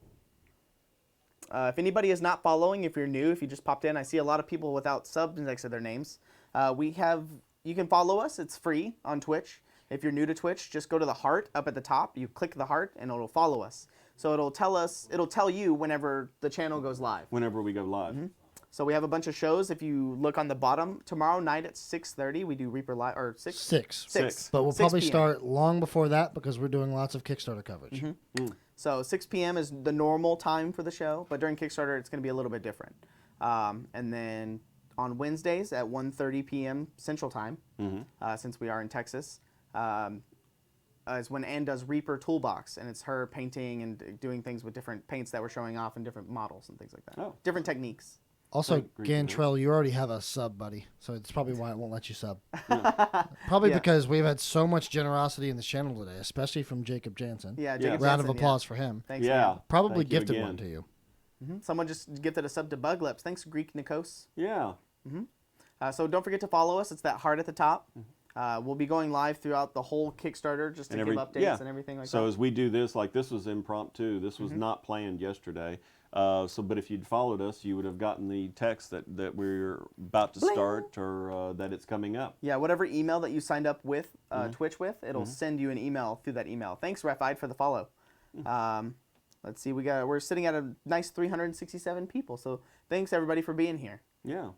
If anybody is not following, if you're new, if you just popped in, I see a lot of people without subs next to their names. You can follow us. It's free on Twitch. If you're new to Twitch, just go to the heart up at the top. You click the heart and it'll follow us. So it'll tell you whenever the channel goes live. Whenever we go live. So we have a bunch of shows. If you look on the bottom, tomorrow night at 6:30, we do Reaper Live, or 6? 6. 6. But we'll 6 probably p.m. start long before that because we're doing lots of Kickstarter coverage. So 6 p.m. is the normal time for the show, but during Kickstarter, it's going to be a little bit different. And then on Wednesdays at 1:30 p.m. Central Time, since we are in Texas, is when Ann does Reaper Toolbox, and it's her painting and doing things with different paints that we're showing off and different models and things like that. Oh. Different techniques. Also, Great. Gantrell, you already have a sub, buddy. So it's probably why it won't let you sub. Probably because we've had so much generosity in this channel today, especially from Jacob Jansen. Yeah, Jacob Round of Jansen, applause for him. Thanks. Yeah. man. Probably Thank you gifted again. one to you. Someone just gifted a sub to Bug Lips. Thanks, Greek Nikos. Yeah. So don't forget to follow us. It's that heart at the top. We'll be going live throughout the whole Kickstarter just to give updates and everything like So that. as we do this, like this was impromptu. This was not planned yesterday. But if you'd followed us, you would have gotten the text that we're about to start or that it's coming up. Yeah, whatever email that you signed up with Twitch with, it'll send you an email through that email. Thanks, Refide, for the follow. Let's see, we're sitting at a nice 367 people. So thanks everybody for being here. Yeah.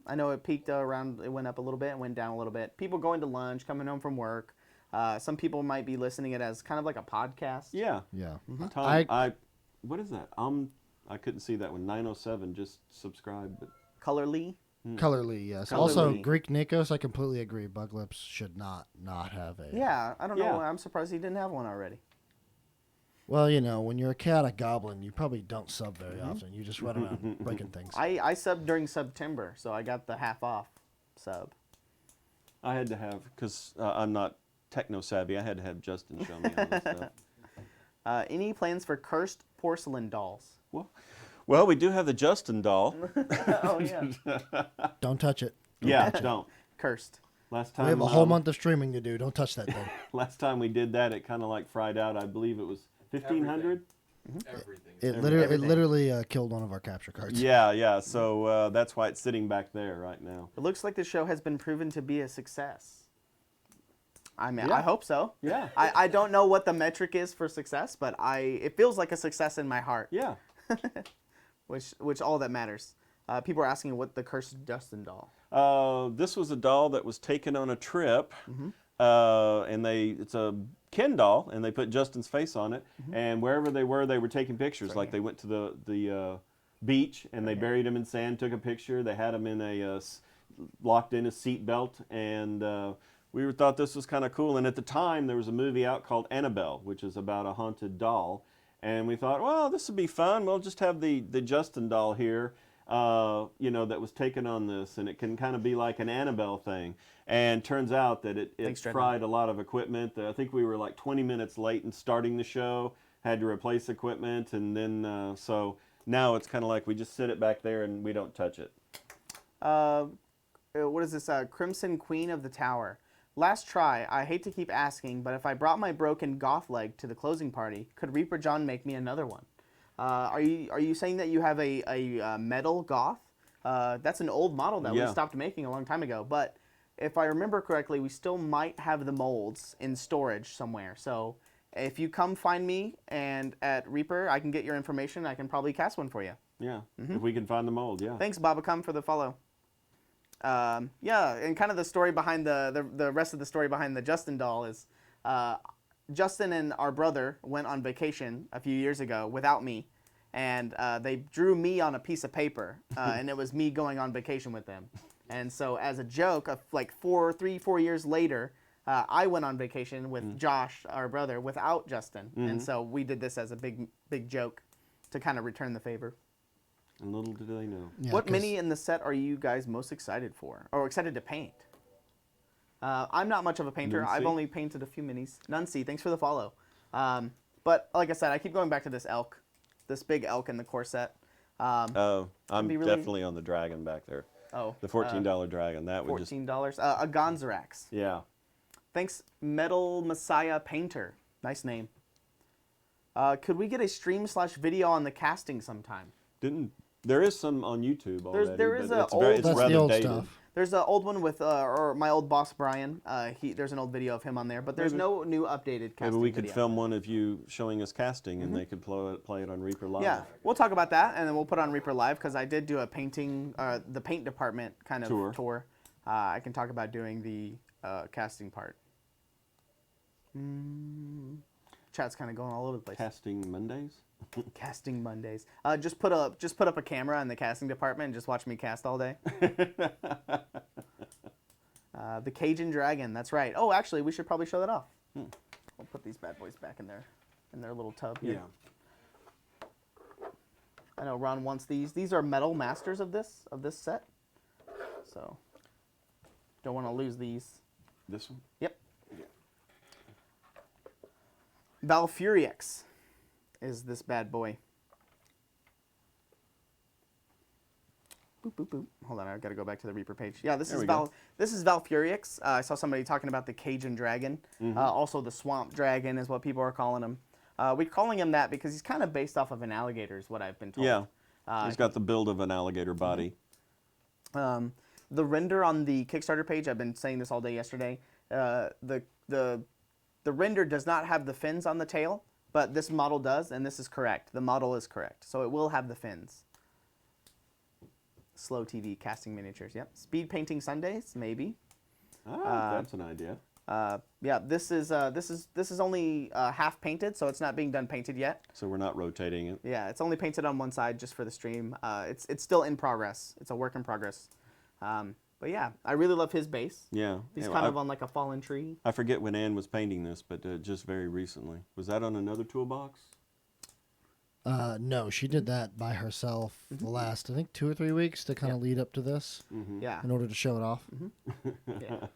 I know it peaked around, it went up a little bit, and went down a little bit. People going to lunch, coming home from work. Some people might be listening it as kind of like a podcast. Yeah. Yeah. Tom, what is that? I couldn't see that one. 907. Just subscribe. But Colorly. Colorly, yes. Colorly. Also, Greek Nikos, I completely agree. Bug Lips should not have a... Yeah, I don't know. Yeah. I'm surprised he didn't have one already. Well, you know, when you're a cat, a goblin, you probably don't sub very often. You just run around breaking things. I subbed during September, so I got the half off sub. I had to have, because I'm not techno savvy, I had to have Justin show me all this stuff. Any plans for cursed porcelain dolls? Well, we do have the Justin doll. Oh, yeah. Don't touch it. Yeah, don't. Cursed. Last We time have a whole month of streaming to do. Don't touch that thing. Last time we did that, it kind of like fried out. I believe it was 1,500. Everything. It Everything. literally killed one of our capture cards. Yeah. So that's why it's sitting back there right now. It looks like the show has been proven to be a success. I mean, Yeah. I hope so. Yeah. I don't know what the metric is for success, but it feels like a success in my heart, Yeah. which all that matters. People are asking what the cursed Justin doll. This was a doll that was taken on a trip, and it's a Ken doll, and they put Justin's face on it, and wherever they were taking pictures. Like they went to the beach, and they buried him in sand, took a picture. They had him in locked in a seat belt, and we thought this was kind of cool. And at the time, there was a movie out called Annabelle, which is about a haunted doll, and we thought, well, this would be fun. We'll just have the Justin doll here. That was taken on this, and it can kind of be like an Annabelle thing. And turns out that it Thanks, Trevor. fried a lot of equipment. I think we were like 20 minutes late in starting the show, had to replace equipment, and then so now it's kind of like we just sit it back there and we don't touch it. What is this? Crimson Queen of the Tower. Last try. I hate to keep asking, but if I brought my broken goth leg to the closing party, could Reaper John make me another one? Are you saying that you have a metal goth? That's an old model that we Yeah. stopped making a long time ago. But if I remember correctly, we still might have the molds in storage somewhere. So if you come find me and at Reaper, I can get your information. I can probably cast one for you. Yeah, if we can find the mold, yeah. Thanks, Babacom, for the follow. Yeah, and kind of the story behind the rest of the story behind the Justin doll is Justin and our brother went on vacation a few years ago without me, and they drew me on a piece of paper, and it was me going on vacation with them. And so as a joke, of like 4 years later, I went on vacation with Josh, our brother, without Justin. And so we did this as a big joke to kind of return the favor. And little did they know. Yeah, What 'cause- mini in the set are you guys most excited for, or excited to paint? I'm not much of a painter. Nuncy? I've only painted a few minis. Nuncy, thanks for the follow. But like I said, I keep going back to this elk, this big elk in the core set. Oh, I'm be really- definitely on the dragon back there. Oh, The $14 dragon. That would just. $14. A Gonzarax. Yeah. Thanks, Metal Messiah Painter. Nice name. Could we get a stream/video on the casting sometime? There is some on YouTube already. there is but a it's old- very, it's That's rather the old dated. stuff. There's an old one with or my old boss Brian. There's an old video of him on there, but there's Maybe- no new updated casting Maybe we could video. film one of you showing us casting, and they could play it on Reaper Live. Yeah, we'll talk about that, and then we'll put on Reaper Live because I did do a painting, the paint department kind of tour. I can talk about doing the casting part. Chat's kind of going all over the place. Casting Mondays. Casting Mondays. Just put up a camera in the casting department and just watch me cast all day. The Cajun Dragon. That's right. Oh, actually, we should probably show that off. We'll put these bad boys back in their little tub here. Yeah. I know Ron wants these. These are metal masters of this set. So don't want to lose these. This one. Yep. Valfurix is this bad boy. Boop, boop, boop. Hold on, I've got to go back to the Reaper page. Yeah, this There is we go. This is Valfurix. I saw somebody talking about the Cajun Dragon. Also, the Swamp Dragon is what people are calling him. We're calling him that because he's kind of based off of an alligator, is what I've been told. Yeah. He's got the build of an alligator body. The render on the Kickstarter page, I've been saying this all day yesterday. The render does not have the fins on the tail, but this model does, and this is correct. The model is correct, so it will have the fins. Slow TV casting miniatures. Yep. Speed painting Sundays, maybe. That's an idea. Yeah. This is only half painted, so it's not being done painted yet. So we're not rotating it. Yeah, it's only painted on one side just for the stream. It's still in progress. It's a work in progress. But yeah, I really love his base. Yeah. He's Yeah, kind of on like a fallen tree. I forget when Ann was painting this, but just very recently. Was that on another toolbox? No, she did that by herself the last, I think, 2 or 3 weeks to kind of lead up to this Yeah. in order to show it off. Yeah.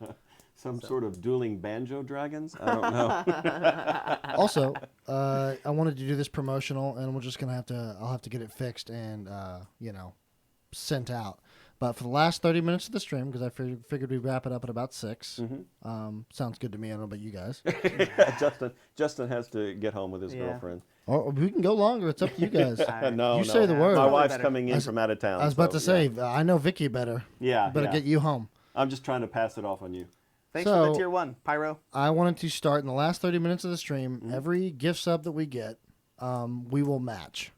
Some sort of dueling banjo dragons? I don't know. Also, I wanted to do this promotional, and we're just gonna I'll have to get it fixed and sent out. But for the last 30 minutes of the stream, because I figured we'd wrap it up at about 6. Sounds good to me. I don't know about you guys. Justin has to get home with his Yeah. girlfriend. Or we can go longer. It's up to you guys. No, You say the Yeah, word. My probably wife's better. coming in from out of town. I was about so, to say, I know Vicky better. Yeah. Better yeah. get you home. I'm just trying to pass it off on you. Thanks for the So- tier 1, Pyro. I wanted to start in the last 30 minutes of the stream. Every gift sub that we get, we will match.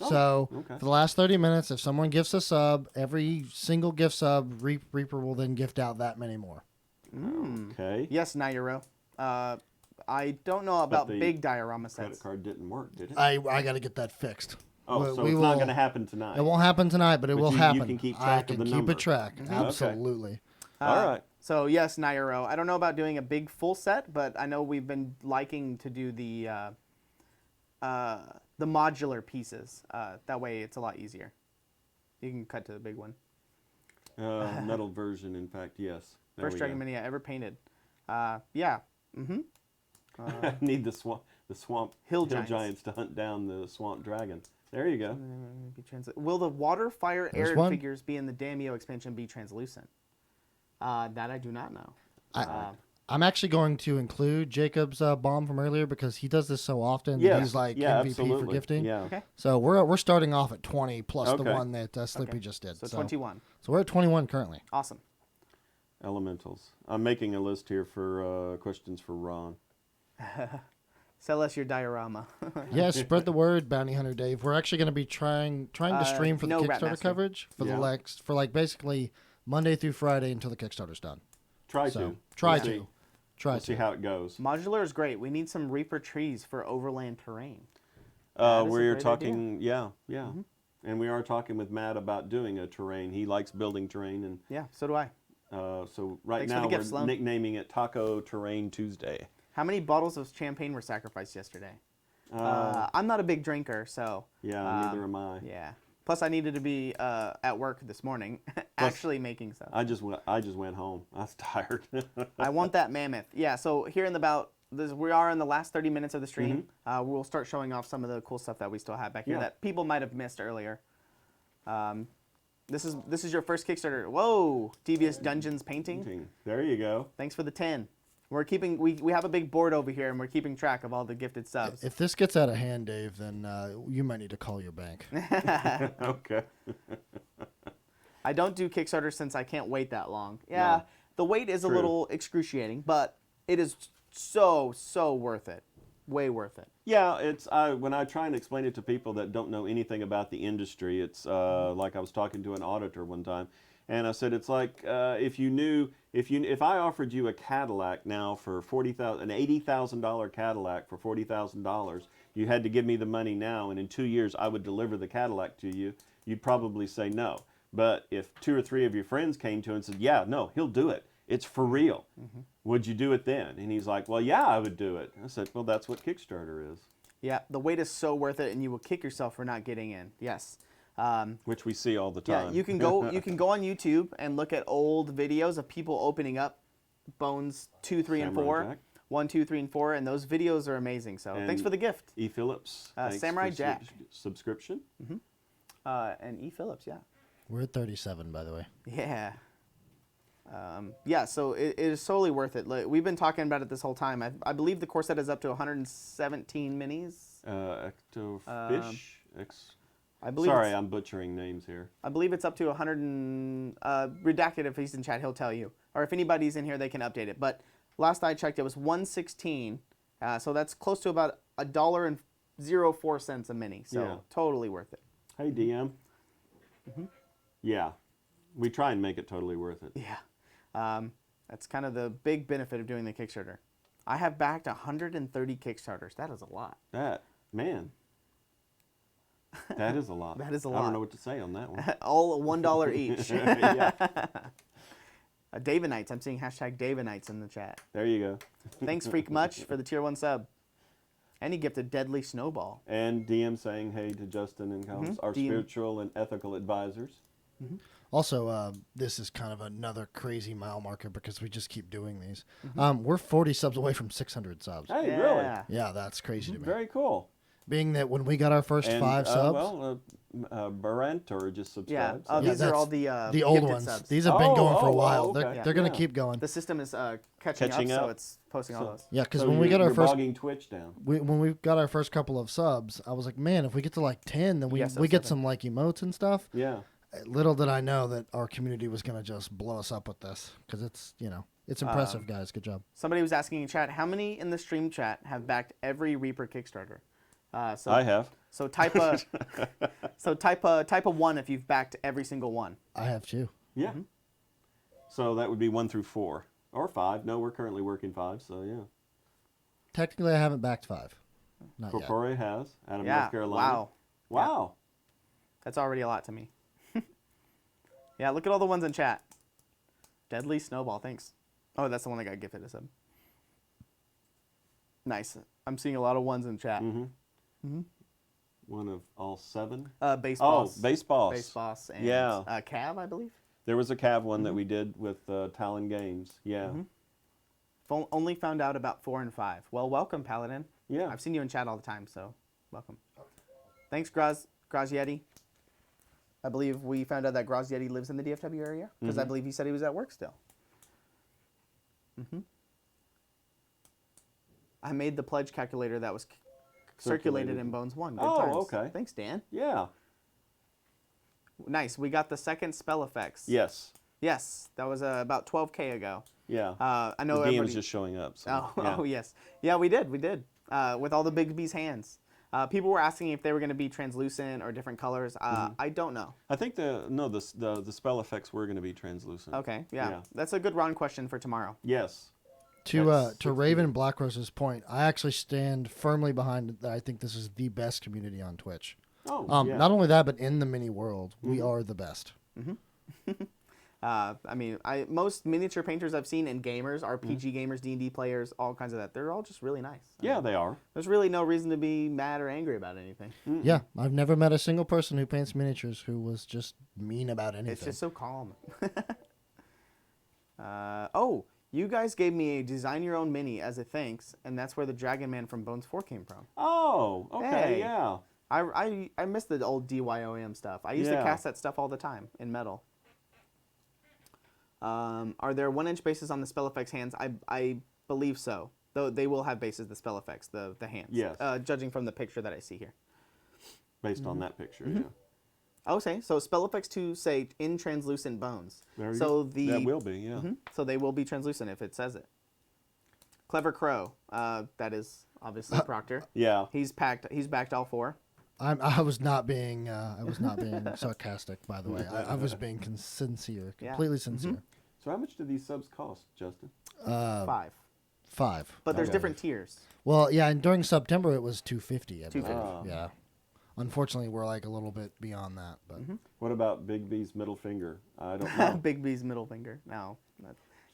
So okay. for the last 30 minutes, if someone gifts a sub, every single gift sub, Reaper will then gift out that many more. Okay. Yes, Nairo. I don't know about the big diorama Credit sets. card didn't work, did it? I got to get that fixed. Oh, so we it's not will- going to happen tonight. It won't happen tonight, but it will you happen. can keep I track can of the keep number. a track. Absolutely. All right. So yes, Nairo. I don't know about doing a big full set, but I know we've been liking to do the modular pieces. That way, it's a lot easier. You can cut to the big one. Metal version, in fact, yes. There First we Dragon go. Mini I ever painted. Yeah. I need the swamp Hill giants. Giants. to hunt down the swamp dragon. There you go. Will the water, fire, There's air one. figures be in the Daimyo expansion be translucent? That I do not know. I'm actually going to include Jacob's bomb from earlier because he does this so often. that Yes. He's like yeah, MVP absolutely. for gifting. Yeah. Okay. So we're starting off at 20 plus the Okay. one that Slippy just did. So 21. So we're at 21 currently. Awesome. Elementals. I'm making a list here for questions for Ron. Sell us your diorama. Yeah, spread the word, Bounty Hunter Dave. We're actually going to be trying to stream for the no Kickstarter Ratmaster. coverage for Yeah. the for like basically Monday through Friday until the Kickstarter's done. Try So to. try We'll to. see. Try We'll to. see how it goes. Modular is great. We need some Reaper trees for overland terrain. That is a We're great talking, yeah. And we are talking with Matt about doing a terrain. He likes building terrain, and Yeah, so do I. so right Thanks for now the we're gift, Sloan. nicknaming it Taco Terrain Tuesday. How many bottles of champagne were sacrificed yesterday? I'm not a big drinker, so. Yeah, neither am I. Yeah. Plus, I needed to be at work this morning, actually making stuff. I just went home. I was tired. I want that mammoth. Yeah, so here in about, we are in the last 30 minutes of the stream. We'll start showing off some of the cool stuff that we still have back here Yeah. that people might have missed earlier. This is your first Kickstarter. Whoa, Devious Dungeons painting. There you go. Thanks for the 10. We're keeping, we have a big board over here, and we're keeping track of all the gifted subs. If this gets out of hand, Dave, then you might need to call your bank. Okay. I don't do Kickstarter since I can't wait that long. Yeah, No. the wait is a True. little excruciating, but it is so worth it. Way worth it. Yeah, it's when I try and explain it to people that don't know anything about the industry, it's like I was talking to an auditor one time, and I said it's like if I offered you a Cadillac now for an $80,000 Cadillac for $40,000, you had to give me the money now, and in 2 years I would deliver the Cadillac to you. You'd probably say no. But if 2 or 3 of your friends came to him and said, "Yeah, no, he'll do it. It's for real," would you do it then? And he's like, "Well, yeah, I would do it." I said, "Well, that's what Kickstarter is." Yeah, the wait is so worth it, and you will kick yourself for not getting in. Yes. Which we see all the Yeah, time. you can go on YouTube and look at old videos of people opening up Bones 2, 3, and Samurai 4. Jack. 1, 2, 3, and 4, and those videos are amazing. So thanks And for the gift. E. Phillips. thanks Samurai for Jack. Subscription. And E. Phillips, yeah. We're at 37, by the way. Yeah. Yeah, so it is solely worth it. Like, we've been talking about it this whole time. I believe the core set is up to 117 minis. Ectofish. I believe Sorry, it's- I'm butchering names here. I believe it's up to 100 and redacted. If he's in chat, he'll tell you. Or if anybody's in here, they can update it. But last I checked, it was 116. So that's close to about $1.04 a mini. So Yeah. totally worth it. Hey, DM. Yeah, we try and make it totally worth it. Yeah. That's kind of the big benefit of doing the Kickstarter. I have backed 130 Kickstarters. That is a lot. That is a lot. That is a I lot. don't know what to say on that one. All $1 each. Yeah, Davenites. I'm seeing hashtag Davenites in the chat. there you go. Thanks, Freak Much, for the tier 1 sub. And he gifted Deadly Snowball. And DM saying hey to Justin and Collins, our DM. spiritual and ethical advisors. Also, this is kind of another crazy mile marker because we just keep doing these. We're 40 subs away from 600 subs. Hey, Yeah. really? Yeah, that's crazy to me. Very cool. Being that when we got our first And, 5 subs, Barent or just Yeah. subscribed. Oh, Yeah, these are that's all the old gifted ones. subs. These have been going for a Oh, while. okay. They're going to Yeah. keep going. The system is catching Catching up, so up. it's posting all those. Yeah, because So when we you're- got our you're first, bogging Twitch down. when we got our first couple of subs, I was like, man, if we get to like 10, then we Yes, we get 07. some like emotes and stuff. Yeah. Little did I know that our community was going to just blow us up with this because it's it's impressive, guys. Good job. Somebody was asking in chat, how many in the stream chat have backed every Reaper Kickstarter? So I have. So type a 1 if you've backed every single one. I have 2. Yeah. So that would be 1 through 4 or 5. No, we're currently working 5. So yeah. Technically, I haven't backed 5. Not yet. Corpore has out of Yeah. North Carolina. Wow. Wow. That's already a lot to me. Yeah, look at all the ones in chat. Deadly Snowball, thanks. Oh, that's the one that got gifted a sub. Nice. I'm seeing a lot of ones in chat. One of all 7. Base Oh, Boss. Base Boss. Base Boss and Yeah. Cav, I believe. There was a Cav one that we did with Talon Games. Yeah. Only found out about 4 and 5. Well, welcome, Paladin. Yeah. I've seen you in chat all the time, so welcome. Thanks, Grazietti. I believe we found out that Grazietti lives in the DFW area because I believe he said he was at work still. I made the pledge calculator that was circulated in Bones 1. Good Oh, times. okay. Thanks, Dan. Yeah. Nice. We got the second spell effects. Yes. Yes, that was about 12K ago. Yeah. I know the everybody. DM's just showing up. So, Oh, yeah. oh, yes. Yeah, we did. With all the Big B's hands. People were asking if they were going to be translucent or different colors. I don't know. I think the spell effects were going to be translucent. Okay, yeah. Yeah. That's a good Ron question for tomorrow. Yes. To That's Raven Blackrose's point, I actually stand firmly behind that. I think this is the best community on Twitch. Oh, yeah. Not only that, but in the mini world, we are the best. I mean, most miniature painters I've seen and gamers, RPG gamers, D&D players, all kinds of that. They're all just really nice. Yeah, they are. There's really no reason to be mad or angry about anything. Yeah, I've never met a single person who paints miniatures who was just mean about anything. It's just so calm. Oh, you guys gave me a design your own mini as a thanks, and that's where the Dragon Man from Bones 4 came from. Oh, okay, Hey. yeah. I miss the old DYOM stuff. I used to Yeah. cast that stuff all the time in metal. Are there 1-inch bases on the spell effects hands? I believe so. Though they will have bases, the spell effects, the hands. Yes. Judging from the picture that I see here. Based on that picture, yeah. Okay, so spell effects 2 say in translucent bones. There you So go. the That will be, yeah. So they will be translucent if it says it. Clever Crow. That is obviously Proctor. Yeah. He's backed all 4. I was not being sarcastic, by the way. I was being sincere, Yeah. completely sincere. So how much do these subs cost, Justin? 5. 5. But there's Okay. different tiers. Well, yeah, and during September it was 250. I believe. $250. Yeah. Unfortunately, we're like a little bit beyond that, but What about Big B's middle finger? I don't know. Big B's middle finger. No.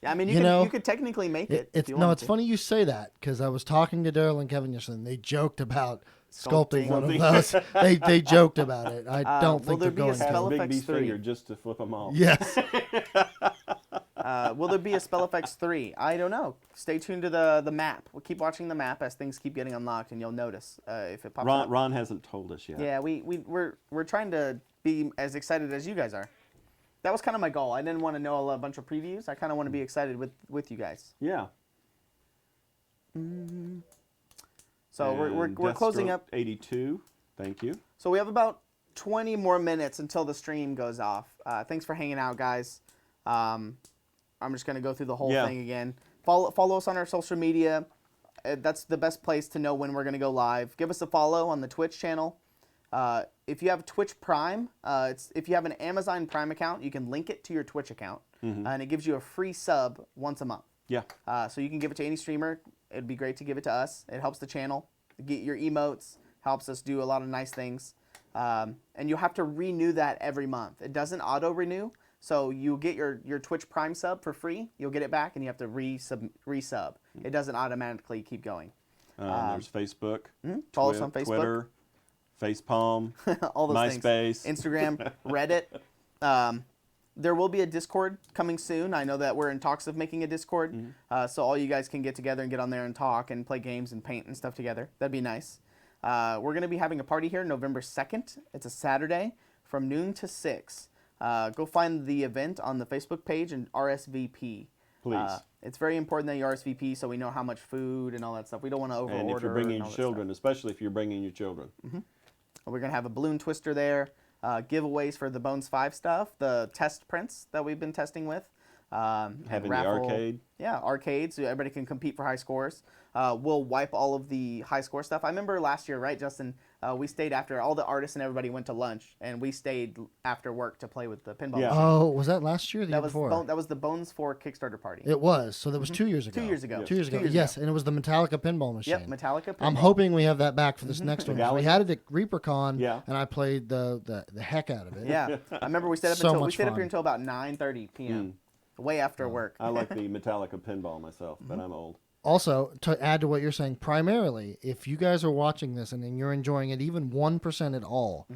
Yeah, I mean, You know, you could technically make it. if it's you no. wanted It's to. funny you say that because I was talking to Daryl and Kevin yesterday, and they joked about sculpting one of Sculpting. those. they joked about it. I don't will think there they're be a going spell to. Big Effects B's 3. finger just to flip them off. Yes. Will there be a spell effects 3? I don't know. Stay tuned to the map. We'll keep watching the map as things keep getting unlocked, and you'll notice if it pops up. Ron hasn't told us yet. Yeah, we're trying to be as excited as you guys are. That was kind of my goal. I didn't want to know a bunch of previews. I kind of want to be excited with you guys. Yeah. So we're And closing Deathstroke up. 82. Thank you. So we have about 20 more minutes until the stream goes off. Thanks for hanging out, guys. I'm just gonna go through the whole Yeah. thing again. Follow us on our social media. That's the best place to know when we're gonna go live. Give us a follow on the Twitch channel. If you have Twitch Prime, if you have an Amazon Prime account, you can link it to your Twitch account, and it gives you a free sub once a month. Yeah. So you can give it to any streamer. It'd be great to give it to us. It helps the channel. Get your emotes, helps us do a lot of nice things. And you have to renew that every month. It doesn't auto-renew, so you get your Twitch Prime sub for free. You'll get it back, and you have to resub. It doesn't automatically keep going. There's Facebook. Follow us on Facebook. Twitter. Facepalm. All those MySpace. things. Instagram, Reddit. There will be a Discord coming soon. I know that we're in talks of making a Discord, so all you guys can get together and get on there and talk and play games and paint and stuff together. That'd be nice. We're going to be having a party here November 2nd. It's a Saturday from noon to 6. Go find the event on the Facebook page and RSVP. Please. It's very important that you RSVP so we know how much food and all that stuff. We don't want to overorder. And if you're bringing all your that children, especially if you're bringing your children. stuff. We're going to have a balloon twister there. Giveaways for the Bones 5 stuff. The test prints that we've been testing with. Having raffle- the arcade. Yeah, arcades, so everybody can compete for high scores. We'll wipe all of the high score stuff. I remember last year, right, Justin? We stayed after all the artists and everybody went to lunch, and we stayed after work to play with the pinball Yeah. machine. Oh, was that last year or the year That was before? that was the Bones 4 Kickstarter party. It was. So that was 2 years ago. 2 years ago. 2 years ago. 2 years Yes, ago. and it was the Metallica pinball machine. Yep, Metallica. I'm pinball. hoping we have that back for this next one. So we Galaxy? had it at ReaperCon, Yeah. and I played the heck out of it. Yeah, I remember we stayed up So until much here fun. until about 9:30 p.m. Way after work. I like the Metallica pinball myself, but I'm old. Also, to add to what you're saying, primarily, if you guys are watching this and you're enjoying it even 1% at all,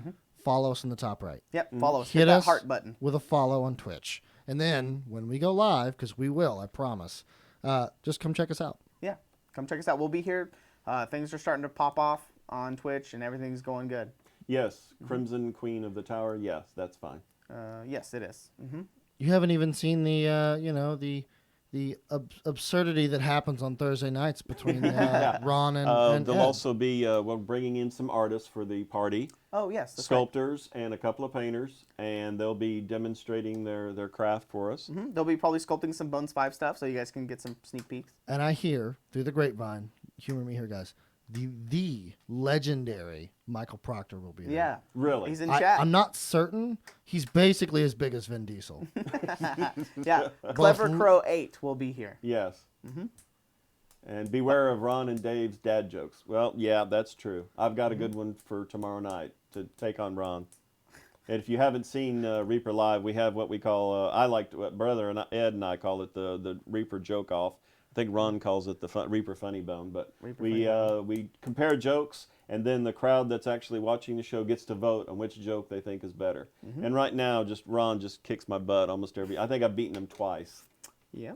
follow us in the top right. Yep, follow us. Hit Hit that us heart button. with a follow on Twitch. And then when we go live, because we will, I promise, just come check us out. Yeah, come check us out. We'll be here. Things are starting to pop off on Twitch, and everything's going good. Yes, Crimson Queen of the Tower. Yes, that's fine. Yes, it is. You haven't even seen the absurdity that happens on Thursday nights between Ron and There'll Ed. also be we're bringing in some artists for the party, Oh, yes. That's right. sculptors and a couple of painters, and they'll be demonstrating their craft for us. They'll be probably sculpting some Bones 5 stuff, so you guys can get some sneak peeks. And I hear, through the grapevine, humor me here, guys, the legendary Michael Proctor will be there. Yeah. Really? He's in chat. I'm not certain. He's basically as big as Vin Diesel. Yeah. Clever Both- Crow 8 will be here. Yes. And beware of Ron and Dave's dad jokes. Well, yeah, that's true. I've got a good one for tomorrow night to take on Ron. And if you haven't seen Reaper Live, we have what we call, I like, what Brother and Ed and I call it the Reaper joke off. I think Ron calls it the Reaper Funny Bone. But Reaper we Funny Bone. we compare jokes, and then the crowd that's actually watching the show gets to vote on which joke they think is better. And right now, Ron just kicks my butt almost every. I think I've beaten him twice. Yeah.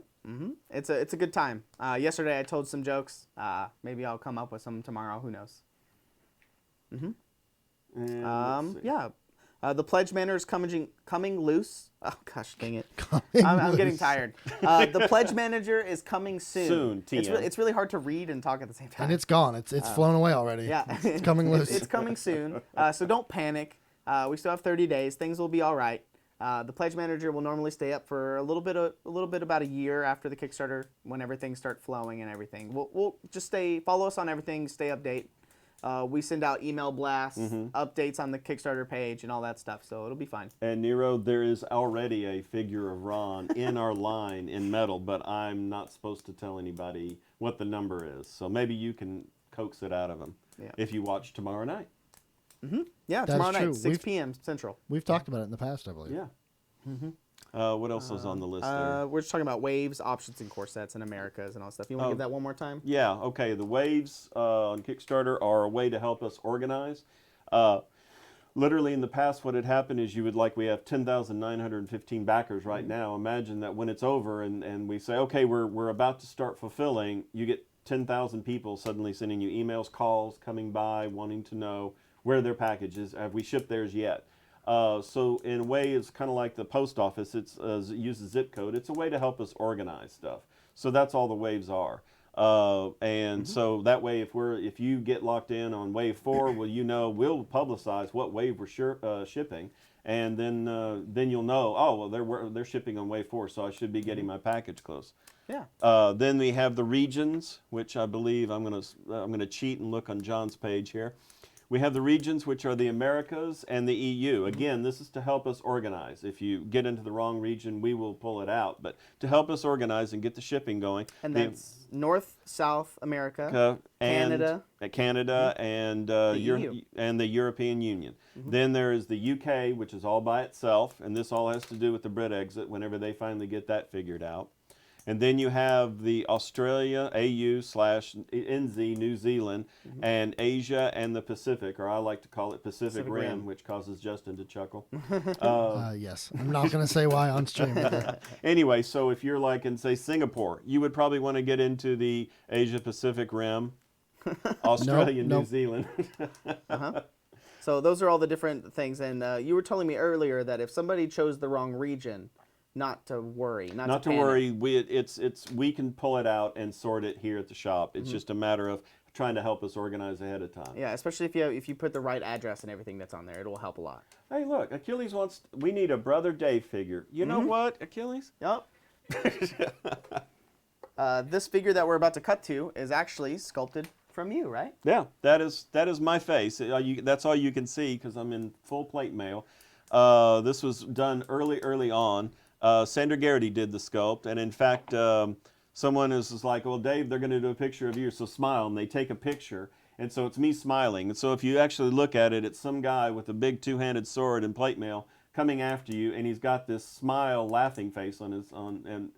It's a good time. Yesterday I told some jokes. Maybe I'll come up with some tomorrow. Who knows? And let's see. Yeah. The Pledge Manor is coming loose. Oh gosh, dang it! Coming I'm getting loose. tired. The Pledge Manager is coming soon. Soon, It's, TM. it's really hard to read and talk at the same time. And it's gone. It's flown away already. Yeah, It's coming loose. It's coming soon. So don't panic. We still have 30 days. Things will be all right. The Pledge Manager will normally stay up for a little bit about a year after the Kickstarter, when everything starts flowing and everything. We'll just follow us on everything, stay update. We send out email blasts, updates on the Kickstarter page, and all that stuff. So it'll be fine. And Nero, there is already a figure of Ron in our line in metal, but I'm not supposed to tell anybody what the number is. So maybe you can coax it out of him if you watch tomorrow night. Yeah, That's tomorrow true. night, 6 p.m. Central. We've talked about it in the past, I believe. Yeah. What else is on the list there? We're just talking about waves, options, and core sets, and Americas and all that stuff. You want to give that one more time? Yeah, okay. The waves on Kickstarter are a way to help us organize. Literally in the past, what had happened is we have 10,915 backers right now. Imagine that when it's over and we say, okay, we're about to start fulfilling, you get 10,000 people suddenly sending you emails, calls, coming by, wanting to know where their package is. Have we shipped theirs yet? So in a way, it's kind of like the post office. It uses zip code. It's a way to help us organize stuff. So that's all the waves are. And so that way, if you get locked in on wave 4, well, we'll publicize what wave we're shipping, and then you'll know. Oh, well, they're shipping on wave 4, so I should be getting my package close. Yeah. Then we have the regions, which I believe I'm gonna cheat and look on John's page here. We have the regions, which are the Americas and the EU. Again, this is to help us organize. If you get into the wrong region, we will pull it out. But to help us organize and get the shipping going. And that's North, South America, Canada, and EU. and the European Union. Then there is the UK, which is all by itself, and this all has to do with the Brit exit whenever they finally get that figured out. And then you have the Australia, AU/NZ, New Zealand, and Asia and the Pacific, or I like to call it Pacific Rim, Rim. which causes Justin to chuckle. Yes. I'm not going to say why on stream. But Anyway, so if you're like in, say, Singapore, you would probably want to get into the Asia Pacific Rim, Australia, Nope. New Zealand. So those are all the different things. And you were telling me earlier that if somebody chose the wrong region, not to worry, not to panic. worry. We can pull it out and sort it here at the shop. It's just a matter of trying to help us organize ahead of time. Yeah, especially if you put the right address and everything that's on there, it will help a lot. Hey, look, Achilles we need a Brother Dave figure. You know what, Achilles? Yep. This figure that we're about to cut to is actually sculpted from you, right? Yeah, that is my face. That's all you can see because I'm in full plate mail. This was done early on. Sandra Garrity did the sculpt, and in fact, someone is like, well, Dave, they're going to do a picture of you, so smile, and they take a picture, and so it's me smiling. And so if you actually look at it, it's some guy with a big two-handed sword and plate mail coming after you, and he's got this smile, laughing face and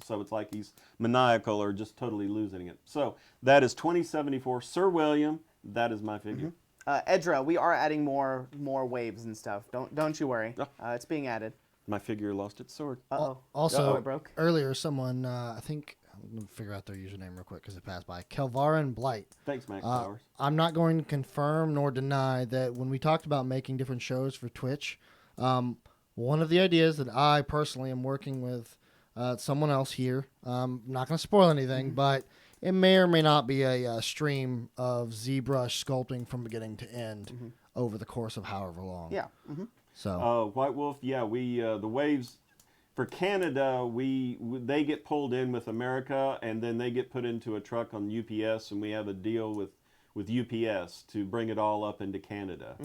so it's like he's maniacal or just totally losing it. So that is 2074 Sir William. That is my figure. Edra, we are adding more waves and stuff. Don't you worry. It's being added. My figure lost its sword. Uh-oh. Also, it broke. earlier, someone, I think, I'm going to figure out their username real quick because it passed by. Kelvarin Blight. Thanks, Max Powers. I'm not going to confirm nor deny that when we talked about making different shows for Twitch, one of the ideas that I personally am working with someone else here, not going to spoil anything, but it may or may not be a stream of ZBrush sculpting from beginning to end over the course of however long. Yeah. So White Wolf, yeah, we the waves for Canada, they get pulled in with America, and then they get put into a truck on UPS, and we have a deal with with UPS to bring it all up into Canada.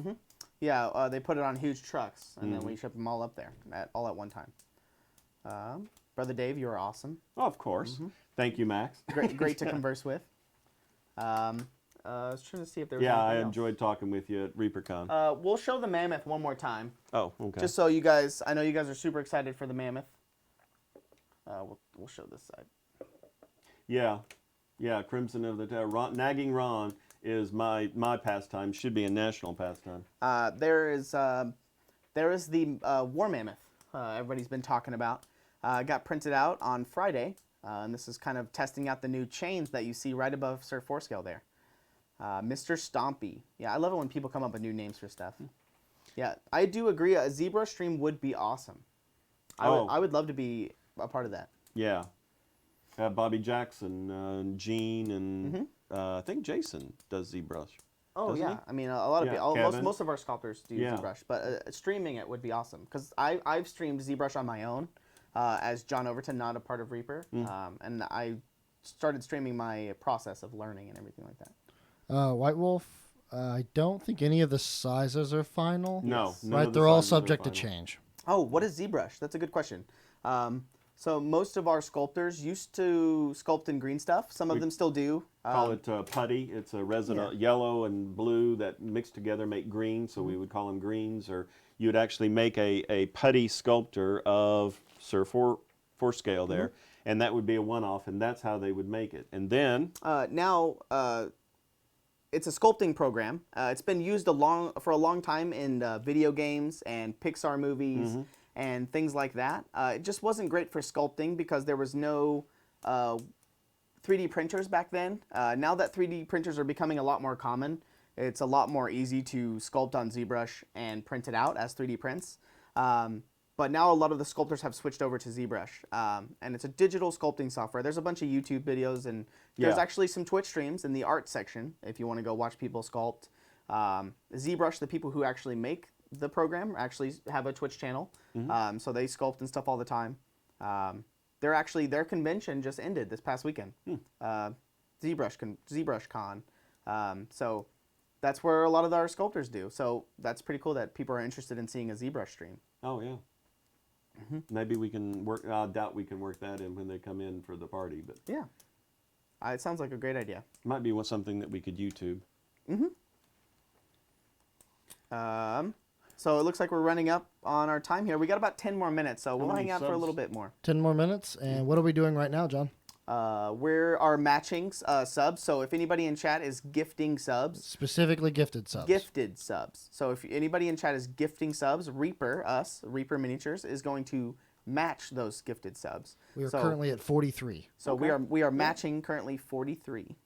Yeah, they put it on huge trucks, and then we ship them all up there, all at one time. Brother Dave, you are awesome. Oh, of course. Thank you, Max. Great to converse with. I was trying to see if there was Yeah, I anything enjoyed talking with you at ReaperCon. We'll show the mammoth one more time, Oh, okay. just so you guys. I know you guys are super excited for the mammoth. We'll show this side. Yeah, Crimson of the Tower. Nagging Ron is my pastime. Should be a national pastime. There is the war mammoth everybody's been talking about. Got printed out on Friday, and this is kind of testing out the new chains that you see right above Sir Forescale there. Mr. Stompy. Yeah, I love it when people come up with new names for stuff. Yeah, I do agree. A zebra stream would be awesome. I would love to be a part of that. Yeah. Bobby Jackson, Gene, and I think Jason does ZBrush. Oh doesn't yeah, he? I mean a lot of people, Kevin. most of our sculptors do ZBrush, but streaming it would be awesome because I've streamed ZBrush on my own as John Overton, not a part of Reaper, and I started streaming my process of learning and everything like that. White Wolf, I don't think any of the sizes are final. No, none Right, of the they're all sizes are subject to final. change. Oh, what is ZBrush? That's a good question. So most of our sculptors used to sculpt in green stuff. Some of them still do. Call it putty. It's a resin yellow and blue that mixed together make green, so we would call them greens. Or you would actually make a putty sculptor of Sir Forescale there, and that would be a one-off, and that's how they would make it. And then Now, it's a sculpting program. It's been used for a long time in video games and Pixar movies and things like that. It just wasn't great for sculpting because there was no 3D printers back then. Now that 3D printers are becoming a lot more common, it's a lot more easy to sculpt on ZBrush and print it out as 3D prints. But now a lot of the sculptors have switched over to ZBrush, and it's a digital sculpting software. There's a bunch of YouTube videos, and there's actually some Twitch streams in the art section if you want to go watch people sculpt. ZBrush, the people who actually make the program, actually have a Twitch channel, so they sculpt and stuff all the time. Their convention just ended this past weekend, ZBrush Con. So that's where a lot of our sculptors do. So that's pretty cool that people are interested in seeing a ZBrush stream. oh yeah, maybe we can work. I doubt we can work that in when they come in for the party, but Yeah. It sounds like a great idea. might be something that we could YouTube. So it looks like we're running up on our time here. We got about 10 more minutes, so we'll many hang out for a subs? little bit more. 10 more minutes. And what are we doing right now, John? We're our matching subs. So if anybody in chat is gifting subs, Specifically gifted subs. gifted subs. So if anybody in chat is gifting subs, Reaper Miniatures, is going to match those gifted subs. We are So- currently at 43. So we are matching currently 43.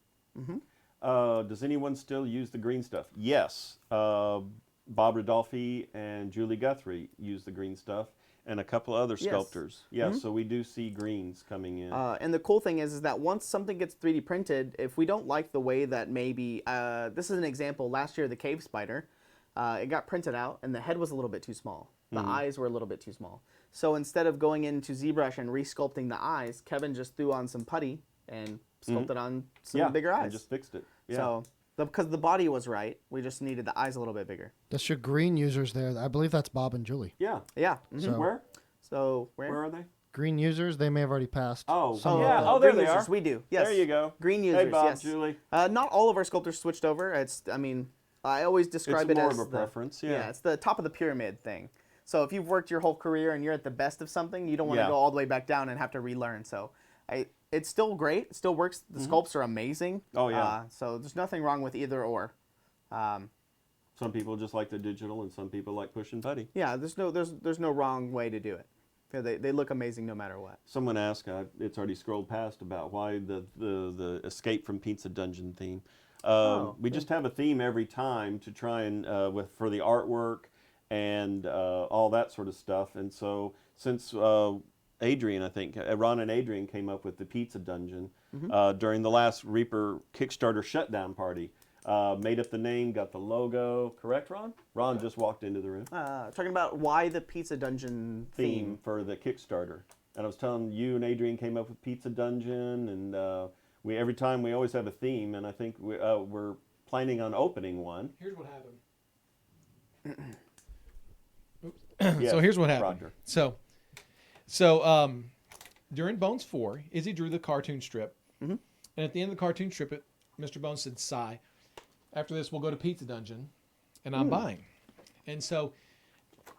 Does anyone still use the green stuff? Yes. Bob Rodolphi and Julie Guthrie use the green stuff, and a couple other Yes. sculptors. Yes, so we do see greens coming in. And the cool thing is that once something gets 3D printed, if we don't like the way that maybe, this is an example, last year the cave spider, it got printed out and the head was a little bit too small. The eyes were a little bit too small. So instead of going into ZBrush and resculpting the eyes, Kevin just threw on some putty and sculpted on some bigger eyes. and just fixed it. Yeah. So, because the body was right, we just needed the eyes a little bit bigger. That's your green users there. I believe that's Bob and Julie. yeah. Yeah. So- Where? So Where are they? Green users, they may have already passed. Oh, some of yeah. them. Oh, there green they users, are. we do. Yes. There you go. Green users, Hey, Bob, yes. Julie. Not all of our sculptors switched over. I always describe It's it more as of a preference, yeah. Yeah, it's the top of the pyramid thing. So if you've worked your whole career and you're at the best of something, you don't want to Yeah. go all the way back down and have to relearn. So it's still great. It still works. The sculpts are amazing. Oh, yeah. So there's nothing wrong with either or. Some people just like the digital, and some people like push and putty. Yeah, there's no wrong way to do it. Yeah, they look amazing no matter what. Someone asked, it's already scrolled past, about why the Escape from Pizza Dungeon theme. We just have a theme every time to try and for the artwork and all that sort of stuff. And so since Adrian, I think Ron and Adrian came up with the Pizza Dungeon during the last Reaper Kickstarter shutdown party. Made up the name, got the logo. Correct, Ron? Ron just walked into the room. Talking about why the Pizza Dungeon Theme for the Kickstarter. And I was telling you and Adrian came up with Pizza Dungeon, and every time we always have a theme, and I think we're planning on opening one. Here's what happened. Yes, So here's what happened. Proctor. So during Bones 4, Izzy drew the cartoon strip. Mhm. And at the end of the cartoon strip, Mr. Bones said, "Sigh. After this, we'll go to Pizza Dungeon, and I'm buying." And so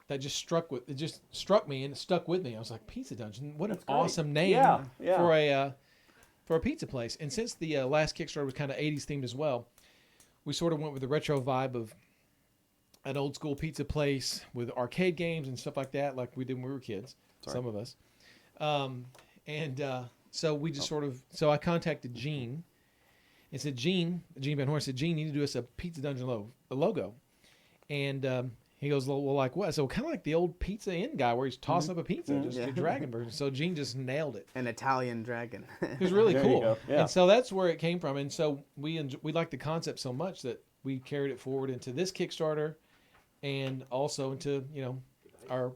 that just struck me and it stuck with me. I was like, Pizza Dungeon, what an awesome name Yeah. for a pizza place. And since the last Kickstarter was kind of 80s themed as well, we sort of went with the retro vibe of an old school pizza place with arcade games and stuff like that, like we did when we were kids, some of us. So we just so I contacted Gene and said, Gene Van Horn said, Gene, you need to do us a Pizza Dungeon logo. And he goes, well, like what? So kind of like the old Pizza Inn guy where he's tossing up a pizza, just a dragon version. So Gene just nailed it. An Italian dragon. It was really There you cool. go. Yeah. And so that's where it came from. And so we liked the concept so much that we carried it forward into this Kickstarter and also into, our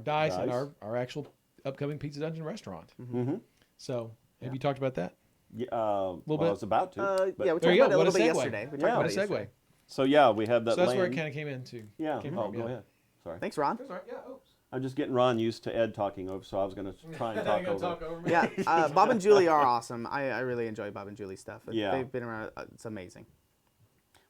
dice and our actual upcoming Pizza Dungeon restaurant. Mm-hmm. So have you talked about that? Yeah, bit. I was about to. but- Yeah, we There talked you about it go. a What little a bit segue. yesterday. We talked Yeah. about What it a segue. yesterday. So yeah, we have that So that's land. where it kind of came into. Yeah. Came Oh, from, go ahead. Sorry. Thanks, Ron. That's all right. Yeah. Oops. I'm just getting Ron used to Ed talking over, so I was going to try and Now talk you're gonna over. talk over me. Yeah, Bob and Julie are awesome. I really enjoy Bob and Julie stuff. Yeah. They've been around. It's amazing.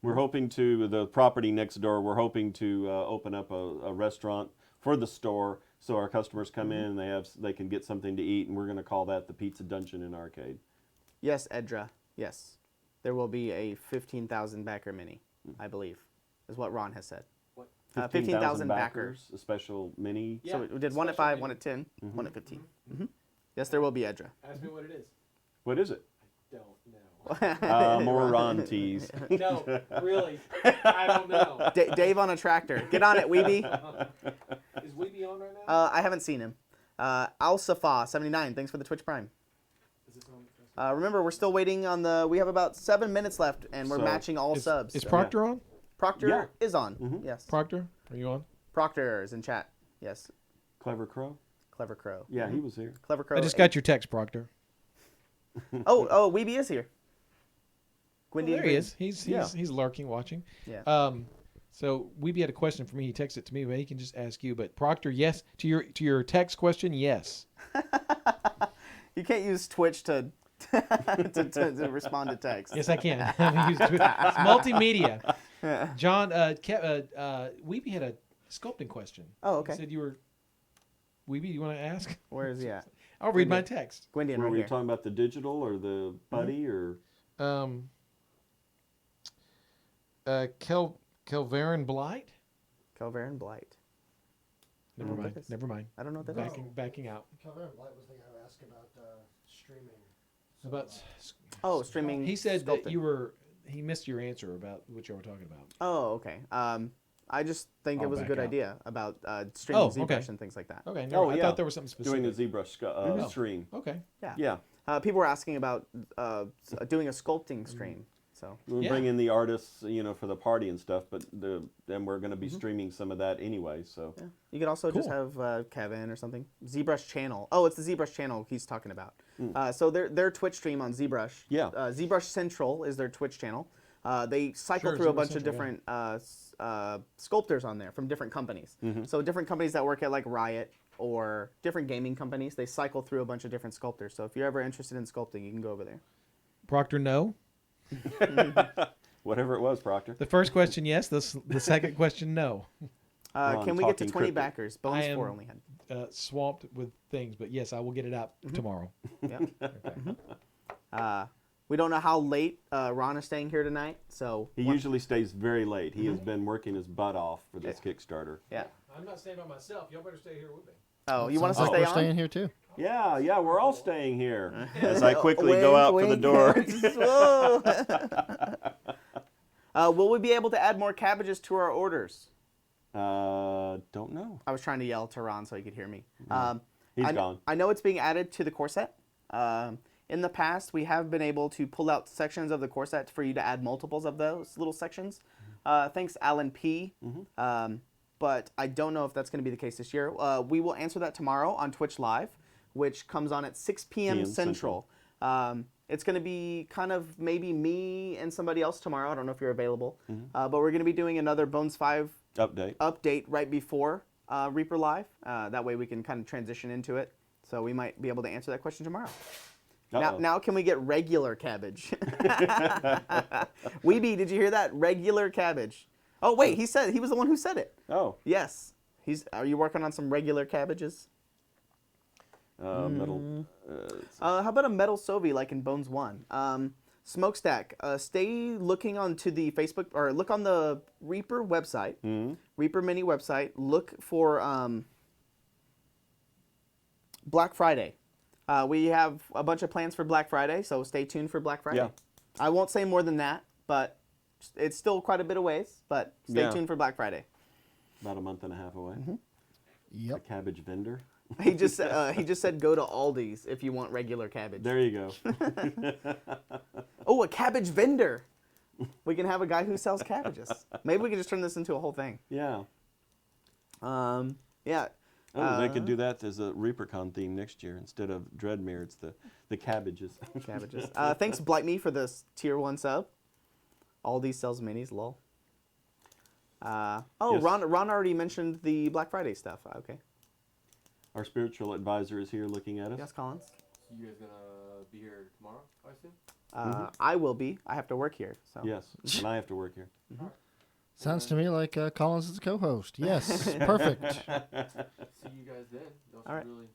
We're hoping to, the property next door, we're hoping to open up a restaurant for the store so our customers come in and they can get something to eat, and we're going to call that the Pizza Dungeon and Arcade. Yes, Edra. Yes. There will be a 15,000 backer mini, I believe, is what Ron has said. What? 15,000 backers. A special mini. So we did one at 5, one at 10, one at 15. Yes, there will be Edra. Ask me what it is. What is it? Don't know. More Ron teas. No, really. I don't know. Dave on a tractor. Get on it, Weeby. Is Weeby on right now? I haven't seen him. Al-Safa, 79. Thanks for the Twitch Prime. Is this on? Remember, we're still waiting on we have about 7 minutes left, and we're So, matching all Is subs. Is Proctor on? Proctor Yeah. is on. Yes. Proctor, are you on? Proctor is in chat. Yes. Clever Crow? Clever Crow. Yeah, he was here. Clever Crow. I just got your text, Proctor. Oh, Weeby is here. Gwyndy There and he Green. is. He's Yeah. he's lurking, watching. Yeah. So Weeby had a question for me. He texted it to me, but he can just ask you. But Proctor, yes, to your text question, yes. You can't use Twitch to to respond to text. Yes, I can. It's multimedia. John, Weeby had a sculpting question. Oh, okay. He said you were. Weeby, do you want to ask? Where is he at? I'll read my text. Gwyndian Were right we here. talking about the digital or the buddy or? Kelvaren Blight. Calvaren Blight. Never know what mind. that is. Never mind. I don't know what that is. Backing out. Calvin Blight was the guy who asked about streaming. About. Oh, streaming. He said sculpting. that he missed your answer about what you were talking about. Oh, okay. I just think it I'll was a back good out. idea about streaming Oh, ZBrush okay. and things like that. Okay. Oh, I yeah. thought there was something specific. Doing the ZBrush stream. Okay. Yeah. People were asking about doing a sculpting stream. So We'll Yeah. bring in the artists, for the party and stuff, but then we're going to be streaming some of that anyway. So yeah. You could also just Cool. have Kevin or something. ZBrush channel. Oh, it's the ZBrush channel he's talking about. So their Twitch stream on ZBrush. Yeah. ZBrush Central is their Twitch channel. They cycle Sure, through a ZBrush bunch Central, of different sculptors on there from different companies. So different companies that work at like Riot or different gaming companies, they cycle through a bunch of different sculptors. So if you're ever interested in sculpting, you can go over there. Proctor, no. whatever it was, Proctor. The first question, yes. The second question, no. Ron Can we get to talking 20 cryptic. backers? I Bones am 4 only had. Swamped with things, but yes, I will get it out tomorrow. Yeah. We don't know how late Ron is staying here tonight, so He usually stays very late. He has been working his butt off for this Kickstarter. yeah. I'm not staying by myself. Y'all better stay here with me. Oh, you want us to Sounds like stay we're on? staying here too. Yeah, we're all staying here. As I quickly go out for the door. Will we be able to add more cabbages to our orders? Don't know. I was trying to yell to Ron so he could hear me. He's gone. I know it's being added to the core set. In the past, we have been able to pull out sections of the core set for you to add multiples of those little sections. Thanks, Alan P. But I don't know if that's going to be the case this year. We will answer that tomorrow on Twitch Live, which comes on at 6 p.m. PM Central. It's going to be kind of maybe me and somebody else tomorrow. I don't know if you're available. But we're going to be doing another Bones 5 update right before Reaper Live. That way we can kind of transition into it. So we might be able to answer that question tomorrow. Now can we get regular cabbage? Weeby, did you hear that? Regular cabbage. Oh, wait, he was the one who said it. Oh. Yes. Are you working on some regular cabbages? Metal. How about a metal Sovi like in Bones 1? Smokestack, stay looking onto the Facebook, or look on the Reaper website, Reaper Mini website. Look for Black Friday. We have a bunch of plans for Black Friday, so stay tuned for Black Friday. Yeah. I won't say more than that, but it's still quite a bit of ways, but stay tuned for Black Friday. About a month and a half away. Yep. A cabbage vendor. He just said go to Aldi's if you want regular cabbage. There you go. Oh, a cabbage vendor. We can have a guy who sells cabbages. Maybe we can just turn this into a whole thing. Yeah. Yeah. Oh, they could do that as a ReaperCon theme next year. Instead of Dreadmere, it's the cabbages. Cabbages. Thanks, Blight Me, for this tier 1 sub. Aldi sells minis, lol. Yes. Ron already mentioned the Black Friday stuff. Okay. Our spiritual advisor is here looking at us. Yes, Collins. So you guys gonna be here tomorrow, I assume? I will be. I have to work here. So. Yes, and I have to work here. Sounds to me like Collins is a co-host. Yes, perfect. See you guys then. Don't All right. really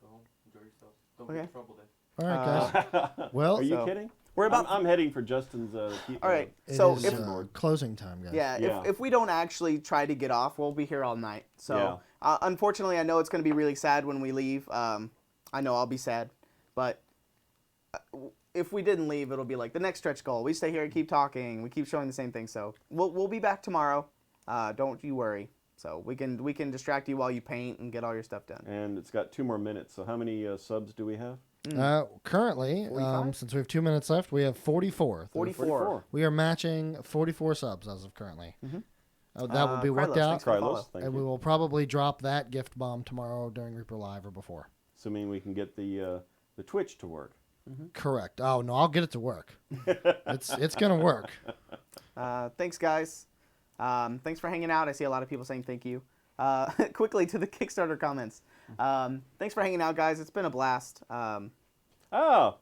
go home, enjoy yourselves. Don't Okay. get in trouble then. All right, guys. Well, Are you So, kidding? We're about. I'm heading for Justin's. All right. it So is, if closing time, guys. Yeah, if we don't actually try to get off, we'll be here all night. So, Yeah. Unfortunately, I know it's going to be really sad when we leave. I know I'll be sad, but if we didn't leave, it'll be like the next stretch goal. We stay here and keep talking. We keep showing the same thing. So we'll be back tomorrow. Don't you worry. So we can distract you while you paint and get all your stuff done. And it's got 2 more minutes. So how many subs do we have? Currently, 45? since we have 2 minutes left, we have 44. 44. We are matching 44 subs as of currently. That will be worked Krylos, out, thanks for the follow. Krylos, thank and you. we will probably drop that gift bomb tomorrow during Reaper Live or before. Assuming we can get the Twitch to work. Correct. Oh no, I'll get it to work. it's gonna work. Thanks, guys. Thanks for hanging out. I see a lot of people saying thank you. Quickly to the Kickstarter comments. Thanks for hanging out, guys. It's been a blast.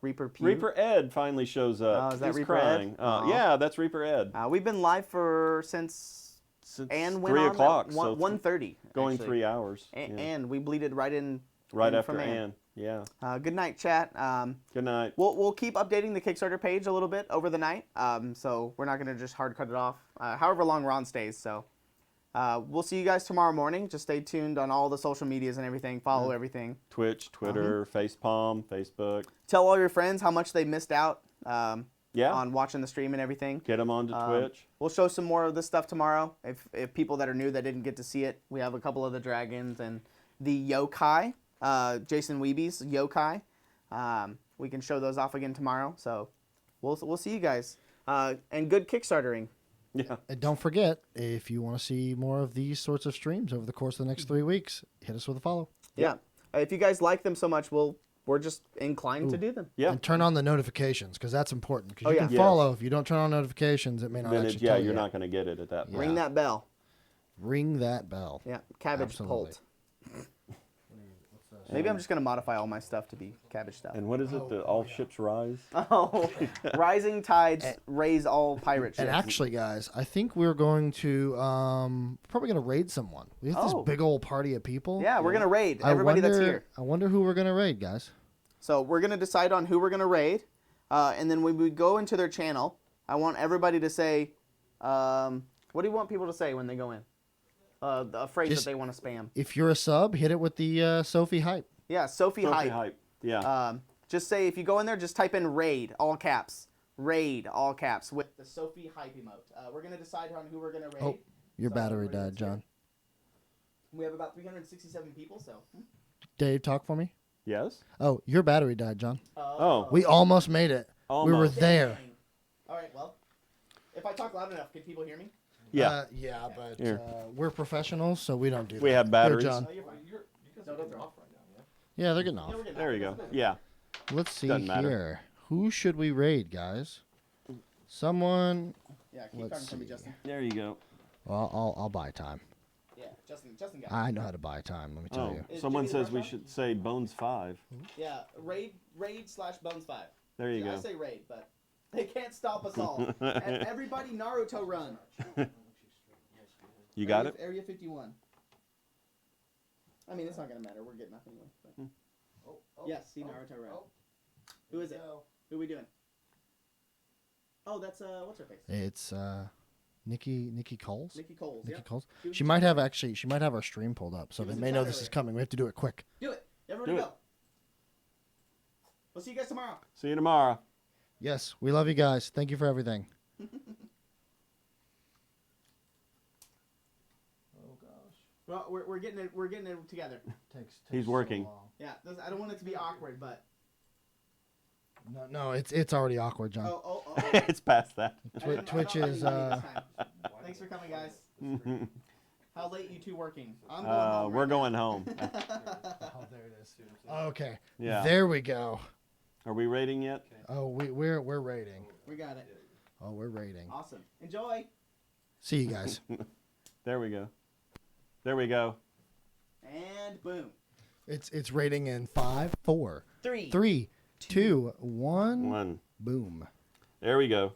Reaper Pew. Reaper Ed finally shows up. Oh, is that He's Reaper Ed? crying. Aw. Yeah, that's Reaper Ed. We've been live since and went 3 on o'clock. at So 1:30. going actually. 3 hours. And we bleeded right in. Right in after from Ann. Yeah. Good night, chat. Good night. We'll keep updating the Kickstarter page a little bit over the night. So we're not gonna just hard cut it off. However long Ron stays. So we'll see you guys tomorrow morning. Just stay tuned on all the social medias and everything. Follow everything. Twitch, Twitter, Facepalm, Facebook. Tell all your friends how much they missed out Yeah. on watching the stream and everything. Get them onto Twitch. We'll show some more of this stuff tomorrow. If people that are new that didn't get to see it, we have a couple of the dragons and the yokai, Jason Weeby's yokai. We can show those off again tomorrow. So we'll see you guys. And good Kickstartering. Yeah. And don't forget, if you want to see more of these sorts of streams over the course of the next 3 weeks, hit us with a follow. Yeah. If you guys like them so much, we're just inclined to do them. Yeah. And turn on the notifications because that's important. Because you yeah. can follow. If you don't turn on notifications, it may not Then actually tell you're you. not going to get it at that point. Ring that bell. Ring that bell. Yeah. Cabbage Absolutely. Polt. Maybe I'm just going to modify all my stuff to be cabbage stuff. And what is it? The All Ships Rise? Oh, rising tides raise all pirate ships. And actually, guys, I think we're going to probably going to raid someone. We have Oh. this big old party of people. Yeah, we're going to raid I everybody that's wonder- here. I wonder who we're going to raid, guys. So we're going to decide on who we're going to raid. And then when we go into their channel, I want everybody to say, what do you want people to say when they go in? A phrase Just- that they want to spam. If you're a sub, hit it with the Sophie hype. Yeah, Sophie Sophie Hype. Hype. Yeah. Just say, if you go in there, just type in raid, all caps. Raid, all caps, with the Sophie Hype emote. We're going to decide on who we're going to raid. Oh, your So battery everybody died, that's here. John. We have about 367 people, so. Dave, talk for me. Yes? Oh, your battery died, John. Oh. We almost made it. We were Almost. there. Dang. All right, well, if I talk loud enough, can people hear me? Yeah. Yeah, but Here. we're professionals, so we don't do that. We have batteries. Here, John. Oh, you're fine. You guys are getting off right now, yeah? Yeah, they're getting off. Yeah, we're getting There out. you go. Yeah. Let's see Doesn't matter. here. Who should we raid, guys? Someone. Yeah, keep Let's talking to me, see. Justin. There you go. Well, I'll buy time. Yeah, Justin got it. I know how to buy time. Let me tell Oh, you. Is someone Jimmy the says we first one? should say Bones 5. Yeah, raid/Bones5. There you I go. say raid, but they can't stop us all. And everybody Naruto run. You got it? Area 51. I mean, it's not going to matter. We're getting up anyway. But. Yes, see Naruto run. Who is it? Who are we doing? Oh, that's, what's her face? It's Nikki Coles. Nikki Coles, Nikki yeah. Coles. She was She in might chat. have our stream pulled up, so She they was in may know chat this is earlier. coming. We have to do it quick. Do it. Everybody Do go. it. We'll see you guys tomorrow. See you tomorrow. Yes, we love you guys. Thank you for everything. Well, we're getting it together. He's working. Yeah, I don't want it to be awkward, but No, it's already awkward, John. oh. It's past that. Twitch I is. didn't this time. Thanks for coming, guys. How late you two working? I'm going home. We're right going home. Oh, there it is. Okay. Yeah. There we go. Are we rating yet? Oh, we're rating. now. We got it. Oh, we're rating. Awesome. Enjoy. See you guys. There we go. There we go. And boom. It's rating in 5, 4, Three. 3, 2, 1. 1. Boom. There we go.